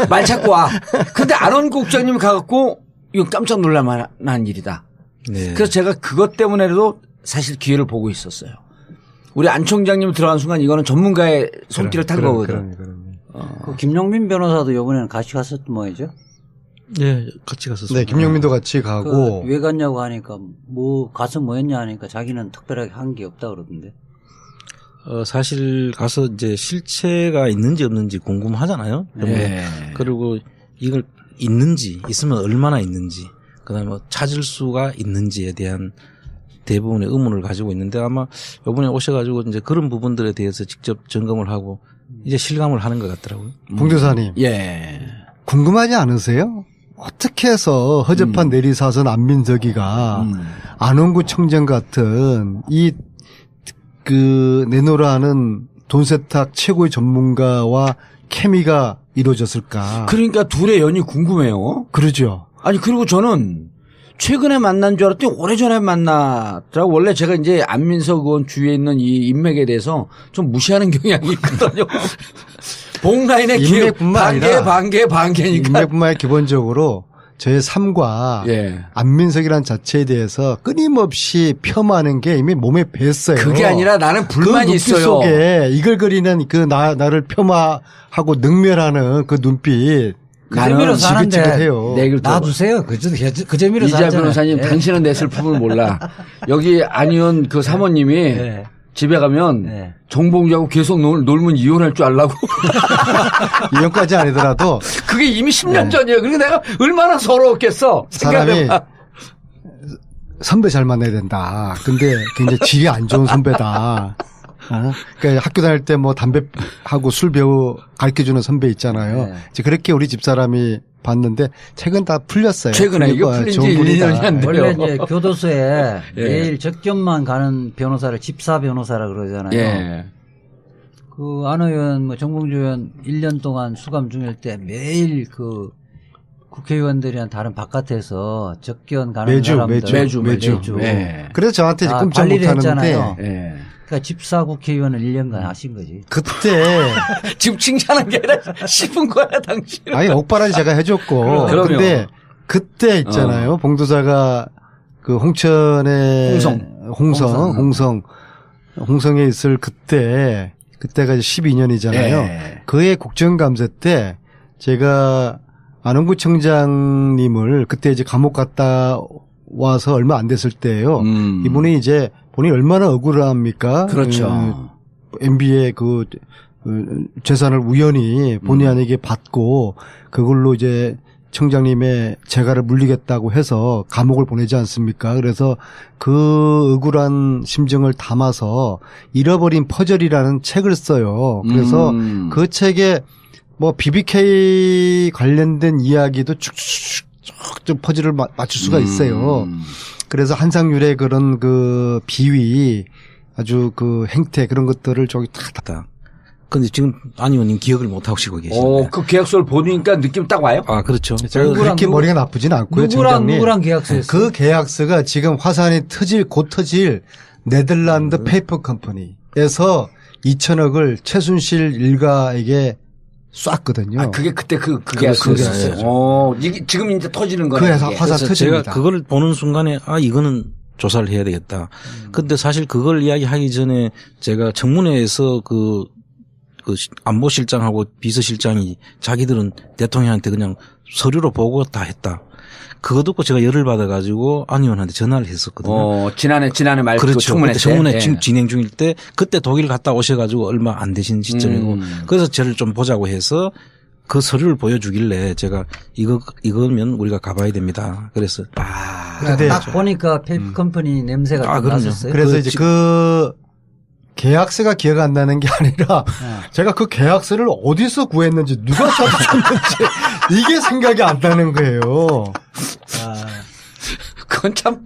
말 찾고 와. 근데 안원 국장님 가갖고 이건 깜짝 놀랄 만한 일이다. 네. 그래서 제가 그것 때문에라도 사실 기회를 보고 있었어요. 우리 안 총장님 들어간 순간 이거는 전문가의 손길을 탄 거거든. 그 김용민 변호사도 이번에는 같이 갔었던 모양이죠? 네, 같이 갔었습니다. 네, 김용민도 같이 가고. 왜 갔냐고 하니까 가서 뭐 했냐 하니까 자기는 특별하게 한 게 없다 그러던데. 사실 가서 이제 실체가 있는지 없는지 궁금하잖아요. 네. 그리고 이걸 있으면 얼마나 있는지, 그다음에 뭐 찾을 수가 있는지에 대한 대부분의 의문을 가지고 있는데 아마 이번에 오셔가지고 이제 그런 부분들에 대해서 직접 점검을 하고 이제 실감을 하는 것 같더라고요. 봉도사님. 예. 궁금하지 않으세요? 어떻게 해서 허접한 내리사선 안민석이가 안원구 청장 같은 내노라는 돈 세탁 최고의 전문가와 케미가 이루어졌을까? 그러니까 둘의 연이 궁금해요. 그러죠. 아니 그리고 저는 최근에 만난 줄 알았더니 오래전에 만났더라고. 원래 제가 이제 안민석 의원 주위에 있는 이 인맥에 대해서 좀 무시하는 경향이 있거든요. 봉라인의 인맥뿐만 반개니까. 인맥뿐만 아니라 기본적으로 저의 삶과 예. 안민석이라는 자체에 대해서 끊임없이 폄하하는 게 이미 몸에 뱄어요. 그게 아니라 나는 불만이 그 눈빛 있어요. 속에 이글거리는 나를 폄하하고 능멸하는 그 눈빛. 그 재미로 사는데 지긋지긋해요. 놔두세요. 그 재미로 이자 살잖아요. 변호사님, 예. 당신은 내 슬픔을 몰라. 여기 안의원 그 사모님이 예. 집에 가면 예. 정봉주하고 계속 놀면 이혼할 줄 알라고. 이혼까지 아니더라도 그게 이미 10년 전이에요. 그러니까 내가 얼마나 서러웠겠어. 사람이 생각해봐. 선배 잘 만나야 된다. 근데 굉장히 질이 안 좋은 선배다. 그러니까 학교 다닐 때 뭐 담배하고 술 가르쳐주는 선배 있잖아요. 네. 이제 그렇게 우리 집사람이 봤는데 최근 다 풀렸어요. 최근에 이거 풀린 지 좋은 분이다. 1년이 안 돼요. 원래 이제 교도소에 예. 매일 적견만 가는 변호사를 집사 변호사라 그러잖아요. 예. 그 안 의원, 정봉주 의원 1년 동안 수감 중일 때 매일 그 국회의원들이랑 다른 바깥에서 적견 가는 매주. 사람들 매주. 예. 그래서 저한테 이제 다 꼼짝 관리를 못하는데 했잖아요. 예. 그러니까 집사 국회의원을 1년간 하신 거지. 그때 지금 칭찬한 게 아니라 씹은 거야, 당신은. 아니 옥바라지 제가 해줬고 그럼요. 근데 그때 있잖아요. 봉도사가 그 홍천의 홍성에 있을 그때가 이제 12년이잖아요. 예. 그해 국정감사 때 제가 안원구 청장님을 그때 이제 감옥 갔다 와서 얼마 안 됐을 때예요. 이분이 이제 본인이 얼마나 억울합니까? 그렇죠. MB의 재산을 우연히 본의 아니게 받고 그걸로 이제 청장님의 재가를 물리겠다고 해서 감옥을 보내지 않습니까? 그래서 그 억울한 심정을 담아서 잃어버린 퍼즐이라는 책을 써요. 그래서 그 책에 뭐 BBK 관련된 이야기도 쭉쭉 퍼즐을 맞출 수가 있어요. 그래서 한상률의 그런 그 비위, 아주 그 행태 그런 것들을 저기 다. 근데 지금 안 의원님 기억을 못 하고 계시네요. 그 계약서를 보니까 느낌 딱 와요? 아, 그렇죠. 제가 그렇게 머리가 나쁘진 않고요. 누구랑 계약서였어요? 그 계약서가 지금 화산이 곧 터질 네덜란드 페이퍼 컴퍼니에서 2천억을 최순실 일가에게 쐈거든요. 아, 그게 그때 그 계약서였어요. 이게 지금 이제 터지는 거네. 그래서 화산 터집니다. 제가 그걸 보는 순간에 이거는 조사를 해야 되겠다. 근데 사실 그걸 이야기하기 전에 제가 청문회에서 그 안보실장하고 비서실장이 자기들은 대통령한테 그냥 서류로 보고 다 했다. 그거 듣고 제가 열을 받아가지고 안 의원한테 전화를 했었거든요. 지난해 말 그렇죠. 청문회 때. 청문회 지금 진행 중일 때 그때 독일 갔다 오셔가지고 얼마 안 되신 시점이고 그래서 저를 좀 보자고 해서 그 서류를 보여주길래 제가 이거면 우리가 가봐야 됩니다. 그래서 근데 딱 보니까 페이퍼 컴퍼니 냄새가 좀 났었어요. 그래서 이제 그 계약서가 기억 안 나는 게 아니라 제가 그 계약서를 어디서 구했는지 누가 줬는지 이게 생각이 안 나는 거예요. 그건 참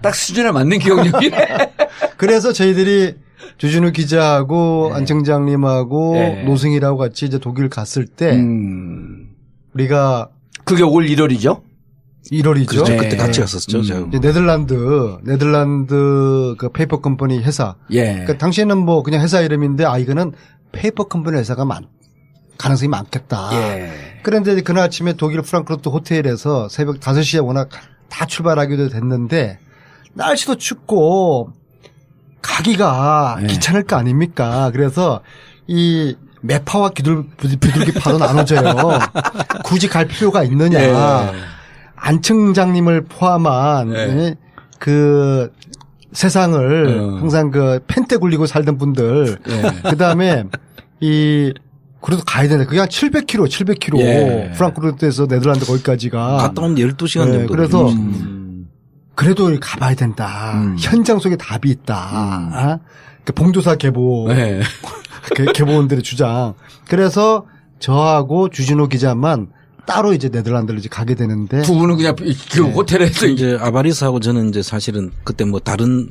딱 수준에 맞는 기억력이네. 그래서 저희들이 주진우 기자하고 안 청장님하고 노승일하고 같이 이제 독일 갔을 때 우리가 그게 올 1월이죠? 1월이죠. 그렇죠. 그때 같이 갔었죠. 네덜란드 그 페이퍼 컴퍼니 회사. 그러니까 당시에는 뭐 그냥 회사 이름인데 이거는 페이퍼 컴퍼니 회사가 가능성이 많겠다. 그런데 그날 아침에 독일 프랑크푸르트 호텔에서 새벽 5시에 워낙 다 출발하기도 됐는데 날씨도 춥고 가기가 귀찮을 거 아닙니까? 그래서 이 매파와 비둘기파도 나눠져요. 굳이 갈 필요가 있느냐. 안 청장님을 포함한 그 세상을 항상 그 펜대 굴리고 살던 분들 그다음에 그래도 가야 되는데 그게 한 700km 프랑크푸르트에서 네덜란드 거기까지가 갔다 오면 12시간 정도. 그래서 그래도 가봐야 된다. 현장 속에 답이 있다. 그 봉도사 계보원들의 주장. 그래서 저하고 주진호 기자만 따로 이제 네덜란드를 이제 가게 되는데 두 분은 그냥 그 호텔에서 이제 아바리스하고 저는 이제 사실은 그때 뭐 다른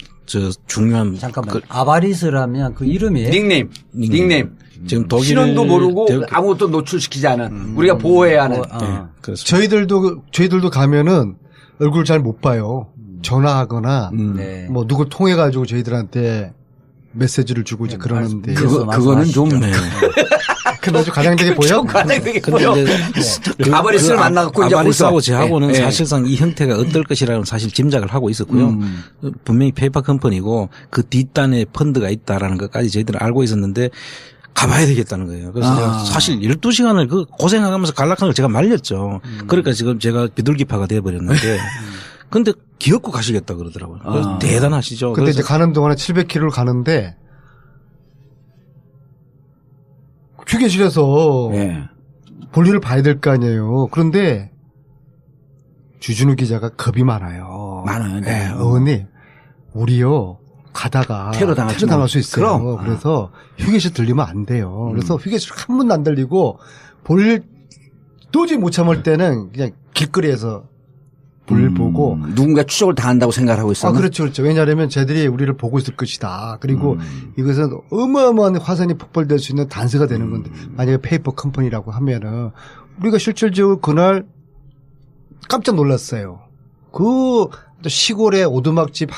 중요한 잠깐만 아바리스라면 그 이름이에요? 닉네임. 지금 독일 신원도 모르고 아무것도 노출시키지 않은 우리가 보호해야 하는. 그래서 저희들도 가면은 얼굴 잘 못 봐요. 전화하거나 뭐 누구 통해 가지고 저희들한테 메시지를 주고 이제 그러는데 그거는 좀 근데 좀 가장되게 보여? 가장되게 보여. 아바리스를 만나갖고 이제 아바리스하고 저하고는 사실상 이 형태가 어떨 것이라는 사실 짐작을 하고 있었고요. 분명히 페이퍼 컴퍼니고 그 뒷단에 펀드가 있다라는 것까지 저희들은 알고 있었는데 가봐야 되겠다는 거예요. 그래서 제가 사실 12시간을 그 고생하면서 갈락한 걸 제가 말렸죠. 그러니까 지금 제가 비둘기파가 돼버렸는데 근데 기어코 가시겠다 그러더라고요. 그래서 대단하시죠. 근데 이제 가는 동안에 700km를 가는데 휴게실에서 볼일을 봐야 될 거 아니에요. 그런데 주진우 기자가 겁이 많아요. 많아요. 의원님, 우리요 가다가 테러 당할 수 있어요. 그럼. 그래서 휴게실 들리면 안 돼요. 그래서 휴게실 한 번도 안 들리고 볼일 도저히 못 참을 때는 그냥 길거리에서 볼일 보고 누군가 추적을 당한다고 생각하고 있었나? 그렇죠. 왜냐하면 쟤들이 우리를 보고 있을 것이다. 그리고 이것은 어마어마한 화산이 폭발될 수 있는 단서가 되는 건데 만약에 페이퍼 컴퍼니라고 하면은 우리가 실질적으로 그날 깜짝 놀랐어요. 그 시골의 오두막집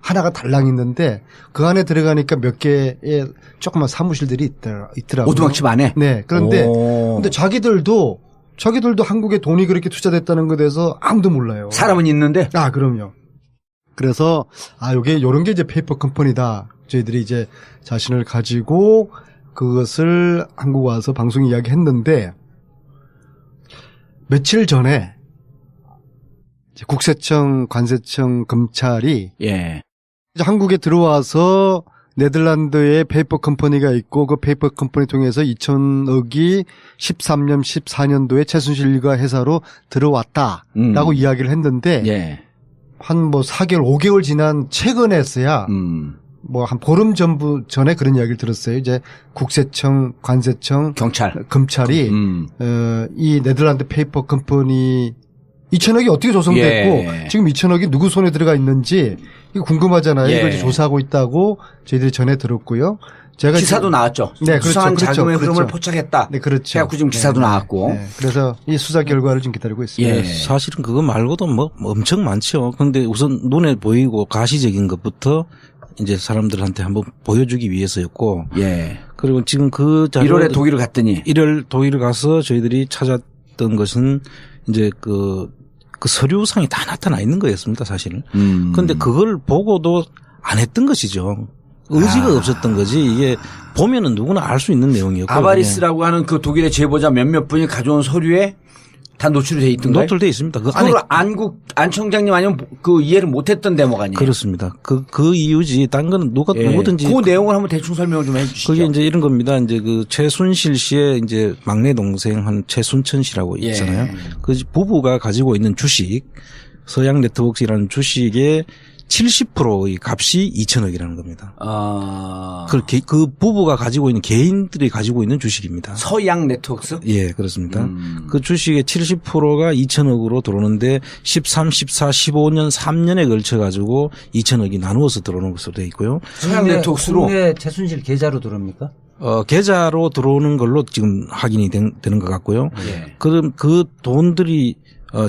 하나가 달랑 있는데 그 안에 들어가니까 몇 개의 조그만 사무실들이 있더라고요. 오두막집 안에? 네. 근데 자기들도 한국에 돈이 그렇게 투자됐다는 것에 대해서 아무도 몰라요. 사람은 있는데? 그럼요. 그래서 요런 게 이제 페이퍼 컴퍼니다. 저희들이 이제 자신을 가지고 그것을 한국 와서 방송 이야기 했는데 며칠 전에 국세청, 관세청, 검찰이 이제 한국에 들어와서 네덜란드에 페이퍼 컴퍼니가 있고 그 페이퍼 컴퍼니 통해서 2천억이 13년, 14년도에 최순실과 회사로 들어왔다라고 이야기를 했는데 예. 한 뭐 4개월, 5개월 지난 최근에서야 뭐 한 보름 전에 그런 이야기를 들었어요. 이제 국세청, 관세청, 경찰, 검찰이 이 네덜란드 페이퍼 컴퍼니 2천억이 어떻게 조성됐고 예. 지금 2천억이 누구 손에 들어가 있는지 이거 궁금하잖아요. 예. 이걸 이제 조사하고 있다고 저희들이 전해 들었고요. 제가 기사도 나왔죠. 네, 그렇죠, 수상한 그렇죠, 자금의 그렇죠. 흐름을 포착했다. 네, 그렇죠. 해갖고 지금 기사도 네, 나왔고. 네. 그래서 이 수사 결과를 좀 기다리고 있습니다. 예. 사실은 그거 말고도 뭐 엄청 많죠. 그런데 우선 눈에 보이고 가시적인 것부터 이제 사람들한테 한번 보여주기 위해서였고. 예. 그리고 지금 그 자료 1월에 독일을 갔더니 1월 독일을 가서 저희들이 찾았던 것은 이제 그 서류상이 다 나타나 있는 거였습니다, 사실은. 그런데 그걸 보고도 안 했던 것이죠. 의지가 없었던 거지. 이게 보면은 누구나 알 수 있는 내용이었고. 아바리스라고 하는 그 독일의 제보자 몇몇 분이 가져온 서류에 다 노출이 돼 있던가요? 노출돼 있습니다. 그 안에 그걸 안 청장님 아니면 그 이해를 못했던 대목 아니에요? 그렇습니다. 그 이유지. 딴 거는 누구든지. 그 내용을 한번 대충 설명을 좀 해주시죠. 그게 이제 이런 겁니다. 이제 그 최순실 씨의 이제 막내 동생 한 최순천 씨라고 있잖아요. 그 부부가 가지고 있는 주식, 서양 네트워크라는 주식의 70%의 값이 2천억이라는 겁니다. 그 부부가 가지고 있는 개인들이 가지고 있는 주식입니다. 서양 네트워크? 예, 그렇습니다. 그 주식의 70%가 2천억으로 들어오는데 13, 14, 15년 3년에 걸쳐 가지고 2천억이 나누어서 들어오는 것으로 되어 있고요. 서양 네트워크로 국내 최순실 계좌로 들어옵니까? 계좌로 들어오는 걸로 지금 확인이 되는 것 같고요. 예. 그럼 그 돈들이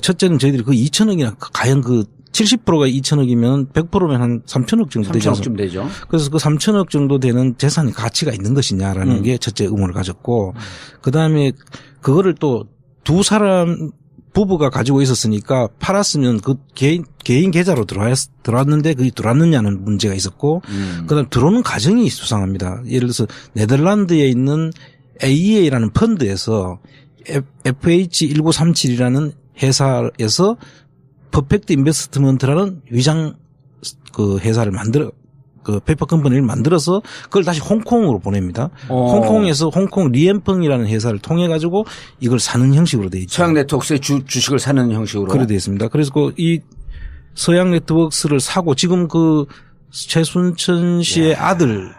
첫째는 저희들이 그 2천억이나 과연 그 70%가 2천억이면 100%면 한 3천억 정도 되죠. 3천억쯤 되죠. 그래서 그 3천억 정도 되는 재산 가치가 있는 것이냐라는 게 첫째 의문을 가졌고 그다음에 그거를 또 두 사람 부부가 가지고 있었으니까 팔았으면 그 개인 계좌로 들어왔는데 그게 들어왔느냐는 문제가 있었고 그다음에 들어오는 과정이 수상합니다. 예를 들어서 네덜란드에 있는 AEA라는 펀드에서 FH1937이라는 회사에서 퍼펙트 인베스트먼트라는 위장 그 회사를 그 페이퍼 컴퍼니를 만들어서 그걸 다시 홍콩으로 보냅니다. 홍콩에서 홍콩 리엠펑이라는 회사를 통해 가지고 이걸 사는 형식으로 돼 있죠. 서양 네트워크의 주식을 사는 형식으로. 그렇게 되어 있습니다. 그래서 이 서양 네트워크를 사고 지금 그 최순천 씨의 아들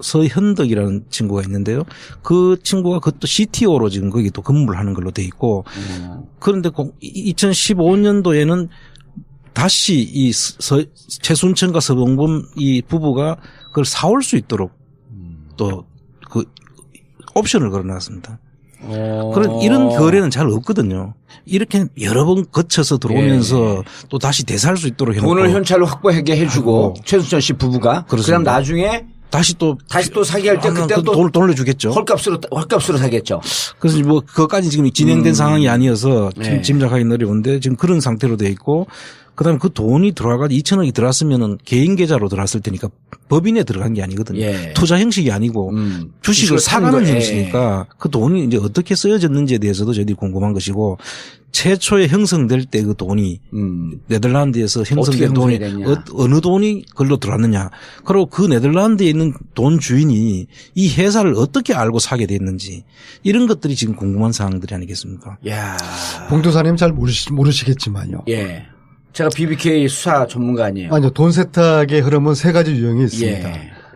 서현덕이라는 친구가 있는데요. 그 친구가 그것도 CTO로 지금 거기 또 근무를 하는 걸로 돼 있고 그런데 2015년도에는 다시 이 최순천과 서봉범 이 부부가 그걸 사올 수 있도록 또 그 옵션을 걸어놨습니다. 그런 이런 거래는 잘 없거든요. 이렇게 여러 번 거쳐서 들어오면서 또 다시 되살 수 있도록 해놓고 돈을 현찰로 확보하게 해주고 최순천 씨 부부가 그다음 나중에 다시 또 사기할 때 그때 또 돈을 돌려주겠죠. 헐값으로 사겠죠. 그래서 뭐 그것까지 지금 진행된 상황이 아니어서 짐작하기 어려운데 지금 그런 상태로 돼 있고 그다음에 그 돈이 들어가서 2천억이 들어왔으면은 개인 계좌로 들어왔을 테니까 법인에 들어간 게 아니거든요. 투자 형식이 아니고 주식을 사가는 형식이니까 그 돈이 이제 어떻게 쓰여졌는지에 대해서도 저희들이 궁금한 것이고 최초에 형성될 때 그 돈이 네덜란드에서 형성된 돈이 어느 돈이 그걸로 들어왔느냐. 그리고 그 네덜란드에 있는 돈 주인이 이 회사를 어떻게 알고 사게 됐는지 이런 것들이 지금 궁금한 사항들이 아니겠습니까? 야, 봉도사님 잘 모르시겠지만요. 예. 제가 BBK 수사 전문가 아니에요. 아니요. 돈 세탁의 흐름은 세 가지 유형이 있습니다.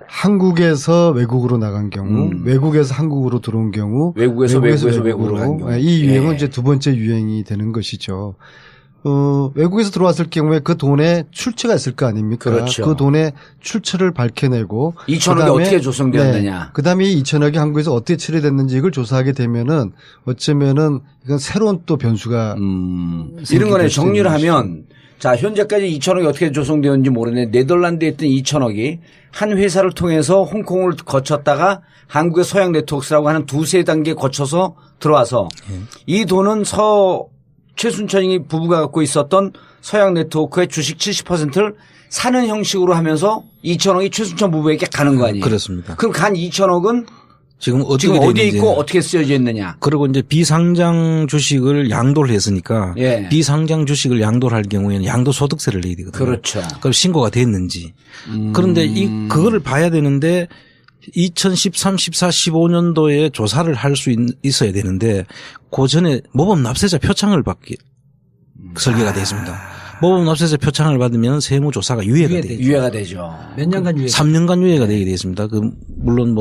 한국에서 외국으로 나간 경우, 외국에서 한국으로 들어온 경우, 외국에서 외국으로 간 경우. 이 유형은 이제 두 번째 유형이 되는 것이죠. 외국에서 들어왔을 경우에 그 돈에 출처가 있을 거 아닙니까? 그렇죠. 그 돈의 출처를 밝혀내고 2천억이 어떻게 조성되었느냐. 네, 그다음에 이 2천억이 한국에서 어떻게 처리됐는지 이걸 조사하게 되면은 어쩌면은 이건 새로운 또 변수가 이런 거네. 정리를 하면 자, 현재까지 2천억이 어떻게 조성되었는지 모르는데 네덜란드에 있던 2천억이 한 회사를 통해서 홍콩을 거쳤다가 한국의 서양 네트워크라고 하는 두세 단계 거쳐서 들어와서 이 돈은 최순천이 부부가 갖고 있었던 서양 네트워크의 주식 70%를 사는 형식으로 하면서 2천억이 최순천 부부에게 가는 거 아니에요? 그렇습니다. 그럼 간 2천억은 지금 지금 어디에 되는지. 있고 어떻게 쓰여져 있느냐. 그리고 이제 비상장 주식을 양도를 했으니까 예. 비상장 주식을 양도를 할 경우에는 양도소득세를 내야 되거든요. 그렇죠. 그럼 신고가 됐는지. 그런데 그거를 봐야 되는데 2013, 14, 15년도에 조사를 할 수 있어야 되는데 그 전에 모범 납세자 표창을 받기 설계가 되어 있습니다. 모범 납세자 표창을 받으면 세무조사가 유예가 돼요. 유예가 되죠. 몇 년간 유예? 3년간 유예가 되게 되어 있습니다. 물론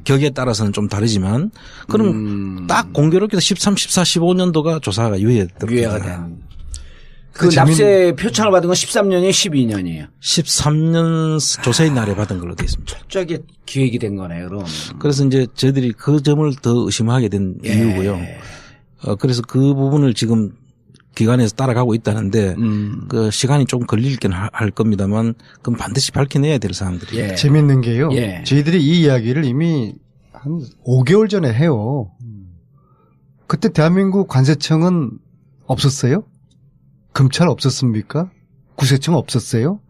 격에 따라서는 좀 다르지만 그럼 딱 공교롭게도 13, 14, 15년도가 조사가 유예가 된. 그 납세 표창을 받은 건 13년이에요, 12년이에요? 13년 조사의 날에 받은 걸로 되어 있습니다. 철저하게 기획이 된 거네요, 그럼. 그래서 이제 저희들이 그 점을 더 의심하게 된 이유고요. 그래서 그 부분을 지금 기관에서 따라가고 있다는데 그 시간이 좀 걸릴긴 할 겁니다만 그럼 반드시 밝혀내야 될 사항들이에요. 재밌는 게요. 저희들이 이 이야기를 이미 한 5개월 전에 해요. 그때 대한민국 관세청은 없었어요? 검찰 없었습니까? 구세청 없었어요?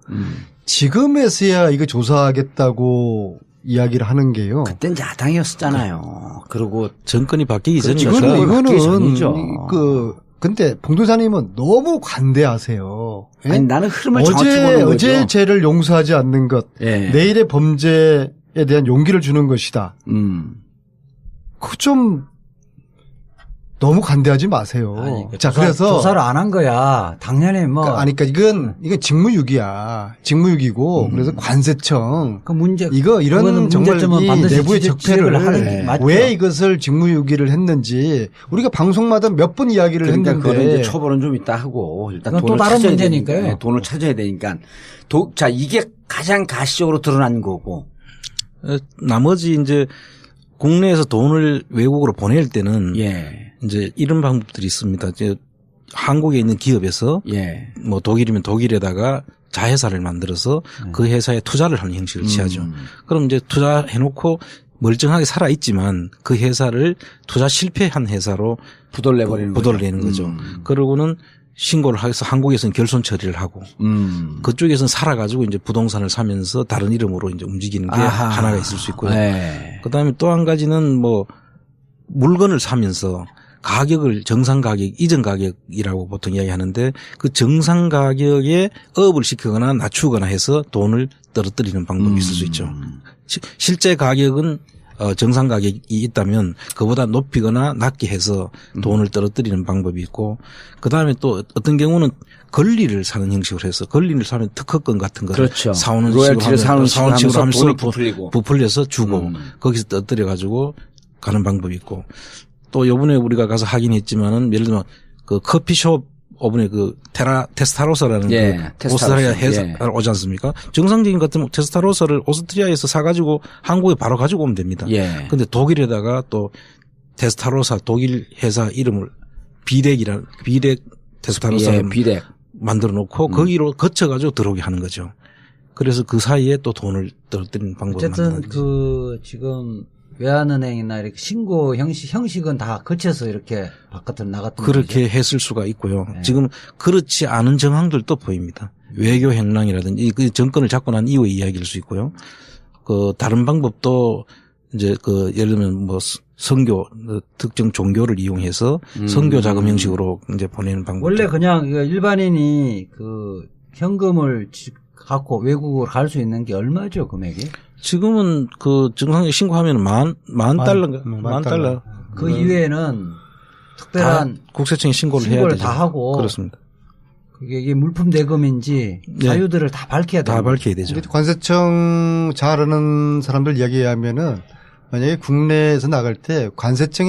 지금에서야 이거 조사하겠다고 이야기를 하는 게요. 그땐 야당이었었잖아요. 그리고 정권이 바뀌기 그렇죠. 전이었어요. 이거는 근데 봉도사님은 너무 관대하세요. 예? 아니 나는 흐름을 정확히 보는 거죠. 어제 죄를 용서하지 않는 것, 내일의 범죄에 대한 용기를 주는 것이다. 그거 좀 너무 관대하지 마세요. 아니, 자, 그래서 조사를 안 한 거야. 당연히 뭐. 그러니까 이건 직무유기야. 직무유기고 그래서 관세청 그 문제 이런 정말 이 내부의 적폐를 하는 왜 이것을 직무유기를 했는지 우리가 방송마다 몇 번 이야기를 그러니까 했는데 그거는 이제 처벌은 좀 이따 하고 일단 또 돈을 다른 찾아야 문제니까요. 되니까, 돈을 찾아야 되니까 자 이게 가장 가시적으로 드러난 거고 나머지 이제 국내에서 돈을 외국으로 보낼 때는 이제 이런 방법들이 있습니다. 이제 한국에 있는 기업에서 뭐 독일이면 독일에다가 자회사를 만들어서 그 회사에 투자를 하는 형식을 취하죠. 그럼 이제 투자해놓고 멀쩡하게 살아있지만 그 회사를 투자 실패한 회사로 부도를 내는 거죠. 그러고는 신고를 해서 한국에서는 결손 처리를 하고 그쪽에서는 살아가지고 이제 부동산을 사면서 다른 이름으로 이제 움직이는 게 하나가 있을 수 있고요. 그다음에 또 한 가지는 뭐 물건을 사면서 가격을 정상 가격, 이전 가격이라고 보통 이야기하는데 그 정상 가격에 업을 시키거나 낮추거나 해서 돈을 떨어뜨리는 방법이 있을 수 있죠. 실제 가격은 정상 가격이 있다면 그보다 높이거나 낮게 해서 돈을 떨어뜨리는 방법이 있고 그다음에 또 어떤 경우는 권리를 사는 형식으로 해서 권리를 사면 특허권 같은 거를 사오는 식으로 하면서 부풀려서 주고 거기서 떨어뜨려 가지고 가는 방법이 있고 또 요번에 우리가 가서 하긴 했지만은 예를 들면 그 커피숍 오븐에 그 테스타로사라는 그 오스트리아 회사가 오지 않습니까? 정상적인 것 같으면 테스타로사를 오스트리아에서 사가지고 한국에 바로 가지고 오면 됩니다. 근데 독일에다가 또 테스타로사 독일 회사 이름을 비렉 테스타로사를 만들어 놓고 거기로 거쳐가지고 들어오게 하는 거죠. 그래서 그 사이에 또 돈을 떨어뜨리는 방법을 어쨌든 그 지금 외환은행이나 이렇게 신고 형식은 다 거쳐서 이렇게 바깥으로 나갔던 그렇게 거죠? 했을 수가 있고요. 지금 그렇지 않은 정황들도 보입니다. 외교 행랑이라든지 그 정권을 잡고 난 이후의 이야기일 수 있고요. 그 다른 방법도 이제 그 예를 들면 뭐 선교 특정 종교를 이용해서 선교 자금 형식으로 이제 보내는 방법. 원래 그냥 일반인이 그 현금을 갖고 외국으로 갈 수 있는 게 얼마죠, 금액이? 지금은 그 정상적인 신고하면 만 달러인가? 만 달러. 그 이외에는 특별한 국세청에 신고를 해야 되죠. 다 하고. 그렇습니다. 그게 이게 물품 대금인지 사유들을 다 밝혀야 돼요. 다 밝혀야 되죠. 관세청 잘 아는 사람들 이야기하면은 만약에 국내에서 나갈 때 관세청이